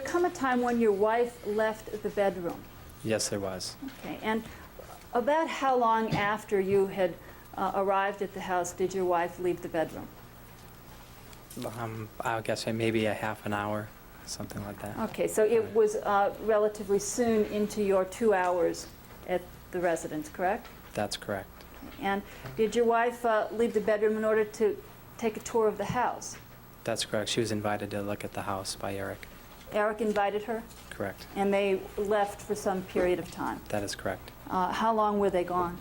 come a time when your wife left the bedroom? Yes, there was. Okay, and about how long after you had arrived at the house did your wife leave the bedroom? I guess maybe a half an hour, something like that. Okay, so it was relatively soon into your 2 hours at the residence, correct? That's correct. And did your wife leave the bedroom in order to take a tour of the house? That's correct. She was invited to look at the house by Erik. Erik invited her? Correct. And they left for some period of time? That is correct. How long were they gone?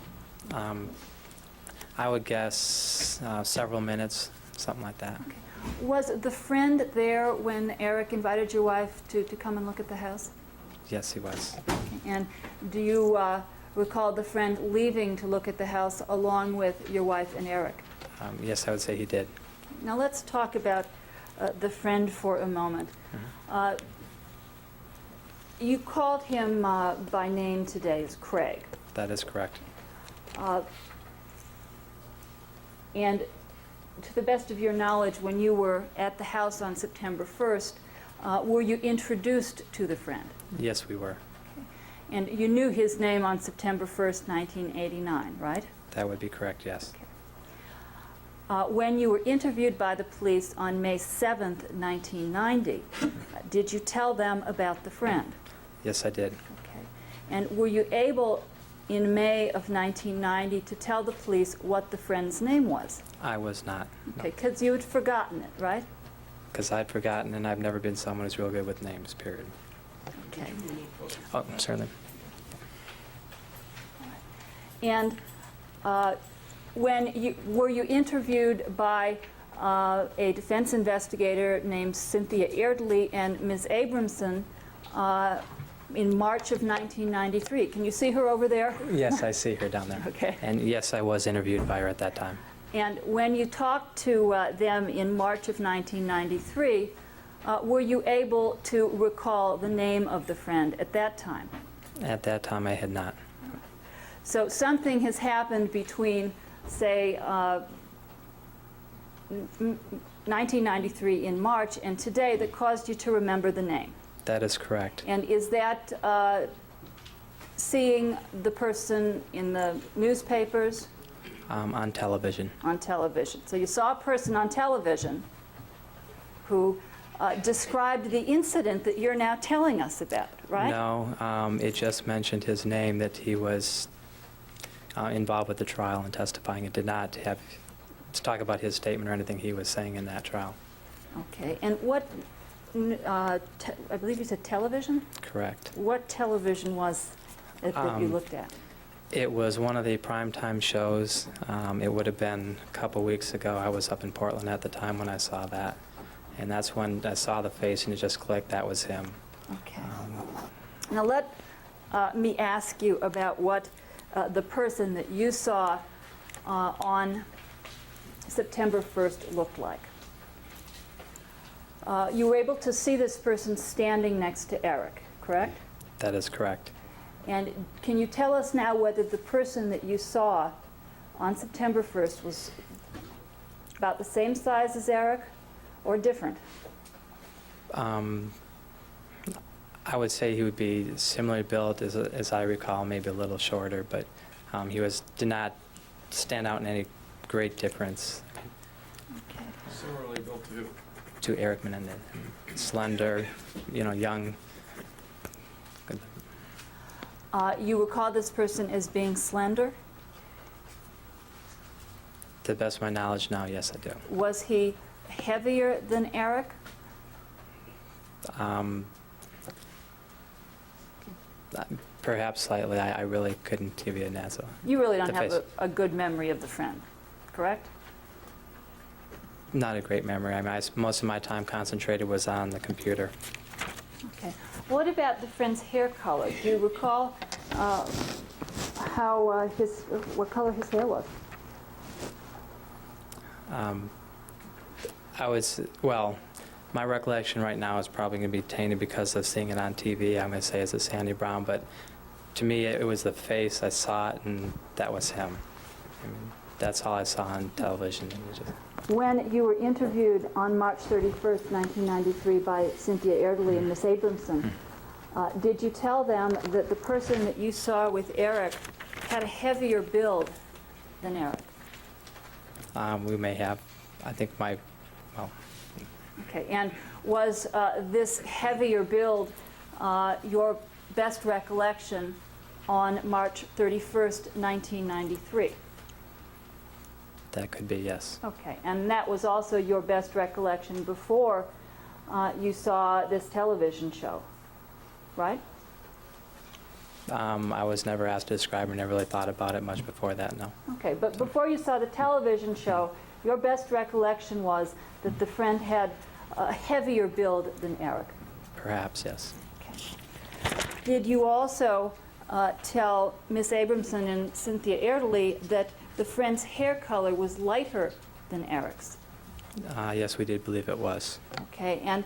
I would guess several minutes, something like that. Okay. Was the friend there when Erik invited your wife to come and look at the house? Yes, he was. And do you recall the friend leaving to look at the house along with your wife and Erik? Yes, I would say he did. Now let's talk about the friend for a moment. Mm-hmm. You called him by name today as Craig. That is correct. And to the best of your knowledge, when you were at the house on September 1st, were you introduced to the friend? Yes, we were. And you knew his name on September 1st, 1989, right? That would be correct, yes. When you were interviewed by the police on May 7th, 1990, did you tell them about the friend? Yes, I did. Okay. And were you able, in May of 1990, to tell the police what the friend's name was? I was not. Okay, because you had forgotten it, right? Because I'd forgotten, and I've never been someone who's real good with names, period. Okay. Oh, certainly. And were you interviewed by a defense investigator named Cynthia Eardley and Ms. Abramson in March of 1993? Can you see her over there? Yes, I see her down there. Okay. And yes, I was interviewed by her at that time. And when you talked to them in March of 1993, were you able to recall the name of the friend at that time? At that time, I had not. So something has happened between, say, 1993 in March and today that caused you to remember the name. That is correct. And is that seeing the person in the newspapers? On television. On television. So you saw a person on television who described the incident that you're now telling us about, right? No, it just mentioned his name, that he was involved with the trial and testifying. It did not have to talk about his statement or anything he was saying in that trial. Okay. And what, I believe you said television? Correct. What television was it that you looked at? It was one of the primetime shows. It would have been a couple weeks ago. I was up in Portland at the time when I saw that. And that's when I saw the face and it just clicked, that was him. Okay. Now let me ask you about what the person that you saw on September 1st looked like. You were able to see this person standing next to Erik, correct? That is correct. And can you tell us now whether the person that you saw on September 1st was about the same size as Erik or different? I would say he would be similarly built as I recall, maybe a little shorter, but he did not stand out in any great difference Okay. Similarly built to to Erik Menendez. Slender, young. You recall this person as being slender? To the best of my knowledge now, yes, I do. Was he heavier than Erik? Perhaps slightly. I really couldn't give you an answer. You really don't The have face. a good memory of the friend, correct? Not a great memory. I mean, most of my time concentrated was on the computer. Okay. What about the friend's hair color? Do you recall what color his hair was? My recollection right now is probably going to be tainted because of seeing it on TV. I'm going to say it's a sandy brown, but to me it was the face. I saw it, and that was him. I mean, that's all I saw on television. When you were interviewed on March 31st, 1993 by Cynthia Erdely and Miss Abramson, did you tell them that the person that you saw with Erik had a heavier build than Erik? We may have. I think Okay, and was this heavier build your best recollection on March 31st, 1993? that could be, yes. Okay, and that was also your best recollection before you saw this television show, right? I was never asked to describe or never really thought about it much before that, no. Okay, but before you saw the television show, your best recollection was that the friend had a heavier build than Erik. Perhaps, yes. Okay. Did you also tell Miss Abramson and Cynthia Erdely that the friend's hair color was lighter than Erik's? Yes, we did believe it was. Okay, and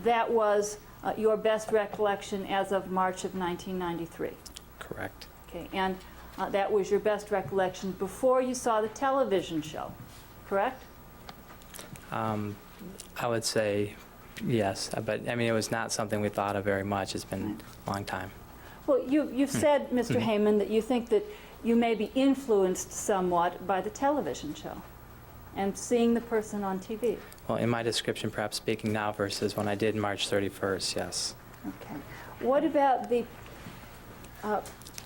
that was your best recollection as of March of 1993? Correct. Okay, and that was your best recollection before you saw the television show, correct? I would say yes, but I mean, it was not something we thought of very much. It's been a long time. Well, you've said, Mr. Heyman, that you think that you may be influenced somewhat by the television show and seeing the person on TV. Well, in my description, perhaps speaking now versus when I did March 31st, yes. Okay. What about the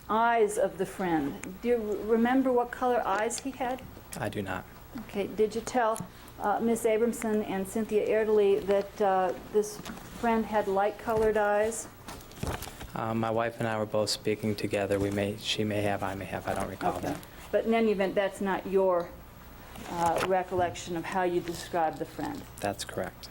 eyes of the friend? Do you remember what color eyes he had? I do not. Okay. Did you tell Miss Abramson and Cynthia Erdely that this friend had light-colored eyes? My wife and I were both speaking together. She may have, I may have. I don't recall Okay. that. But in any event, that's not your recollection of how you described the friend. That's correct.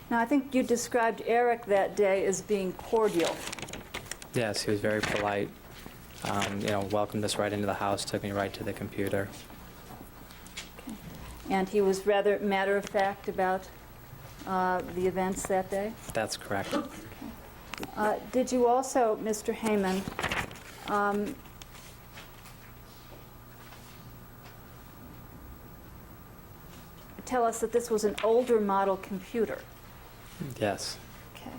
Now, I think you described Erik that day as being cordial. Yes, he was very polite. Welcomed us right into the house, took me right to the computer. Okay. And he was rather matter-of-fact about the events that day? That's correct. Did you also, Mr. Heyman, tell us that this was an older model computer? Yes. Okay.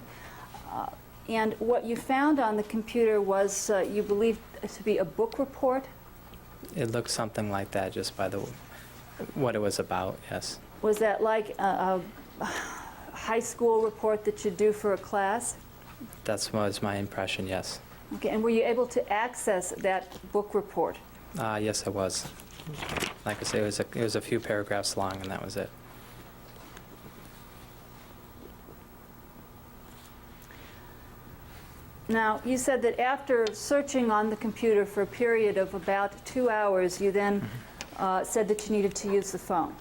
And what you found on the computer was, you believed to be a book report? It looked something like that just by what it was about, yes. Was that like a high school report that you do for a class? That was my impression, yes. Okay, and were you able to access that book report? Yes, I was. Like I say, it was a few paragraphs long, and that was it. Now, you said that after searching on the computer for a period of about 2 hours, you then said that you needed to use the phone.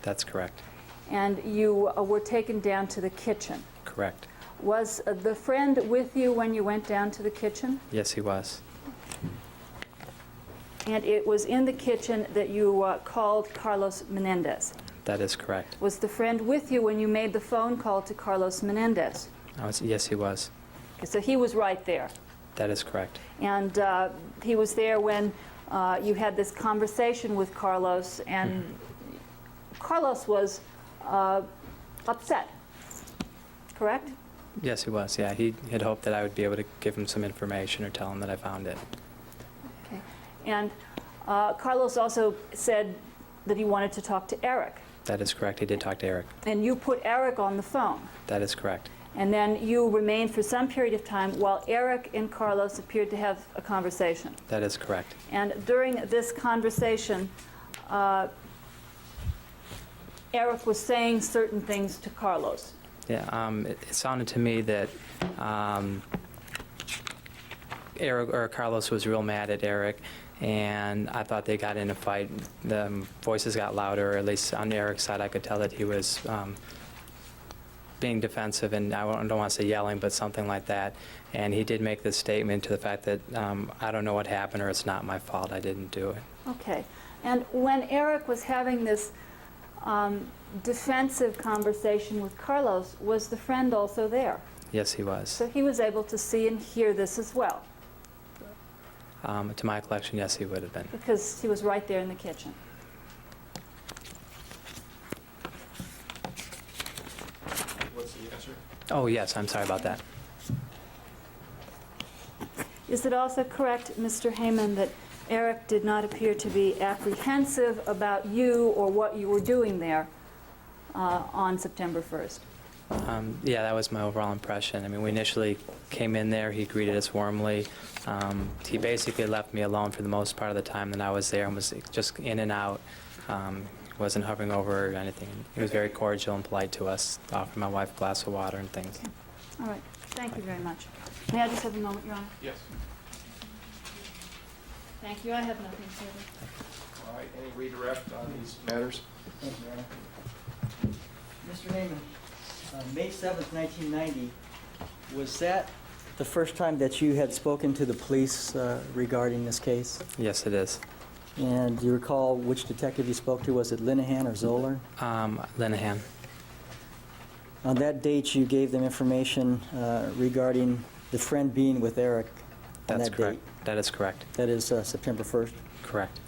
That's correct. And you were taken down to the kitchen. Correct. Was the friend with you when you went down to the kitchen? Yes, he was. And it was in the kitchen that you called Carlos Menendez. That is correct. Was the friend with you when you made the phone call to Carlos Menendez? Yes, he was. Okay, so he was right there. That is correct. And he was there when you had this conversation with Carlos, and Carlos was upset, correct? Yes, he was. Yeah, he had hoped that I would be able to give him some information or tell him that I found it. Okay. And Carlos also said that he wanted to talk to Erik. That is correct. He did talk to Erik. And you put Erik on the phone. That is correct. And then you remained for some period of time while Erik and Carlos appeared to have a conversation. That is correct. And during this conversation, Erik was saying certain things to Carlos. Yeah, it sounded to me that Carlos was real mad at Erik, and I thought they got in a fight. The voices got louder, or at least on Erik's side, I could tell that he was being defensive, and I don't want to say yelling, but something like that. And he did make this statement to the fact that I don't know what happened, or it's not my fault, I didn't do it. Okay. And when Erik was having this defensive conversation with Carlos, was the friend also there? Yes, he was. So he was able to see and hear this as well, To my collection, yes, he would have been. because he was right there in the kitchen. What's the answer? Oh, yes, I'm sorry about that. Is it also correct, Mr. Heyman, that Erik did not appear to be apprehensive about you or what you were doing there on September 1st? Yeah, that was my overall impression. I mean, we initially came in there, he greeted us warmly. He basically left me alone for the most part of the time that I was there and was just in and out. Wasn't hovering over or anything. He was very cordial and polite to us, offered my wife a glass of water and things. Okay. All right. Thank you very much. May I just have a moment, Your Honor? Yes. Thank you. I have nothing further. All right, any redirect on these matters? Thank you, Your Honor. Mr. Heyman, May 7th, 1990, was that the first time that you had spoken to the police regarding this case? Yes, it is. And do you recall which detective you spoke to? Was it Linehan or Zoller? Linehan. On that date, you gave them information regarding the friend being with Erik on That's that correct. date. That is correct. That is September 1st. Correct.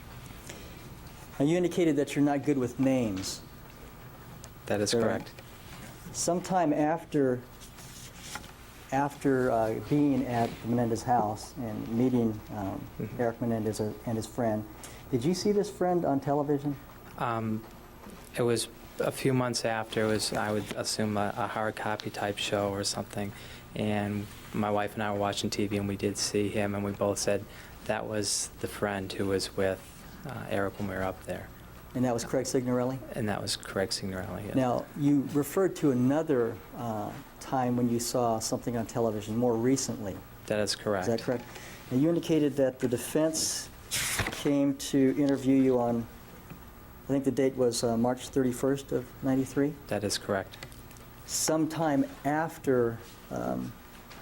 Now, you indicated that you're not good with names. That is Sir. correct. Sometime after being at the Menendez house and meeting Erik Menendez and his friend, did you see this friend on television? It was a few months after. It was, I would assume, a hard copy type show or something. And my wife and I were watching TV, and we did see him, and we both said that was the friend who was with Erik when we were up there. And that was Craig Signorelli? And that was Craig Signorelli, yes. Now, you referred to another time when you saw something on television more recently. That is correct. Is that correct? And you indicated that the defense came to interview you on, I think the date was March 31st of 93? That is correct. Sometime after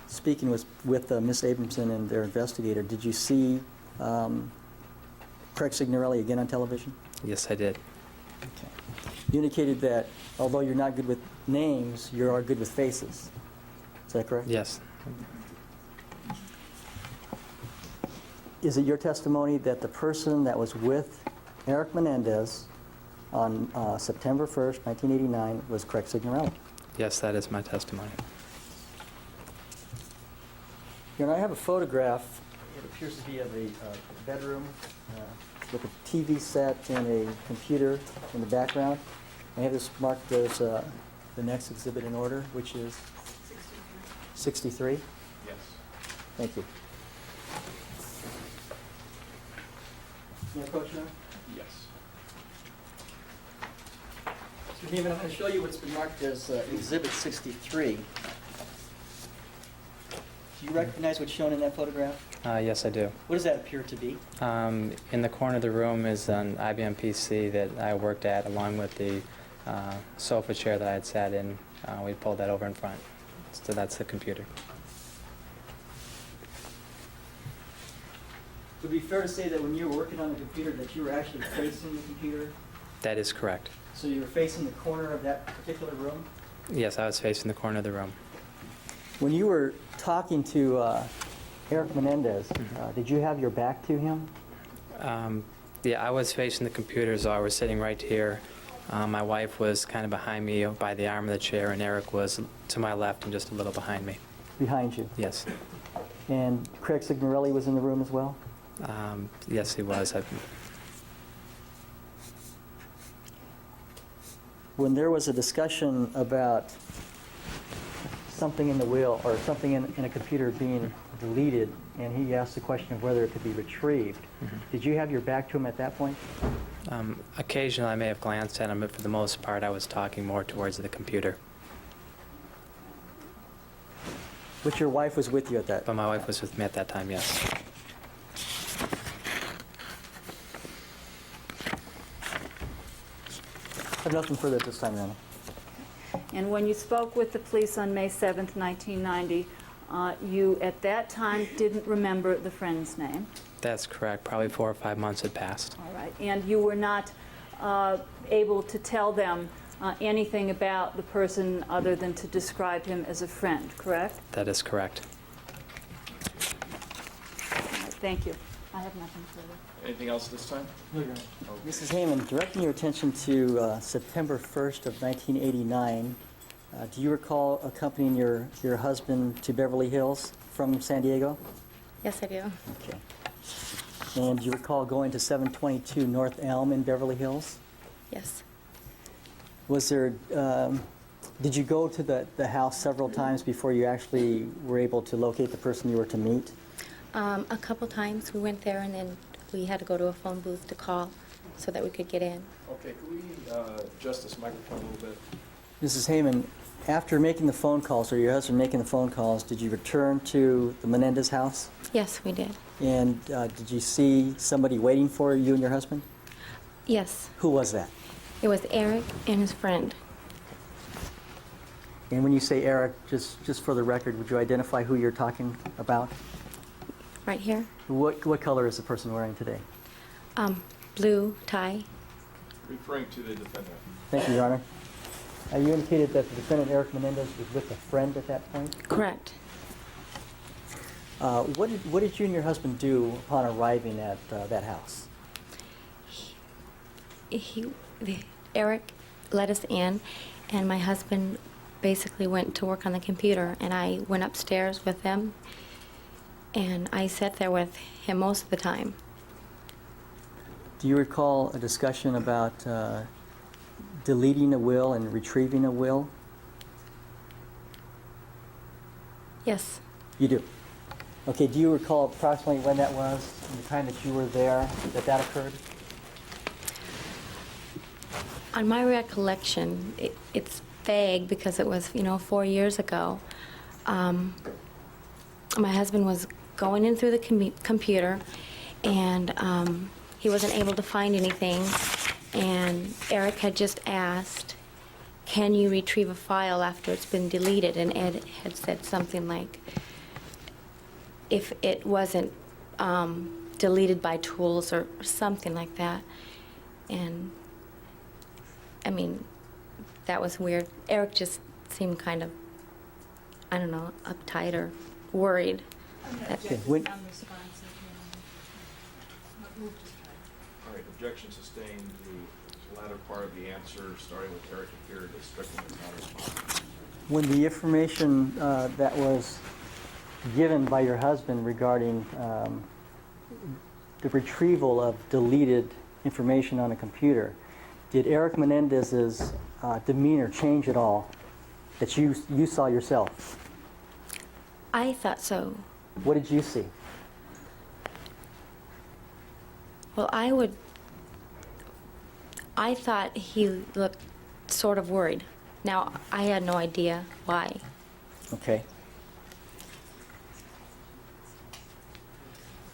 speaking with Miss Abramson and their investigator, did you see Craig Signorelli again on television? Yes, I did. Okay. You indicated that although you're not good with names, you are good with faces. Is that correct? Yes. Is it your testimony that the person that was with Erik Menendez on September 1st, 1989 was Craig Signorelli? Yes, that is my testimony. You know, I have a photograph. It appears to be of a bedroom with a TV set and a computer in the background. I have this marked as the next exhibit in order, which is 63. Yes. Thank you. May I approach now? Yes. Mr. Heyman, I'm going to show you what's been marked as Exhibit 63. Do you recognize what's shown in that photograph? Yes, I do. What does that appear to be? In the corner of the room is an IBM PC that I worked at, along with the sofa chair that I had sat in. We pulled that over in front. So that's the computer. Would it be fair to say that when you were working on the computer that you were actually facing the computer? That is correct. So you were facing the corner of that particular room? Yes, I was facing the corner of the room. When you were talking to Erik Menendez, did you have your back to him? Yeah, I was facing the computer, so I was sitting right here. My wife was kind of behind me by the arm of the chair, and Erik was to my left and just a little behind me. Behind you? Yes. And Craig Signorelli was in the room as well? Yes, he was. When there was a discussion about something in the will or something in a computer being deleted, and he asked the question of whether it could be retrieved, did you have your back to him at that point? Occasionally I may have glanced at him, but for the most part I was talking more towards the computer. But your wife was with you at that? But my wife was with me at that time, yes. I have nothing further at this time, Your Honor. And when you spoke with the police on May 7th, 1990, you at that time didn't remember the friend's name. That's correct. Probably 4 or 5 months had passed. All right. And you were not able to tell them anything about the person other than to describe him as a friend, correct? That is correct. All right, thank you. I have nothing further. Anything else this time? Mrs. Heyman, directing your attention to September 1st of 1989, do you recall accompanying your husband to Beverly Hills from San Diego? Yes, I do. Okay. And do you recall going to 722 North Elm in Beverly Hills? Yes. Was there, did you go to the house several times before you actually were able to locate the person you were to meet? A couple times we went there, and then we had to go to a phone booth to call so that we could get in. Okay, could we adjust this microphone a little bit? Mrs. Heyman, after making the phone calls, or your husband making the phone calls, did you return to the Menendez house? Yes, we did. And did you see somebody waiting for you and your husband? Yes. Who was that? It was Erik and his friend. And when you say Erik, just for the record, would you identify who you're talking about? Right here. What color is the person wearing today? Blue tie. Referring to the defendant. Thank you, Your Honor. You indicated that the defendant, Erik Menendez, was with a friend at that point? Correct. What did you and your husband do upon arriving at that house? Erik let us in, and my husband basically went to work on the computer, and I went upstairs with him, and I sat there with him most of the time. Do you recall a discussion about deleting a will and retrieving a will? Yes. You do? Okay, do you recall approximately when that was, in the time that you were there, that occurred? On my recollection, it's vague because it was, 4 years ago. My husband was going in through the computer, and he wasn't able to find anything, and Erik had just asked, can you retrieve a file after it's been deleted? And Ed had said something like, if it wasn't deleted by tools or something like that. And I mean, that was weird. Erik just seemed kind of, I don't know, uptight or worried. Okay, All right, objection sustained. The latter part of the answer, starting with Erik, appeared as strictly non-responsive. When the information that was given by your husband regarding the retrieval of deleted information on a computer, did Erik Menendez's demeanor change at all that you saw yourself? I thought so. What did you see? Well, I thought he looked sort of worried. Now, I had no idea why. Okay.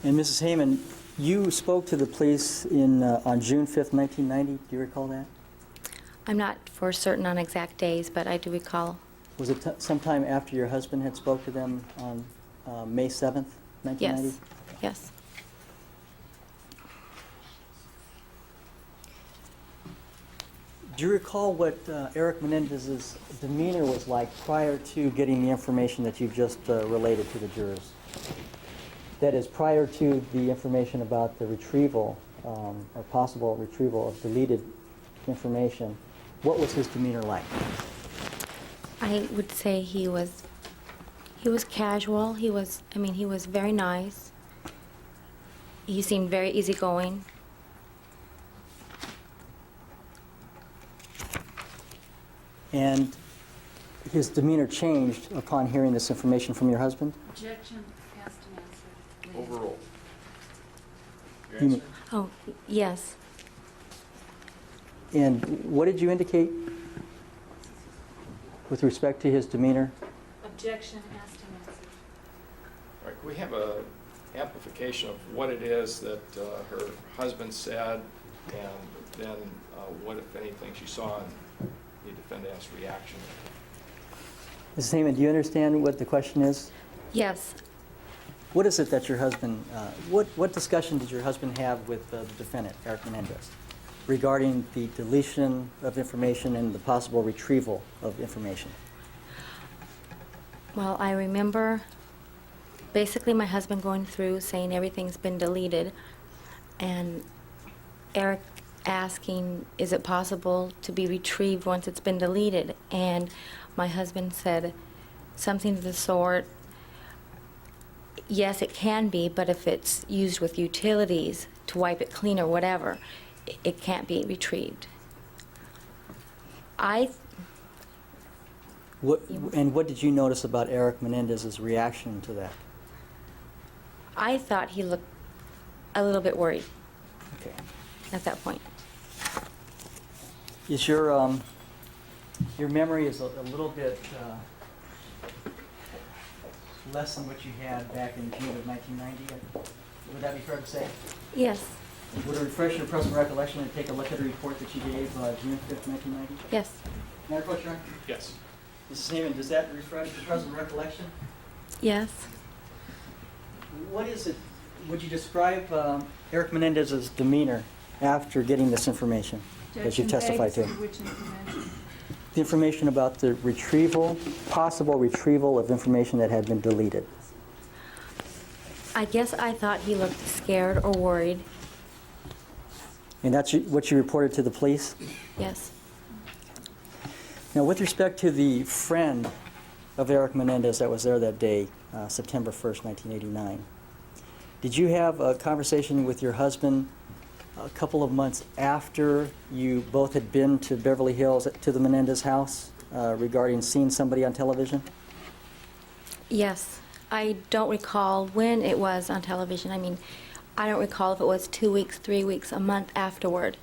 And Mrs. Heyman, you spoke to the police on June 5th, 1990. Do you recall that? I'm not for certain on exact days, but I do recall. Was it sometime after your husband had spoke to them on May 7th, 1990? Yes, yes. Do you recall what Erik Menendez's demeanor was like prior to getting the information that you've just related to the jurors? That is, prior to the information about the retrieval or possible retrieval of deleted information, what was his demeanor like? I would say he was casual. He was very nice. He seemed very easygoing. And his demeanor changed upon hearing this information from your husband? Objection, asked and answered. please. Overruled. Your You answer? Oh, yes. And what did you indicate with respect to his demeanor? Objection, asked and answered. All right, can we have a amplification of what it is that her husband said, and then what, if anything, she saw in the defendant's reaction? Mrs. Heyman, do you understand what the question is? Yes. What is it that your husband, what discussion did your husband have with the defendant, Erik Menendez, regarding the deletion of information and the possible retrieval of information? Well, I remember basically my husband going through saying everything's been deleted, and Erik asking, is it possible to be retrieved once it's been deleted? And my husband said something to the sort, yes, it can be, but if it's used with utilities to wipe it clean or whatever, it can't be retrieved. What did you notice about Erik Menendez's reaction to that? I thought he looked a little bit worried Okay. at that point. Is your memory is a little bit less than what you had back in June of 1990? Would that be fair to say? Yes, Would it refresh your present recollection and take a look at the report that you gave June 5th, 1990? yes, May I approach, Your Honor? Yes. Mrs. Heyman, does that refresh your present recollection? yes. What is it, would you describe Erik Menendez's demeanor after getting this information that you testified to? Which information? The information about the possible retrieval of information that had been deleted. I guess I thought he looked scared or worried. And that's what you reported to the police? Yes. Now, with respect to the friend of Erik Menendez that was there that day, September 1st, 1989, did you have a conversation with your husband a couple of months after you both had been to Beverly Hills to the Menendez house regarding seeing somebody on television? Yes. I don't recall when it was on television. I mean, I don't recall if it was 2 weeks, 3 weeks, a month afterward.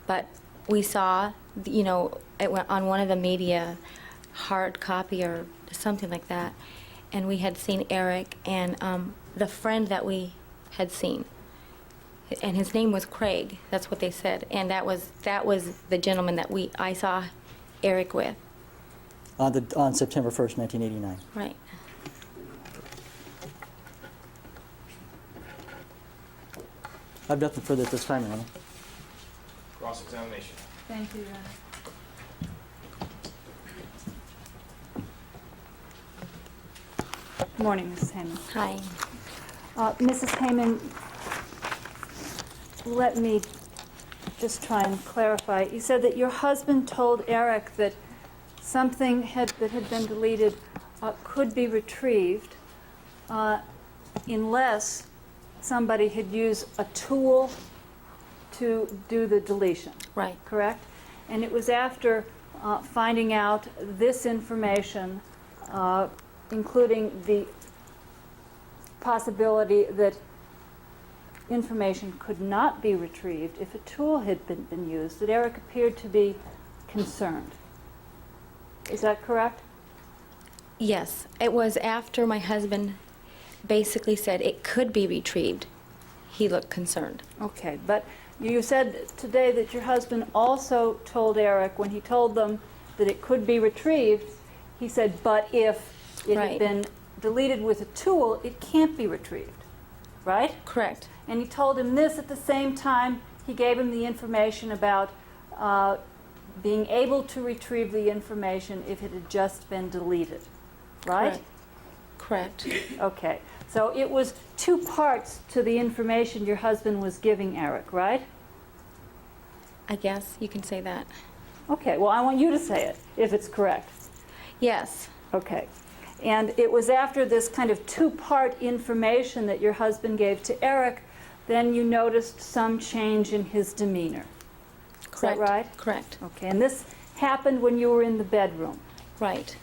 But we saw, it went on one of the media, hard copy or something like that, and we had seen Erik and the friend that we had seen. And his name was Craig. That's what they said. And that was the gentleman that I saw Erik with. On September 1st, 1989. Right. I have nothing further at this time, Your Honor. Cross-examination. Thank you, Your Honor. Good morning, Mrs. Heyman. Hi. Mrs. Heyman, let me just try and clarify. You said that your husband told Erik that something that had been deleted could be retrieved unless somebody had used a tool to do the deletion. Right. Correct? And it was after finding out this information, including the possibility that information could not be retrieved if a tool had been used, that Erik appeared to be concerned. Is that correct? Yes. It was after my husband basically said it could be retrieved, he looked concerned. Okay, but you said today that your husband also told Erik, when he told them that it could be retrieved, he said, but if it had Right. been deleted with a tool, it can't be retrieved, right? Correct. And he told him this at the same time he gave him the information about being able to retrieve the information if it had just been deleted, right? Correct. Okay, so it was two parts to the information your husband was giving Erik, right? I guess you can say that. Okay, well, I want you to say it, if it's correct. Yes. Okay. And it was after this kind of two-part information that your husband gave to Erik, then you noticed some change in his demeanor. Is that Correct. right? Correct. Okay, and this happened when you were in the bedroom, Right.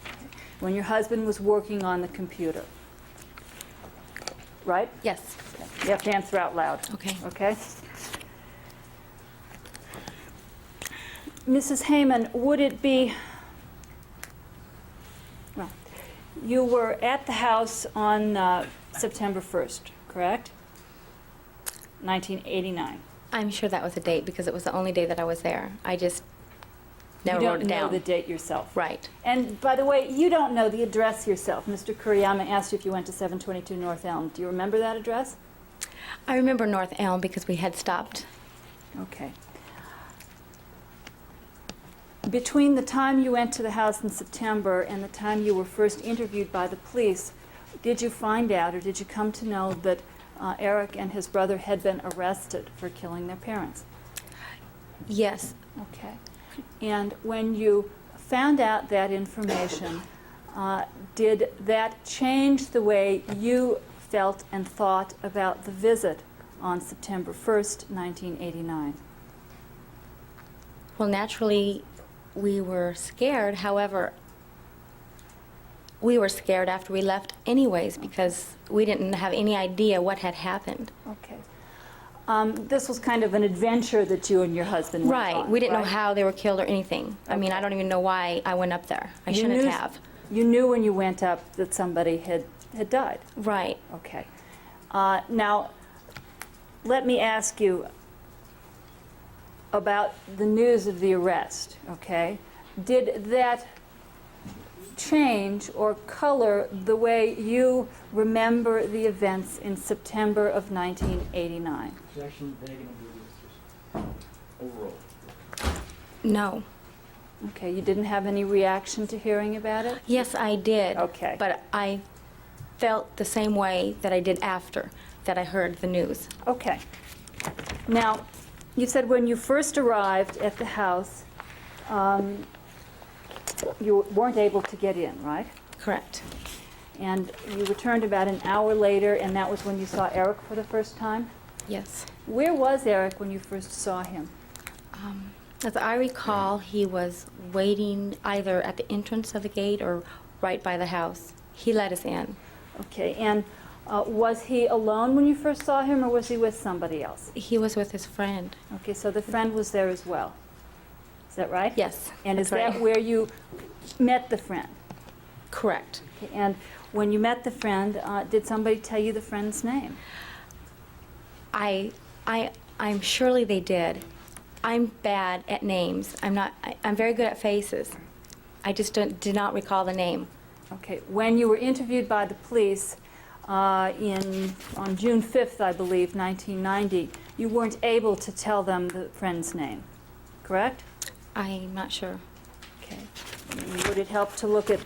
when your husband was working on the computer. Right? Yes. You have to answer out loud. Okay. Okay? Mrs. Heyman, would it be, well, you were at the house on September 1st, correct? 1989. I'm sure that was a date because it was the only day that I was there. I just never You wrote don't it know down. the date yourself. Right. And by the way, you don't know the address yourself. Mr. Kuriyama asked you if you went to 722 North Elm. Do you remember that address? I remember North Elm because we had stopped. Okay. Between the time you went to the house in September and the time you were first interviewed by the police, did you find out or did you come to know that Erik and his brother had been arrested for killing their parents? Yes. Okay. And when you found out that information, did that change the way you felt and thought about the visit on September 1st, 1989? Well, naturally, we were scared. However, we were scared after we left anyways because we didn't have any idea what had happened. Okay. This was kind of an adventure that you and your husband went Right. on, We didn't know right? how they were killed or anything. I mean, I don't even know why I went up there. I You shouldn't knew- have. You knew when you went up that somebody had died. Right. Okay. Now, let me ask you about the news of the arrest, okay? Did that change or color the way you remember the events in September of 1989? Overall. No. Okay, you didn't have any reaction to hearing about it? Yes, I did. Okay. But I felt the same way that I did after that I heard the news. Okay. Now, you said when you first arrived at the house, you weren't able to get in, right? Correct. And you returned about an hour later, and that was when you saw Erik for the first time? Yes. Where was Erik when you first saw him? As I recall, he was waiting either at the entrance of the gate or right by the house. He let us in. Okay, and was he alone when you first saw him, or was he with somebody else? He was with his friend. Okay, so the friend was there as well. Is that right? Yes. And is that's that right. where you met the friend? Correct. Okay, and when you met the friend, did somebody tell you the friend's name? I'm surely they did. I'm bad at names. I'm very good at faces. I just did not recall the name. Okay, when you were interviewed by the police on June 5th, I believe, 1990, you weren't able to tell them the friend's name, correct? I'm not sure. Okay. Would it help to look at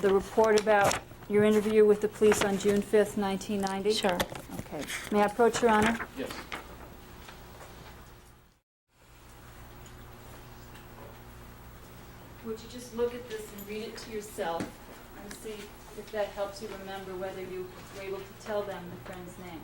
the report about your interview with the police on June 5th, 1990? Sure. Okay. May I approach, Your Honor? Yes. Would you just look at this and read it to yourself and see if that helps you remember whether you were able to tell them the friend's name?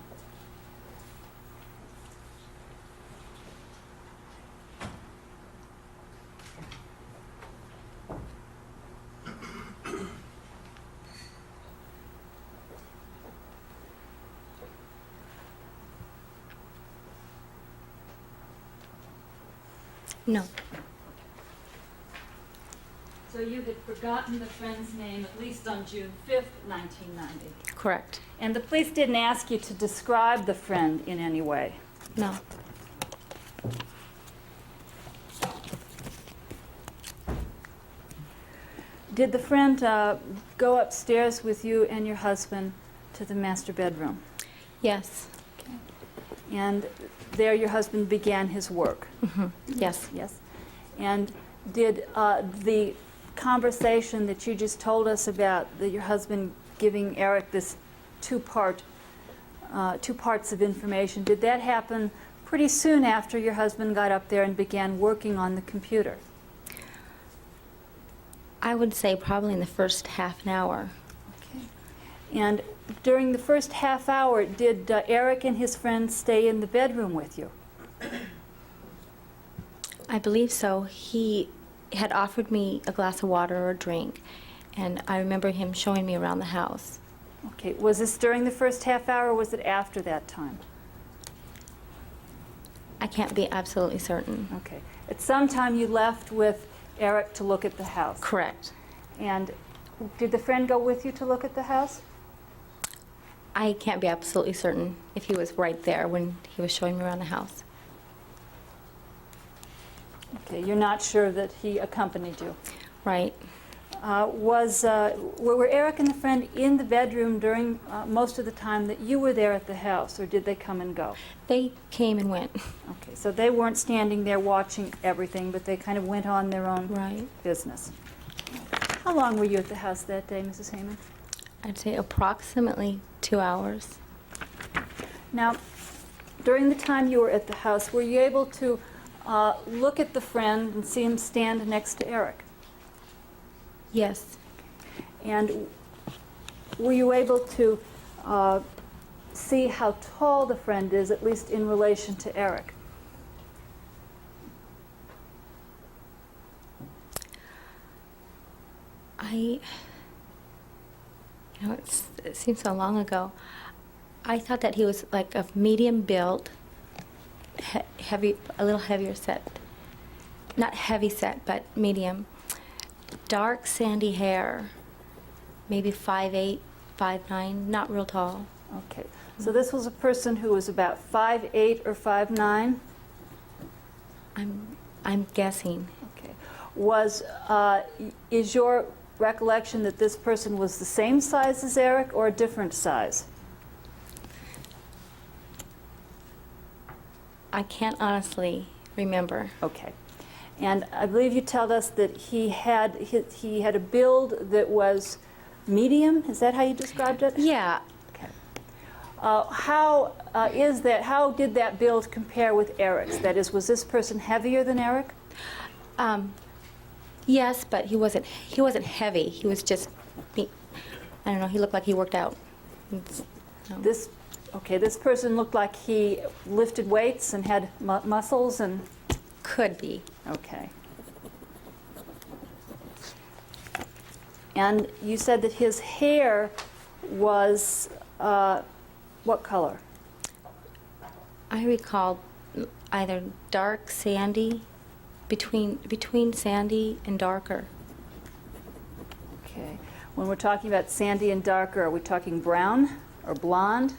No. So you had forgotten the friend's name at least on June 5th, 1990. Correct. And the police didn't ask you to describe the friend in any way. No. Did the friend go upstairs with you and your husband to the master bedroom? Yes. And there your husband began his work? Yes. Yes. And did the conversation that you just told us about, your husband giving Erik this two parts of information, did that happen pretty soon after your husband got up there and began working on the computer? I would say probably in the first half an hour. Okay. And during the first half hour, did Erik and his friend stay in the bedroom with you? I believe so. He had offered me a glass of water or a drink, and I remember him showing me around the house. Okay. Was this during the first half hour, or was it after that time? I can't be absolutely certain. Okay. At some time you left with Erik to look at the house? Correct. And did the friend go with you to look at the house? I can't be absolutely certain if he was right there when he was showing me around the house. Okay, you're not sure that he accompanied you. Right. Were Erik and the friend in the bedroom during most of the time that you were there at the house, or did they come and go? They came and went. Okay, so they weren't standing there watching everything, but they kind of went on their own Right. business. How long were you at the house that day, Mrs. Heyman? I'd say approximately 2 hours. Now, during the time you were at the house, were you able to look at the friend and see him stand next to Erik? Yes. And were you able to see how tall the friend is, at least in relation to Erik? It seems so long ago. I thought that he was like of medium build, heavy, a little heavier set. Not heavy set, but medium. Dark sandy hair, maybe 5'8", 5'9", not real tall. Okay, so this was a person who was about 5'8" or 5'9"? I'm guessing. Okay. Is your recollection that this person was the same size as Erik or a different size? I can't honestly remember. Okay. And I believe you told us that he had a build that was medium. Is that how you described it? Yeah. Okay. How did that build compare with Erik's? That is, was this person heavier than Erik? Yes, but he wasn't heavy. He was just, I don't know, he looked like he worked out. This person looked like he lifted weights and had muscles and... Could be. Okay. And you said that his hair was what color? I recall either dark sandy, between sandy and darker. Okay. When we're talking about sandy and darker, are we talking brown or blonde?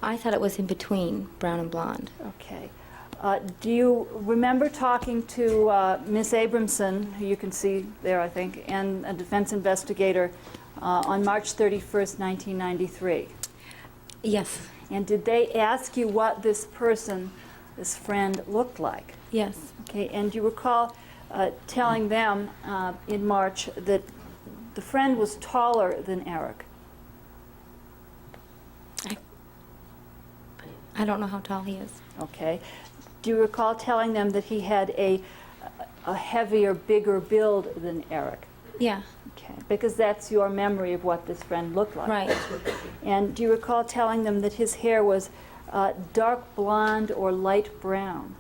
I thought it was in between brown and blonde. Okay. Do you remember talking to Miss Abramson, who you can see there, I think, and a defense investigator on March 31st, 1993? Yes. And did they ask you what this person, this friend, looked like? Yes. Okay. And do you recall telling them in March that the friend was taller than Erik? I don't know how tall he is. Okay. Do you recall telling them that he had a heavier, bigger build than Erik? Yeah. Okay, because that's your memory of what this friend looked like. Right. And do you recall telling them that his hair was dark blonde or light brown?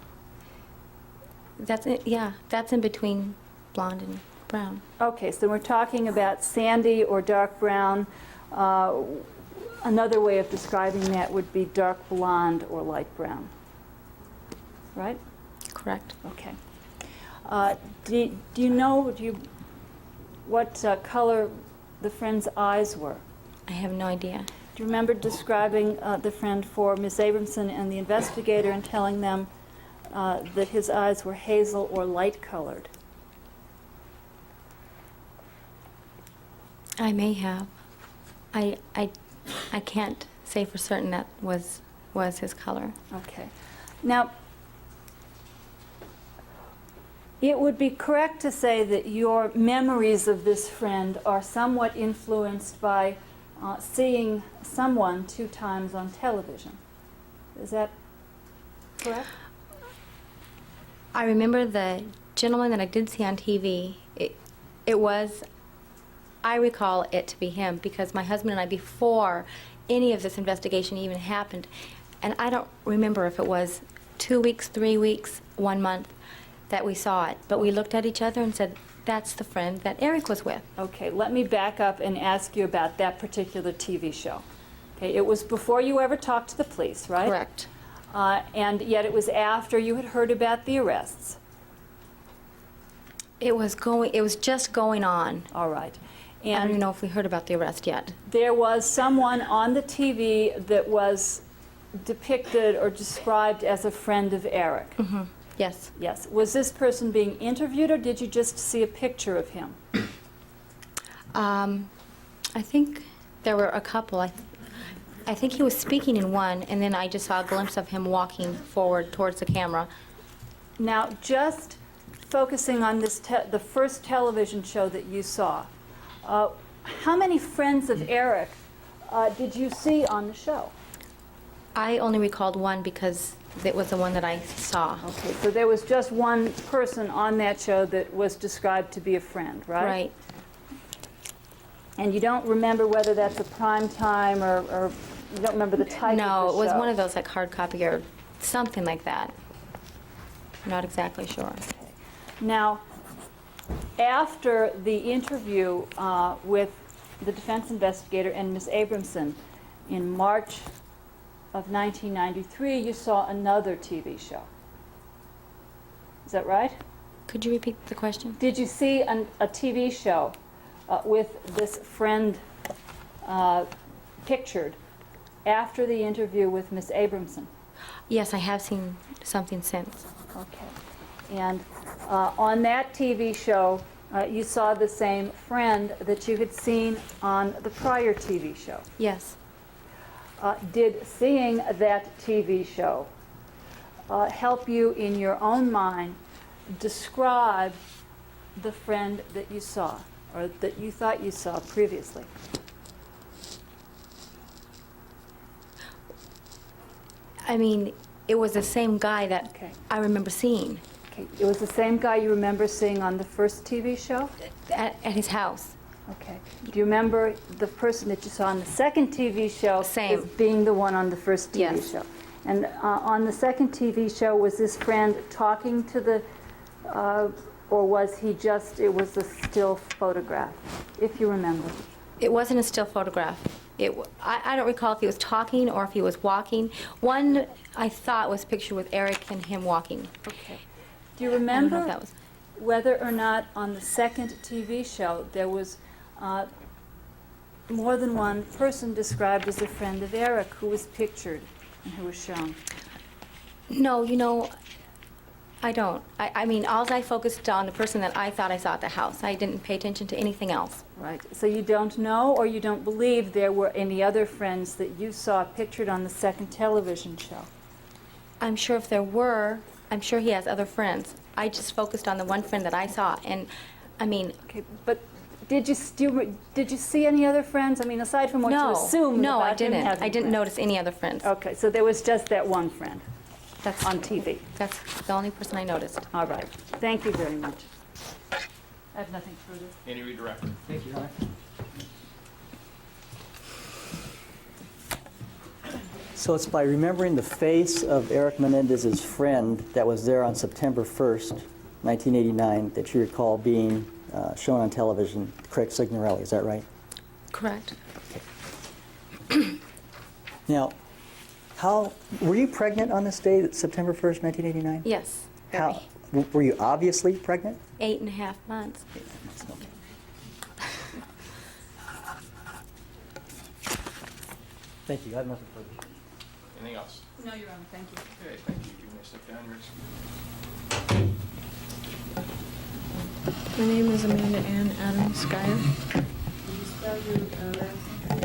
That's it. Yeah, that's in between blonde and brown. Okay, so we're talking about sandy or dark brown. Another way of describing that would be dark blonde or light brown. Right? Correct. Okay. Do you know what color the friend's eyes were? I have no idea. Do you remember describing the friend for Ms. Abramson and the investigator and telling them that his eyes were hazel or light colored? I may have. I can't say for certain that was his color. Okay. Now, it would be correct to say that your memories of this friend are somewhat influenced by seeing someone 2 times on television. Is that correct? I remember the gentleman that I did see on TV. I recall it to be him because my husband and I, before any of this investigation even happened, and I don't remember if it was 2 weeks, 3 weeks, 1 month that we saw it, but we looked at each other and said, that's the friend that Erik was with. Okay, let me back up and ask you about that particular TV show. Okay, it was before you ever talked to the police, right? Correct. And yet it was after you had heard about the arrests. It was just going on. All right. I don't even And know if we heard about the arrest yet. there was someone on the TV that was depicted or described as a friend of Erik. Yes. Yes. Was this person being interviewed, or did you just see a picture of him? I think there were a couple. I think he was speaking in one, and then I just saw a glimpse of him walking forward towards the camera. Now, just focusing on this the first television show that you saw, how many friends of Erik did you see on the show? I only recalled one because it was the one that I saw. Okay, so there was just one person on that show that was described to be a friend, right? Right. And you don't remember whether that's a prime time or you don't remember the type of the show? No, it was one of those like hard copy or something like that. I'm not exactly sure. Now, after the interview with the defense investigator and Ms. Abramson in March of 1993, you saw another TV show. Is that right? Could you repeat the question? Did you see a TV show with this friend pictured after the interview with Ms. Abramson? Yes, I have seen something since. Okay. And on that TV show, you saw the same friend that you had seen on the prior TV show. Yes. Did seeing that TV show help you in your own mind describe the friend that you saw or that you thought you saw previously? I mean, it was the same guy that Okay. I remember seeing Okay. It was the same guy you remember seeing on the first TV show? at his house. Okay. Do you remember the person that you saw on the second TV show Same. as being the one on the first TV Yes. show? And on the second TV show, was this friend talking to the, or was he just, it was a still photograph, if you remember? It wasn't a still photograph. I don't recall if he was talking or if he was walking. One I thought was a picture with Erik and him walking. Okay. Do you I don't know remember if that was. whether or not on the second TV show there was more than one person described as a friend of Erik who was pictured and who was shown? No, you know, I don't. I mean, all I focused on the person that I thought I saw at the house. I didn't pay attention to anything else. Right. So you don't know or you don't believe there were any other friends that you saw pictured on the second television show? I'm sure if there were, I'm sure he has other friends. I just focused on the one friend that I saw, and I mean, Okay, but did you see any other friends? I mean, aside from what you no, assumed no, about I him didn't. having I didn't friends. notice any other friends. Okay, so there was just that one friend That's on TV. That's the only person I noticed. All right. Thank you very much. I have nothing further. Any redirect? Thank you, Your Honor. So it's by remembering the face of Erik Menendez's friend that was there on September 1st, 1989, that you recall being shown on television, Craig Signorelli, is that right? Correct. Now, were you pregnant on this day, September 1st, 1989? Yes. How, Very. Were you obviously pregnant? 8.5 months. Okay. Thank you. I have nothing further. Anything else? No, Your Honor, thank you. Okay, thank you. You may step down. My name is Amanda Ann Adams Geyer.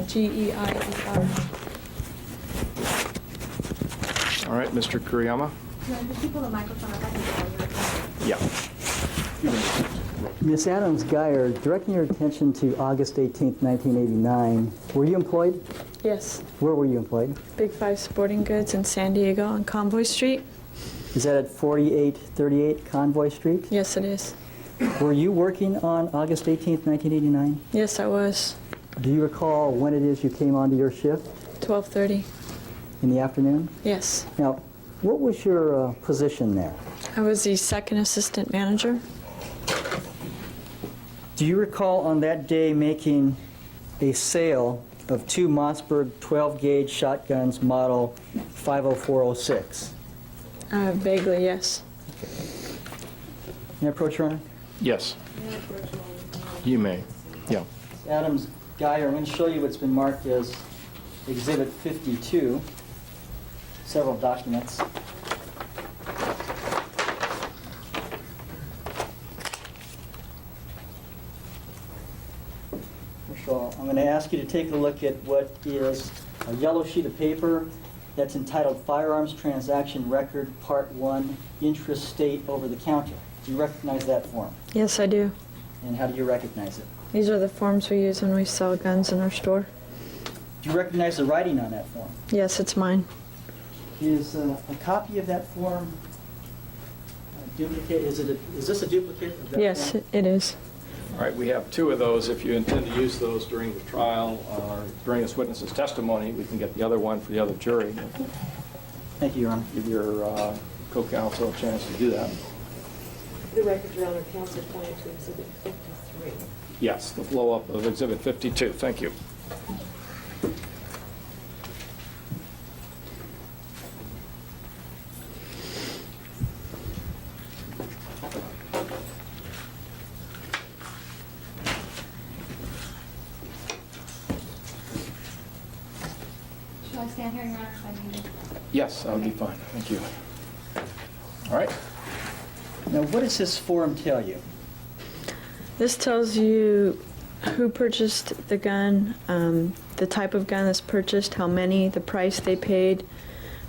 Geier. All right, Mr. Kuriyama? Just people the microphone up, I can Yeah. Ms. Adams Geyer, directing your attention to August 18th, 1989, were you employed? Yes, Where were you employed? Big 5 Sporting Goods in San Diego on Convoy Street. Is that at 4838 Convoy Street? Yes, it is. Were you working on August 18th, 1989? Yes, I was. Do you recall when it is you came onto your shift? 12:30. In the afternoon? Yes. Now, what was your position there? I was the second assistant manager. Do you recall on that day making a sale of 2 Mossberg 12-gauge shotguns model 50406? Vaguely, yes. May I approach, Your Honor? Yes. You may. Yeah. Adams Geyer, I'm going to show you what's been marked as Exhibit 52, several documents. First of all, I'm going to ask you to take a look at what is a yellow sheet of paper that's entitled Firearms Transaction Record, Part 1, Intrastate Over the Counter. Do you recognize that form? Yes, I do. And how do you recognize it? These are the forms we use when we sell guns in our store. Do you recognize the writing on that form? Yes, it's mine. Is a copy of that form a duplicate? Is this a duplicate of that Yes, form? it is. All right, we have 2 of those. If you intend to use those during the trial or during this witness's testimony, we can get the other one for the other jury. Thank you, Your Honor. Give your co-counsel a chance to do that. The record, Your Honor, counsel pointed to Exhibit 53. Yes, the blow-up of Exhibit 52. Thank you. Shall I stand here, Your Honor, if I need it? Yes, that would be fine. Thank you. All right. Now, what does this form tell you? This tells you who purchased the gun, the type of gun that's purchased, how many, the price they paid,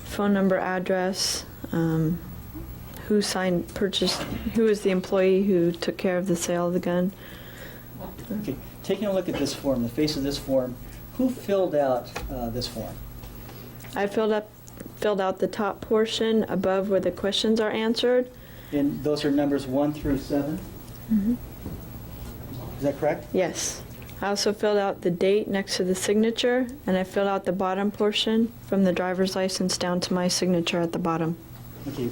phone number, address, who signed purchase, who is the employee who took care of the sale of the gun. Okay, taking a look at this form, the face of this form, who filled out this form? I filled out the top portion above where the questions are answered. And those are numbers 1 through 7? Mm-hmm. Is that correct? Yes. I also filled out the date next to the signature, and I filled out the bottom portion from the driver's license down to my signature at the bottom. Okay.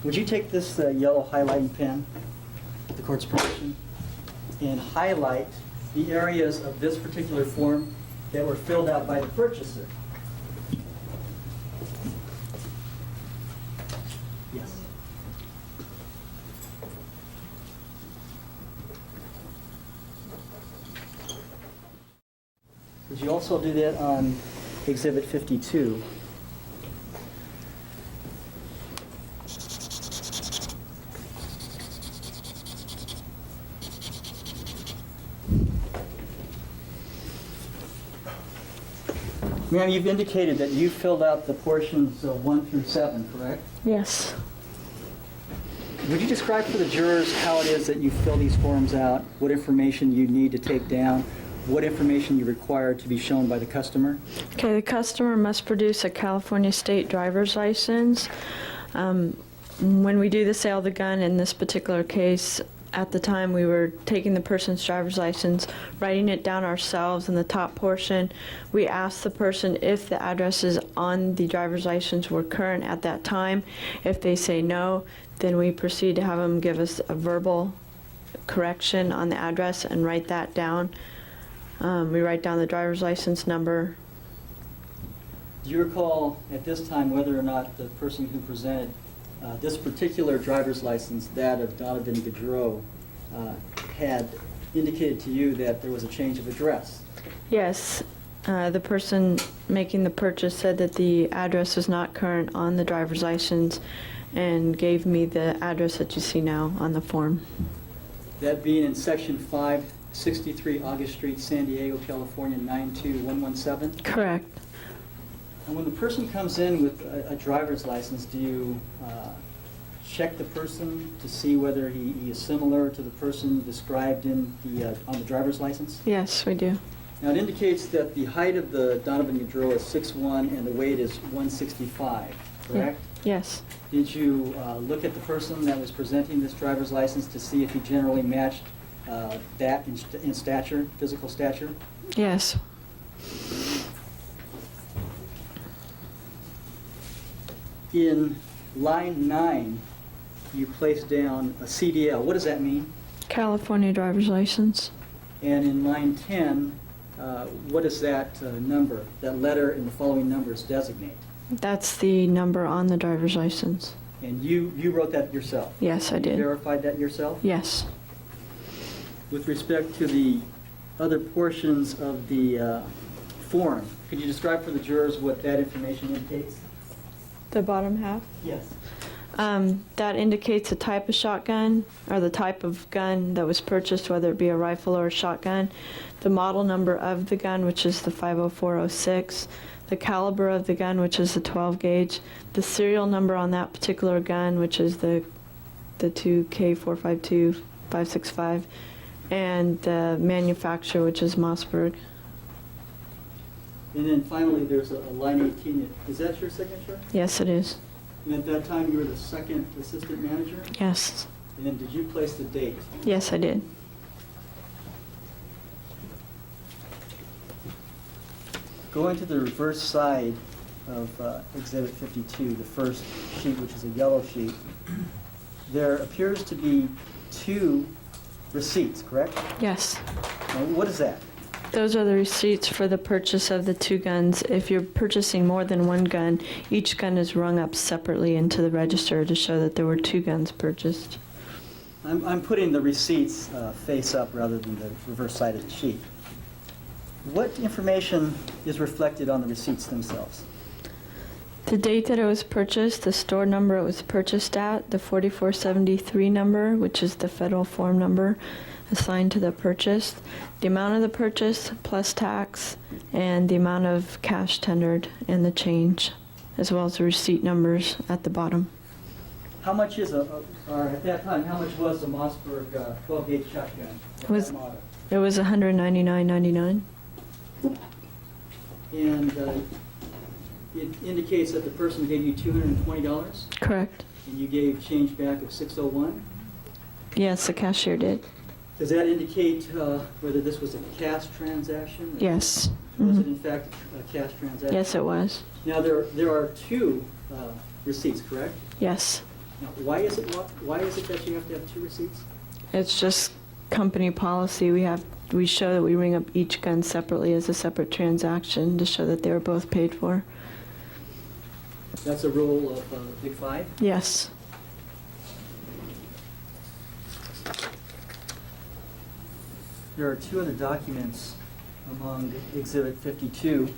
Would you take this yellow highlighting pen, with the court's permission, and highlight the areas of this particular form that were filled out by the purchaser? Yes. Would you also do that on Exhibit 52? Ma'am, you've indicated that you filled out the portions 1 through 7, correct? Yes. Would you describe for the jurors how it is that you fill these forms out, what information you need to take down, what information you require to be shown by the customer? Okay, the customer must produce a California state driver's license. When we do the sale of the gun, in this particular case, at the time we were taking the person's driver's license, writing it down ourselves in the top portion. We asked the person if the addresses on the driver's license were current at that time. If they say no, then we proceed to have them give us a verbal correction on the address and write that down. We write down the driver's license number. Do you recall at this time whether or not the person who presented this particular driver's license, that of Donovan Gaudreau, had indicated to you that there was a change of address. Yes, the person making the purchase said that the address was not current on the driver's license and gave me the address that you see now on the form. That being in Section 563 August Street, San Diego, California, 92117? Correct. And when the person comes in with a driver's license, do you check the person to see whether he is similar to the person described in on the driver's license? Yes, we do. Now, it indicates that the height of the Donovan Gaudreau is 6'1", and the weight is 165, correct? Yes. Did you look at the person that was presenting this driver's license to see if he generally matched that in stature, physical stature? Yes. In line 9, you placed down a CDL. What does that mean? California driver's license. And in line 10, what does that number, that letter in the following numbers designate? That's the number on the driver's license. And you wrote that yourself? Yes, I You did. verified that yourself? Yes. With respect to the other portions of the form, could you describe for the jurors what that information indicates? The bottom half? Yes. That indicates the type of shotgun or the type of gun that was purchased, whether it be a rifle or a shotgun, the model number of the gun, which is the 50406, the caliber of the gun, which is the 12 gauge, the serial number on that particular gun, which is the 2K452565, and the manufacturer, which is Mossberg. And then finally, there's a line 18. Is that your signature? Yes, it is. And at that time, you were the second assistant manager? Yes. And then did you place the date? Yes, I did. Going to the reverse side of Exhibit 52, the first sheet, which is a yellow sheet, there appears to be 2 receipts, correct? Yes. Now, what is that? Those are the receipts for the purchase of the 2 guns. If you're purchasing more than 1 gun, each gun is rung up separately into the register to show that there were 2 guns purchased. I'm putting the receipts face up rather than the reverse side of the sheet. What information is reflected on the receipts themselves? The date that it was purchased, the store number it was purchased at, the 4473 number, which is the federal form number assigned to the purchase, the amount of the purchase plus tax, and the amount of cash tendered and the change, as well as the receipt numbers at the bottom. How much is or at that time, how much was the Mossberg 12-gauge shotgun? It was $199.99. And it indicates that the person gave you $220? Correct. And you gave change back of $601? Yes, the cashier did. Does that indicate whether this was a cash transaction? Yes. Was it in fact a cash transaction? Yes, it was. Now there are 2 receipts, correct? Yes. Now, why is it that you have to have 2 receipts? It's just company policy. We show that we ring up each gun separately as a separate transaction to show that they were both paid for. That's a rule of Big 5? Yes. There are 2 other documents among Exhibit 52. Do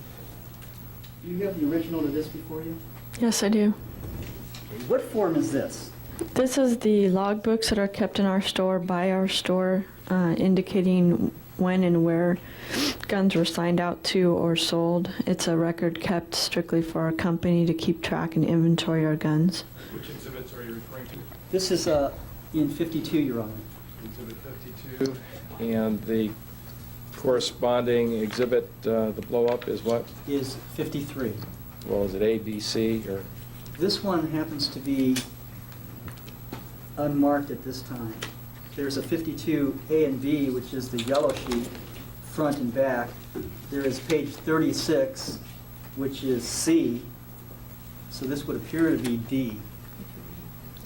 you have the original to this before you? Yes, I do. What form is this? This is the logbooks that are kept in our store by our store, indicating when and where guns were signed out to or sold. It's a record kept strictly for our company to keep track and inventory our guns. Which exhibits are you referring to? This is in 52, Your Honor. Exhibit 52. And the corresponding exhibit, the blow-up, is what? Is 53. Well, is it A, B, C, or? This one happens to be unmarked at this time. There's a 52 A and B, which is the yellow sheet, front and back. There is page 36, which is C. So this would appear to be D.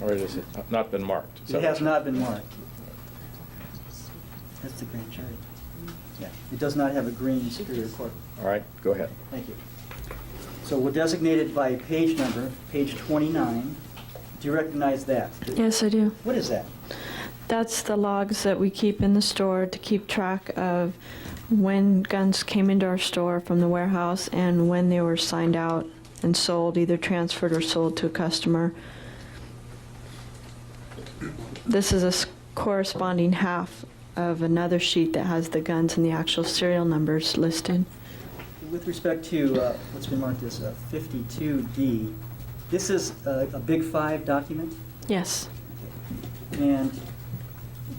Or has it not been marked? It has not been marked. That's the grand jury. Yeah, it does not have a green superior court. All right, go ahead. Thank you. So we'll designate it by page number, page 29. Do you recognize that? Yes, I do. What is that? That's the logs that we keep in the store to keep track of when guns came into our store from the warehouse and when they were signed out and sold, either transferred or sold to a customer. This is a corresponding half of another sheet that has the guns and the actual serial numbers listed. With respect to what's been marked as 52D, this is a Big 5 document? Yes. And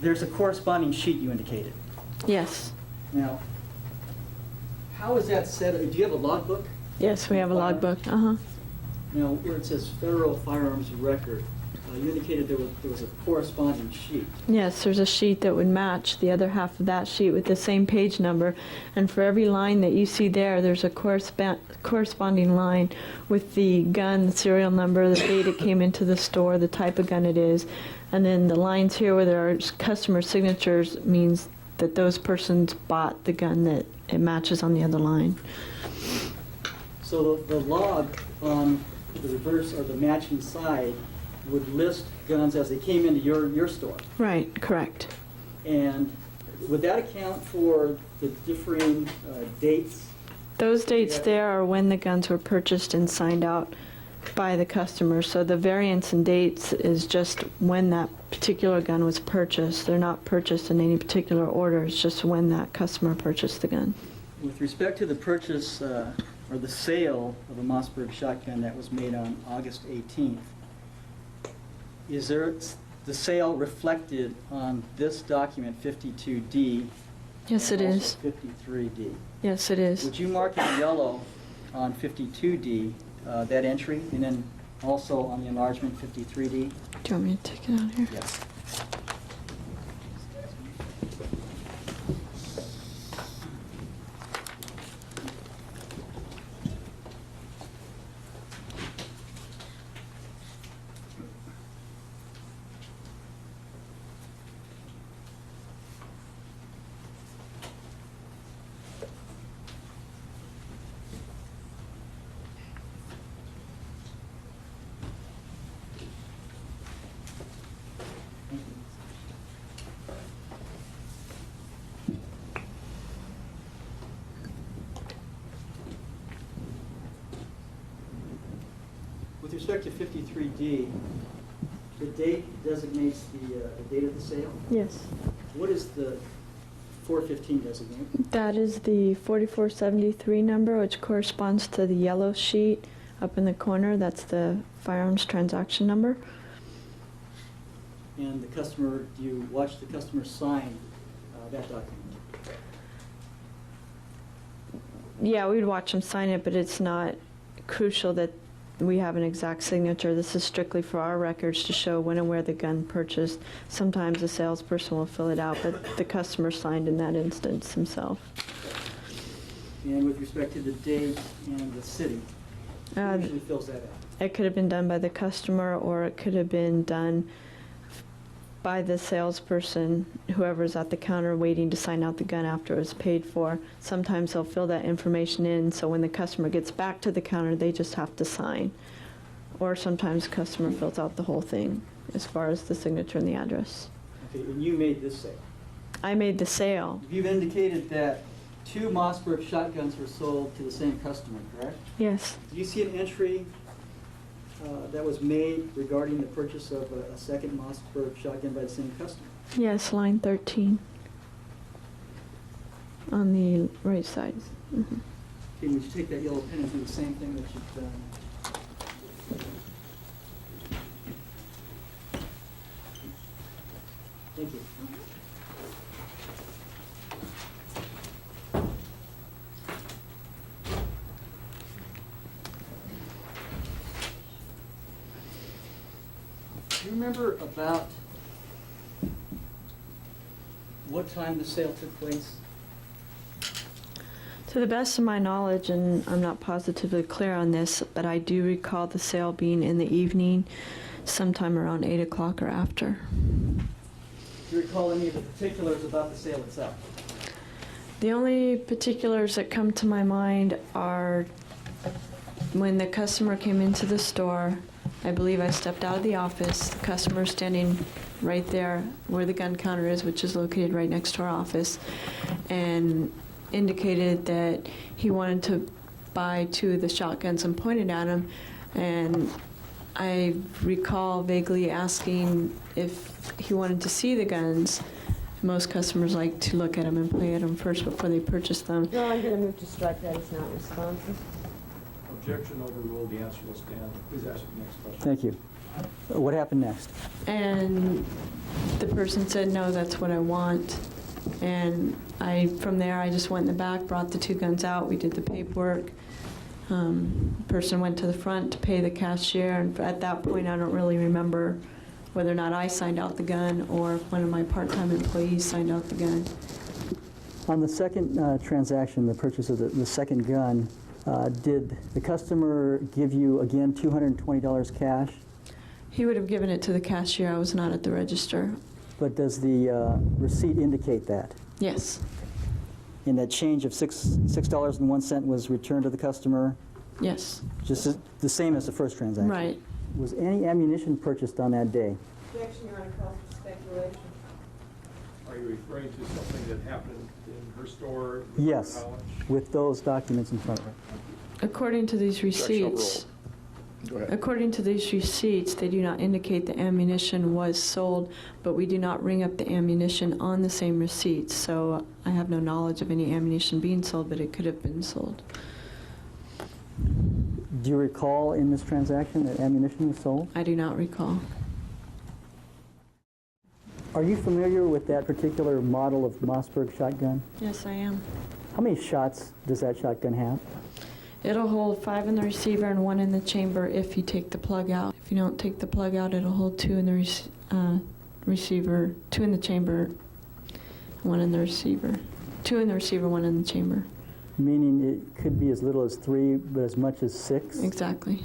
there's a corresponding sheet you indicated. Yes. Now, how is that set? Do you have a logbook? Yes, we have a logbook. Uh-huh. Now, where it says Federal Firearms Record, you indicated there was a corresponding sheet. Yes, there's a sheet that would match the other half of that sheet with the same page number. And for every line that you see there, there's a corresponding line with the gun, the serial number, the date it came into the store, the type of gun it is. And then the lines here where there are customer signatures means that those persons bought the gun that it matches on the other line. So the log on the reverse or the matching side would list guns as they came into your store. Right, correct. And would that account for the differing dates? Those dates there are when the guns were purchased and signed out by the customer. So the variance in dates is just when that particular gun was purchased. They're not purchased in any particular order. It's just when that customer purchased the gun. With respect to the purchase or the sale of a Mossberg shotgun that was made on August 18th, is there the sale reflected on this document 52D? Yes, it is. 53D. Yes, it is. Would you mark in yellow on 52D that entry, and then also on the enlargement 53D? Do you want me to take it out here? Yes. With respect to 53D, the date designates the date of the sale. Yes. What is the 415 designate? That is the 4473 number, which corresponds to the yellow sheet up in the corner. That's the firearms transaction number. And the customer, do you watch the customer sign that document? Yeah, we'd watch them sign it, but it's not crucial that we have an exact signature. This is strictly for our records to show when and where the gun purchased. Sometimes the salesperson will fill it out, but the customer signed in that instance himself. And with respect to the date and the city, who usually fills that out? It could have been done by the customer, or it could have been done by the salesperson, whoever's at the counter waiting to sign out the gun after it was paid for. Sometimes they'll fill that information in, so when the customer gets back to the counter, they just have to sign. Or sometimes the customer fills out the whole thing, as far as the signature and the address. Okay, and you made this sale. I made the sale. You've indicated that 2 Mossberg shotguns were sold to the same customer, correct? Yes. Do you see an entry that was made regarding the purchase of a second Mossberg shotgun by the same customer? Yes, line 13 on the right side. Mm-hmm. Okay, would you take that yellow pen and do the same thing that you've done? Thank you. Do you remember about what time the sale took place? To the best of my knowledge, and I'm not positively clear on this, but I do recall the sale being in the evening, sometime around 8 o'clock or after. Do you recall any of the particulars about the sale itself? The only particulars that come to my mind are when the customer came into the store, I believe I stepped out of the office, the customer standing right there where the gun counter is, which is located right next to our office, and indicated that he wanted to buy 2 of the shotguns and pointed at him. And I recall vaguely asking if he wanted to see the guns. Most customers like to look at them and play at them first before they purchase them. No, I'm going to move to strike that as not responsive. Objection overruled, the answer will stand. Please ask the next question. Thank you. What happened next? And the person said, no, that's what I want. And from there, I just went in the back, brought the 2 guns out, we did the paperwork. Person went to the front to pay the cashier, and at that point, I don't really remember whether or not I signed out the gun or if one of my part-time employees signed out the gun. On the second transaction, the purchase of the second gun, did the customer give you, again, $220 cash? He would have given it to the cashier. I was not at the register. But does the receipt indicate that? Yes. And that change of $6.01 was returned to the customer? Yes. Just the same as the first transaction? Right. Was any ammunition purchased on that day? Objection, Your Honor, calls for speculation. Are you referring to something that happened in her store? Yes, College? with those documents in front of her. According to these receipts, Go ahead. according to these receipts, they do not indicate the ammunition was sold, but we do not ring up the ammunition on the same receipts. So I have no knowledge of any ammunition being sold, but it could have been sold. Do you recall in this transaction that ammunition was sold? I do not recall. Are you familiar with that particular model of Mossberg shotgun? Yes, I am. How many shots does that shotgun have? It'll hold 5 in the receiver and 1 in the chamber if you take the plug out. If you don't take the plug out, it'll hold 2 in the receiver, 2 in the chamber, 1 in the receiver. 2 in the receiver, 1 in the chamber. Meaning it could be as little as 3, but as much as 6? Exactly.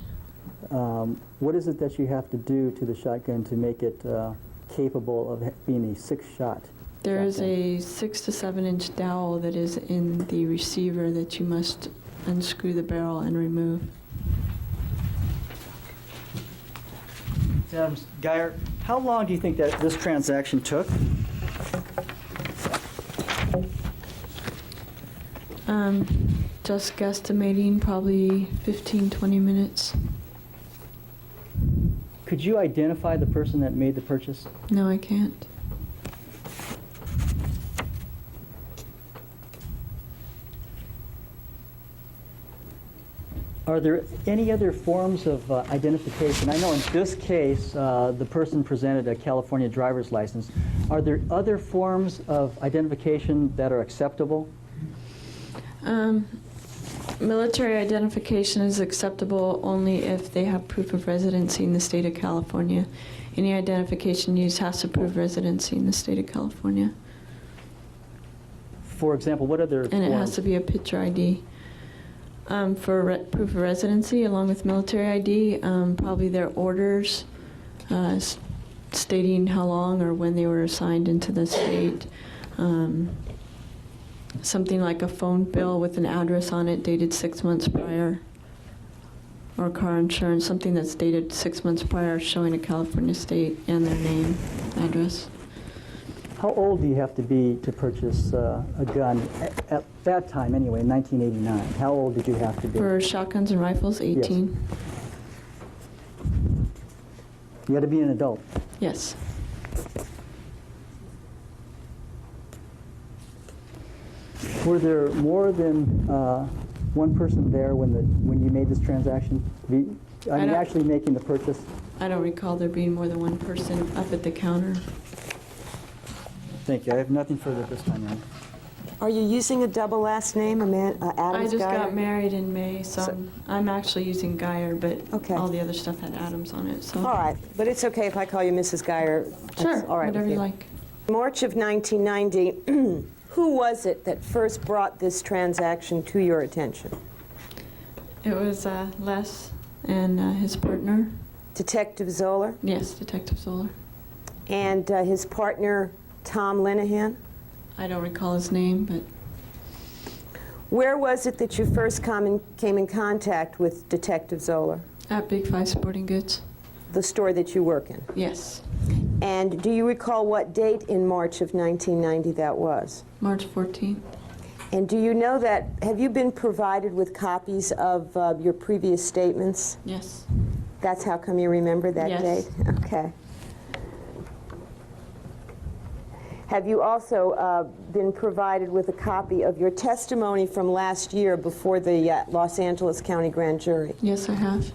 What is it that you have to do to the shotgun to make it capable of being a 6-shot? There is shotgun? a 6 to 7 inch dowel that is in the receiver that you must unscrew the barrel and remove. Geyer, how long do you think that this transaction took? Just guesstimating, probably 15, 20 minutes. Could you identify the person that made the purchase? No, I can't. Are there any other forms of identification? I know in this case, the person presented a California driver's license. Are there other forms of identification that are acceptable? Military identification is acceptable only if they have proof of residency in the state of California. Any identification used has to prove residency in the state of California. For example, what other And forms? it has to be a picture ID. For proof of residency, along with military ID, probably their orders stating how long or when they were assigned into the state. Something like a phone bill with an address on it dated 6 months prior. Or car insurance, something that's dated 6 months prior showing a California state and their name, address. How old do you have to be to purchase a gun? At that time, anyway, in 1989, how old did you have to be? For shotguns and rifles, 18. You had to be an adult. Yes. Were there more than one person there when you made this transaction? Are you actually making the purchase? I don't recall there being more than one person up at the counter. Thank you. I have nothing further at this time, Your Honor. Are you using a double last name, Adams I just Geyer? got married in May, so I'm actually using Geyer, but Okay. all the other stuff had Adams on it. So. All right, but it's okay if I call you Mrs. Geyer. That's Sure, all right with whatever you like. March of 1990, who was it that first brought this transaction to your attention? It was Les and his partner. Detective Zoller? Yes, Detective Zoller. And his partner, Tom Linehan? I don't recall his name, but Where was it that you first came in contact with Detective Zoller? at Big 5 Sporting Goods. the store that you work in? Yes. And do you recall what date in March of 1990 that was? March 14th. And do you know that, have you been provided with copies of your previous statements? Yes. That's how come you remember that Yes. date? Okay. Have you also been provided with a copy of your testimony from last year before the Los Angeles County Grand Jury? Yes, I have.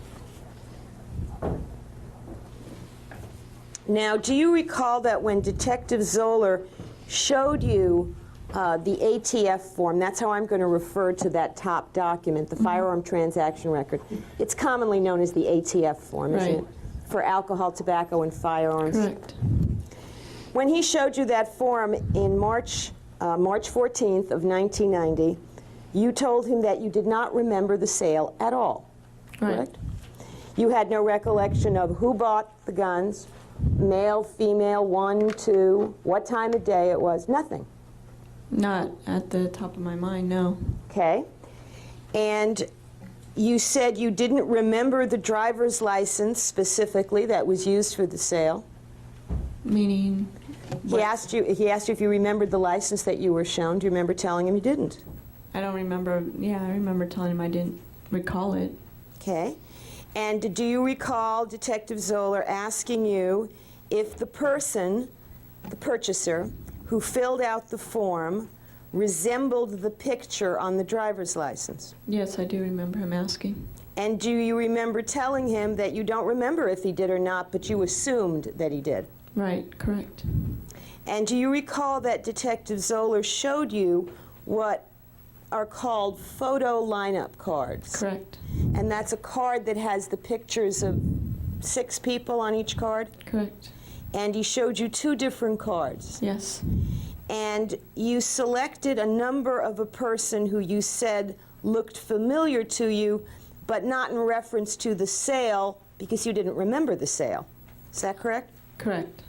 Now, do you recall that when Detective Zoller showed you the ATF form, that's how I'm going to refer to that top document, the firearm transaction record. It's commonly known as the ATF form, isn't it? For alcohol, tobacco, and firearms. Correct. When he showed you that form in March 14th of 1990, you told him that you did not remember the sale at all, correct? You had no recollection of who bought the guns, male, female, 1, 2, what time of day it was, nothing. Not at the top of my mind, no. Okay. And you said you didn't remember the driver's license specifically that was used for the sale. Meaning? He asked you if you remembered the license that you were shown. Do you remember telling him you didn't? I don't remember. Yeah, I remember telling him I didn't recall it. Okay. And do you recall Detective Zoller asking you if the person, the purchaser, who filled out the form resembled the picture on the driver's license? Yes, I do remember him asking. And do you remember telling him that you don't remember if he did or not, but you assumed that he did? Right, correct. And do you recall that Detective Zoller showed you what are called photo lineup cards? Correct. And that's a card that has the pictures of 6 people on each card? Correct. And he showed you 2 different cards? Yes. And you selected a number of a person who you said looked familiar to you, but not in reference to the sale because you didn't remember the sale. Is that correct? Correct.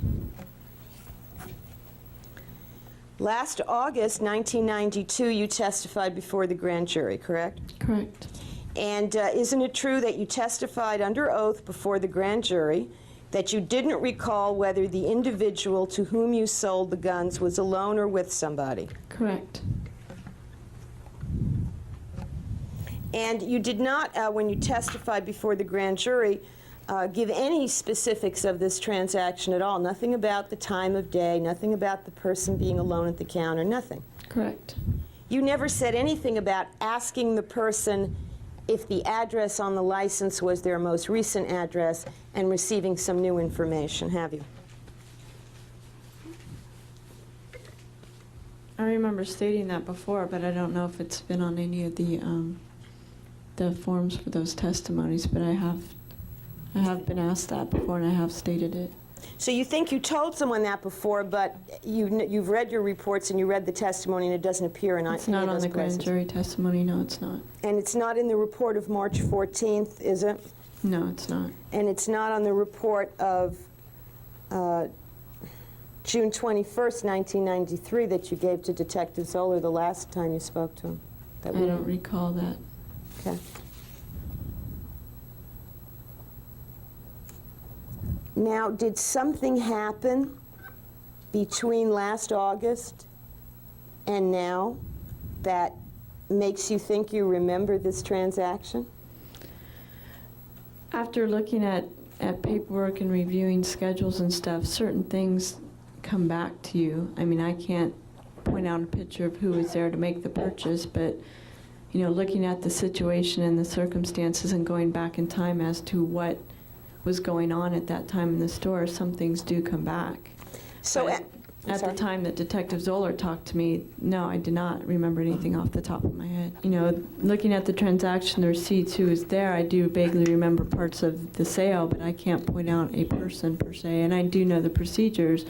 Last August 1992, you testified before the grand jury, correct? Correct. And isn't it true that you testified under oath before the grand jury that you didn't recall whether the individual to whom you sold the guns was alone or with somebody? Correct. And you did not, when you testified before the grand jury, give any specifics of this transaction at all. Nothing about the time of day, nothing about the person being alone at the counter, nothing. Correct. You never said anything about asking the person if the address on the license was their most recent address and receiving some new information, have you? I remember stating that before, but I don't know if it's been on any of the forms for those testimonies, but I have been asked that before and I have stated it. So you think you told someone that before, but you've read your reports and you read the testimony and it doesn't appear in any of those places? It's not on the grand jury testimony, no, it's not. And it's not in the report of March 14th, is it? No, it's not. And it's not on the report of June 21st, 1993 that you gave to Detective Zoller the last time you spoke to him? I don't recall that. Okay. Now, did something happen between last August and now that makes you think you remember this transaction? After looking at paperwork and reviewing schedules and stuff, certain things come back to you. I mean, I can't point out a picture of who was there to make the purchase, but you know, looking at the situation and the circumstances and going back in time as to what was going on at that time in the store, some things do come back. So at the time that Detective Zoller talked to me, no, I did not remember anything off the top of my head. You know, looking at the transaction, the receipts, who was there, I do vaguely remember parts of the sale, but I can't point out a person per se, and I do know the procedures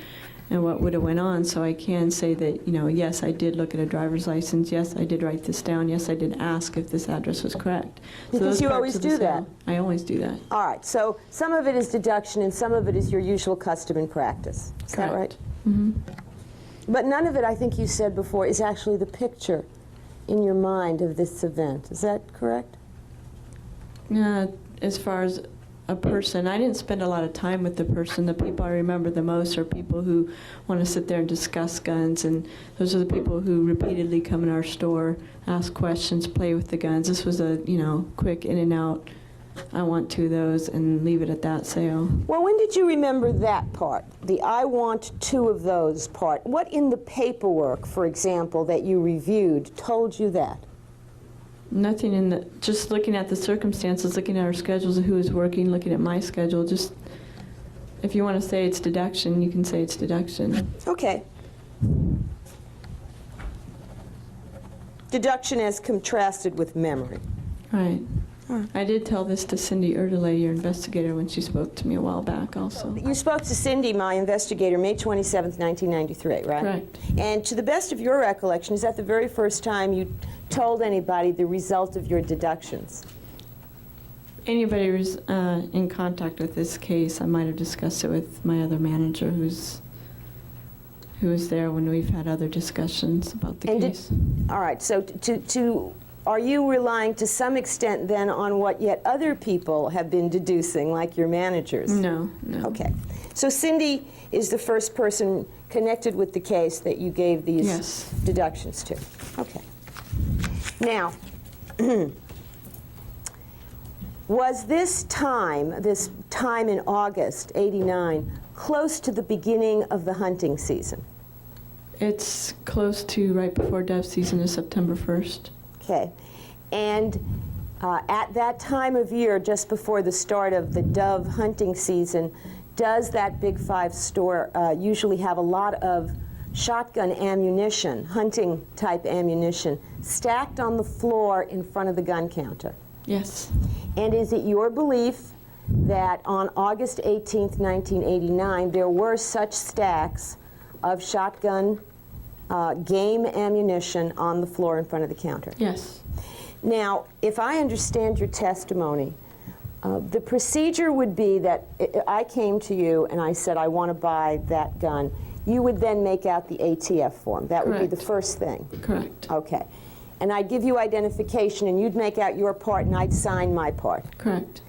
and what would have went on, so I can say that, you know, yes, I did look at a driver's license, yes, I did write this down, yes, I did ask if this address was correct. Because you always do that. I always do that. All right, so some of it is deduction and some of it is your usual custom and practice. Is that right? Mm-hmm. But none of it, I think you said before, is actually the picture in your mind of this event. Is that correct? As far as a person. I didn't spend a lot of time with the person. The people I remember the most are people who want to sit there and discuss guns, and those are the people who repeatedly come in our store, ask questions, play with the guns. This was a, quick in and out, I want 2 of those, and leave it at that sale. Well, when did you remember that part, the I want 2 of those part? What in the paperwork, for example, that you reviewed told you that? Nothing in the, just looking at the circumstances, looking at our schedules of who is working, looking at my schedule, just, if you want to say it's deduction, you can say it's deduction. Okay. Deduction as contrasted with memory. Right. I did tell this to Cindy Erdelay, your investigator, when she spoke to me a while back also. You spoke to Cindy, my investigator, May 27th, 1993, right? Correct. And to the best of your recollection, is that the very first time you told anybody the result of your deductions? Anybody who's in contact with this case, I might have discussed it with my other manager who was there when we've had other discussions about the case. All right, so are you relying to some extent then on what yet other people have been deducing, like your managers? No. Okay. So Cindy is the first person connected with the case that you gave these deductions to. Okay. Now, was this time in August '89, close to the beginning of the hunting season? It's close to right before dove season is September 1st. Okay. And at that time of year, just before the start of the dove hunting season, does that Big 5 store usually have a lot of shotgun ammunition, hunting type ammunition, stacked on the floor in front of the gun counter? Yes. And is it your belief that on August 18th, 1989, there were such stacks of shotgun game ammunition on the floor in front of the counter? Yes. Now, if I understand your testimony, the procedure would be that I came to you and I said, I want to buy that gun. You would then make out the ATF form. That would be the first thing. Correct. Okay. And I'd give you identification and you'd make out your part and I'd sign my part. Correct.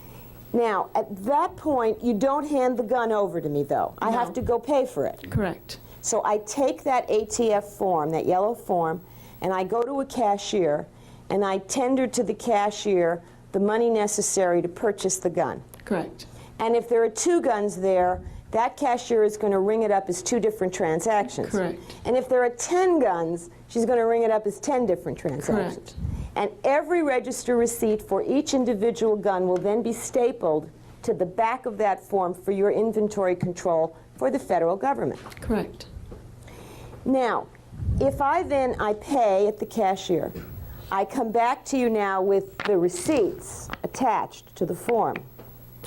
Now, at that point, you don't hand the gun over to me, though. I have to go pay for it. Correct. So I take that ATF form, that yellow form, and I go to a cashier and I tender to the cashier the money necessary to purchase the gun. Correct. And if there are 2 guns there, that cashier is going to ring it up as 2 different transactions. Correct. And if there are 10 guns, she's going to ring it up as 10 different transactions. Correct. And every register receipt for each individual gun will then be stapled to the back of that form for your inventory control for the federal government. Correct. Now, if I pay at the cashier, I come back to you now with the receipts attached to the form,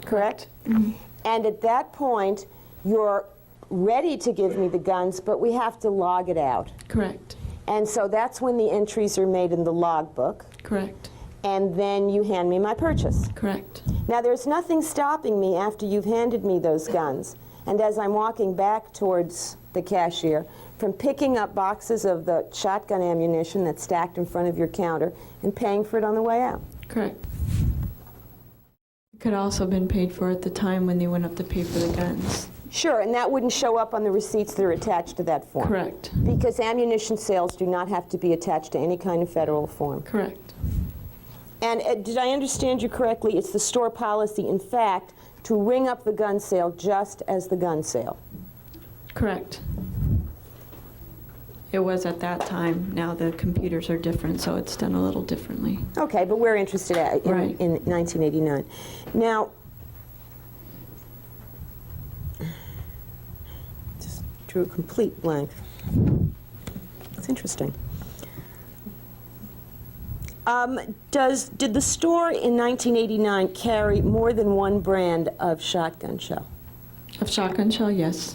correct? Mm-hmm. And at that point, you're ready to give me the guns, but we have to log it out. Correct. And so that's when the entries are made in the logbook. Correct. And then you hand me my purchase. Correct. Now, there's nothing stopping me after you've handed me those guns, and as I'm walking back towards the cashier, from picking up boxes of the shotgun ammunition that's stacked in front of your counter and paying for it on the way out. Correct. It could also have been paid for at the time when they went up to pay for the guns. Sure, and that wouldn't show up on the receipts that are attached to that form. Correct. Because ammunition sales do not have to be attached to any kind of federal form. Correct. And did I understand you correctly? It's the store policy, in fact, to ring up the gun sale just as the gun sale. Correct. It was at that time. Now the computers are different, so it's done a little differently. Okay, but we're interested in 1989. Now, just drew a complete blank. It's interesting. Did the store in 1989 carry more than one brand of shotgun shell? Of shotgun shell, yes.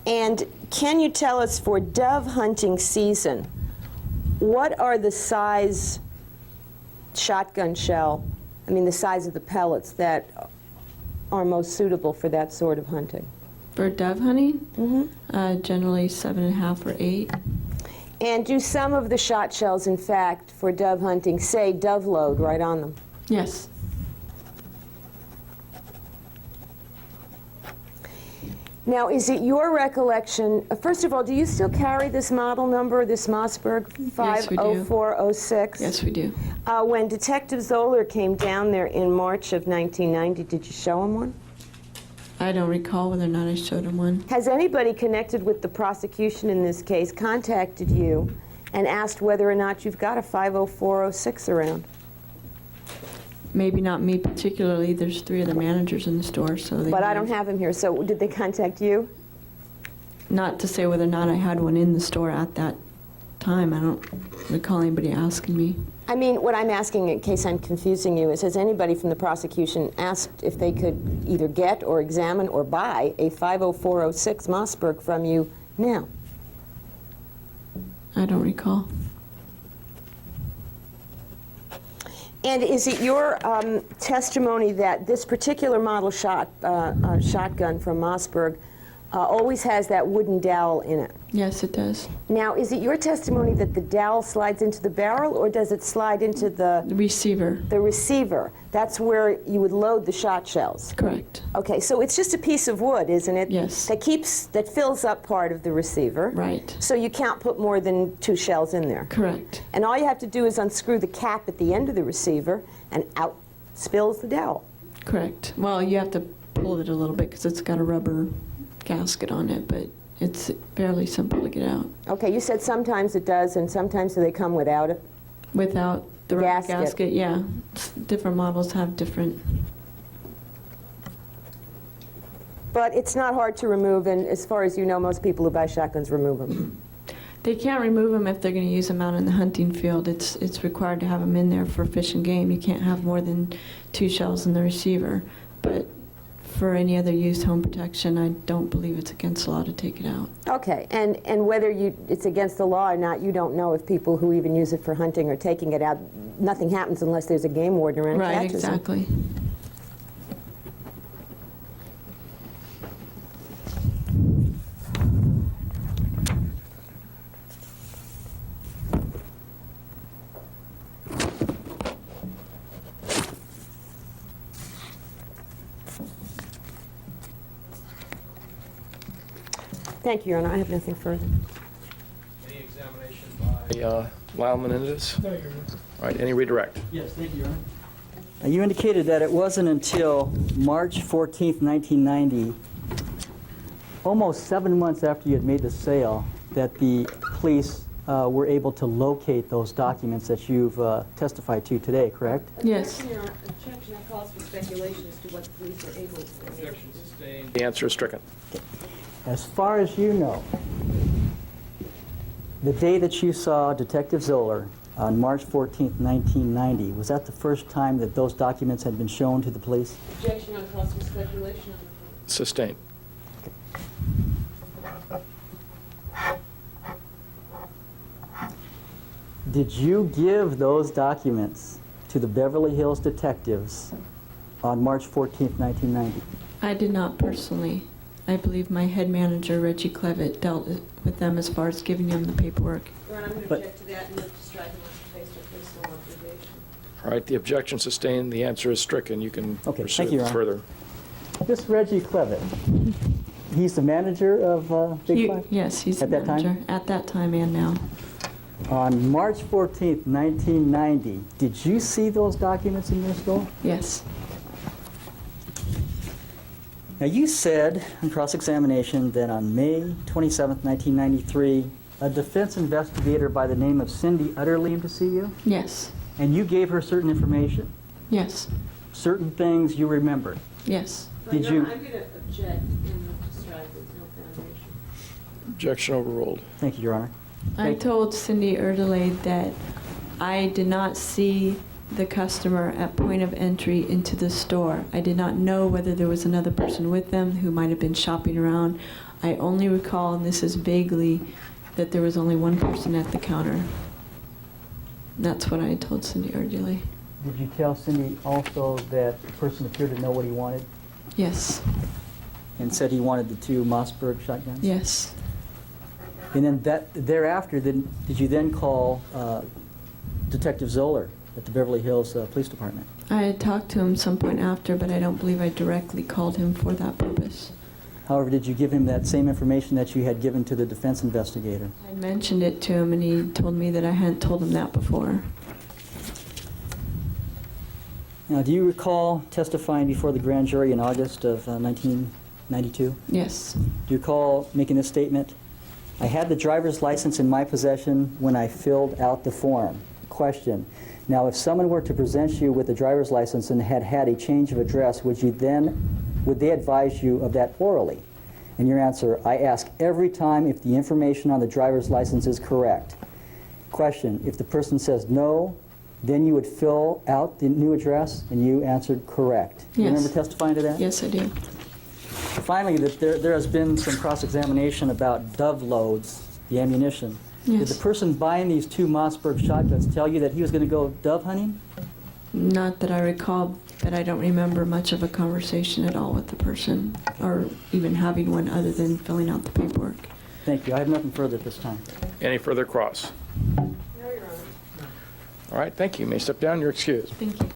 And can you tell us, for dove hunting season, what are the size shotgun shell, the size of the pellets that are most suitable for that sort of hunting? For dove hunting, generally 7.5 or 8. And do some of the shot shells, in fact, for dove hunting, say dove load right on them? Yes. Now, is it your recollection, first of all, do you still carry this model number, this Mossberg Yes, we do. 50406? Yes, we do. When Detective Zoller came down there in March of 1990, did you show him one? I don't recall whether or not I showed him one. Has anybody connected with the prosecution in this case contacted you and asked whether or not you've got a 50406 around? Maybe not me particularly. There's 3 other managers in the store, so they But I might- don't have him here, so did they contact you? Not to say whether or not I had one in the store at that time. I don't recall anybody asking me. I mean, what I'm asking, in case I'm confusing you, is has anybody from the prosecution asked if they could either get or examine or buy a 50406 Mossberg from you now? I don't recall. And is it your testimony that this particular model shotgun from Mossberg always has that wooden dowel in it? Yes, it does. Now, is it your testimony that the dowel slides into the barrel, or does it slide into the receiver? The receiver. That's where you would load the shot shells. Correct. Okay, so it's just a piece of wood, isn't it? Yes. That fills up part of the receiver. Right. So you can't put more than 2 shells in there. Correct. And all you have to do is unscrew the cap at the end of the receiver, and out spills the dowel. Correct. Well, you have to pull it a little bit because it's got a rubber gasket on it, but it's fairly simple to get out. Okay, you said sometimes it does, and sometimes they come without it? Without the rubber Gasket. gasket, yeah. Different models have different. But it's not hard to remove, and as far as you know, most people who buy shotguns remove them. They can't remove them if they're going to use them out in the hunting field. It's required to have them in there for fish and game. You can't have more than 2 shells in the receiver. But for any other use, home protection, I don't believe it's against the law to take it out. Okay, and whether it's against the law or not, you don't know if people who even use it for hunting are taking it out. Nothing happens unless there's a game warden around and Right, catches them. exactly. Thank you, Your Honor. I have nothing further. Any examination by Lyle Menendez? No, Your Honor. All right, any redirect? Yes, thank you, Your Honor. You indicated that it wasn't until March 14th, 1990, almost 7 months after you had made the sale, that the police were able to locate those documents that you've testified to today, correct? Yes. Your Honor, objection that calls for speculation as to what the police are able to do. Objection sustained. The answer is stricken. As far as you know, the day that you saw Detective Zoller on March 14th, 1990, was that the first time that those documents had been shown to the police? Objection on calls for speculation. Sustained. Did you give those documents to the Beverly Hills detectives on March 14th, 1990? I did not personally. I believe my head manager, Reggie Clevitt, dealt with them as far as giving them the paperwork. Your Honor, I'm going to But- object to that and move to strike unless faced with personal observation. All right, the objection sustained. The answer is stricken. You can Okay, pursue thank you, Your it Honor. further. This Reggie Clevitt, he's the manager of Big Five? Yes, he's the At that time? manager. At that time and now. On March 14th, 1990, did you see those documents in your store? Yes. Now, you said in cross-examination that on May 27th, 1993, a defense investigator by the name of Cindy Utterly came to see you, Yes. and you gave her certain information, Yes. certain things you remembered. Yes. Did you? I'm going to object and move to strike with no foundation. Objection overruled. Thank you, Your Honor. I told Cindy Erdelade that I did not see the customer at point of entry into the store. I did not know whether there was another person with them who might have been shopping around. I only recall, and this is vaguely, that there was only one person at the counter. That's what I had told Cindy Erdelade. Did you tell Cindy also that the person appeared to know what he wanted Yes. and said he wanted the 2 Mossberg shotguns? Yes. And then thereafter, did you then call Detective Zoller at the Beverly Hills Police Department? I had talked to him some point after, but I don't believe I directly called him for that purpose. However, did you give him that same information that you had given to the defense investigator? I mentioned it to him, and he told me that I hadn't told him that before. Now, do you recall testifying before the grand jury in August of 1992? Yes. Do you recall making this statement? I had the driver's license in my possession when I filled out the form. Question. Now, if someone were to present you with a driver's license and had had a change of address, would they advise you of that orally? And your answer, I ask every time if the information on the driver's license is correct. Question. If the person says no, then you would fill out the new address, and you answered correct. Yes. Do you remember testifying to that? Yes, I do. Finally, there has been some cross-examination about dove loads, the ammunition. Yes. Did the person buying these 2 Mossberg shotguns tell you that he was going to go dove hunting? Not that I recall, but I don't remember much of a conversation at all with the person, or even having one other than filling out the paperwork. Thank you. I have nothing further at this time. Any further cross? No, Your Honor. All right, thank you. You may step down. You're excused. Thank you.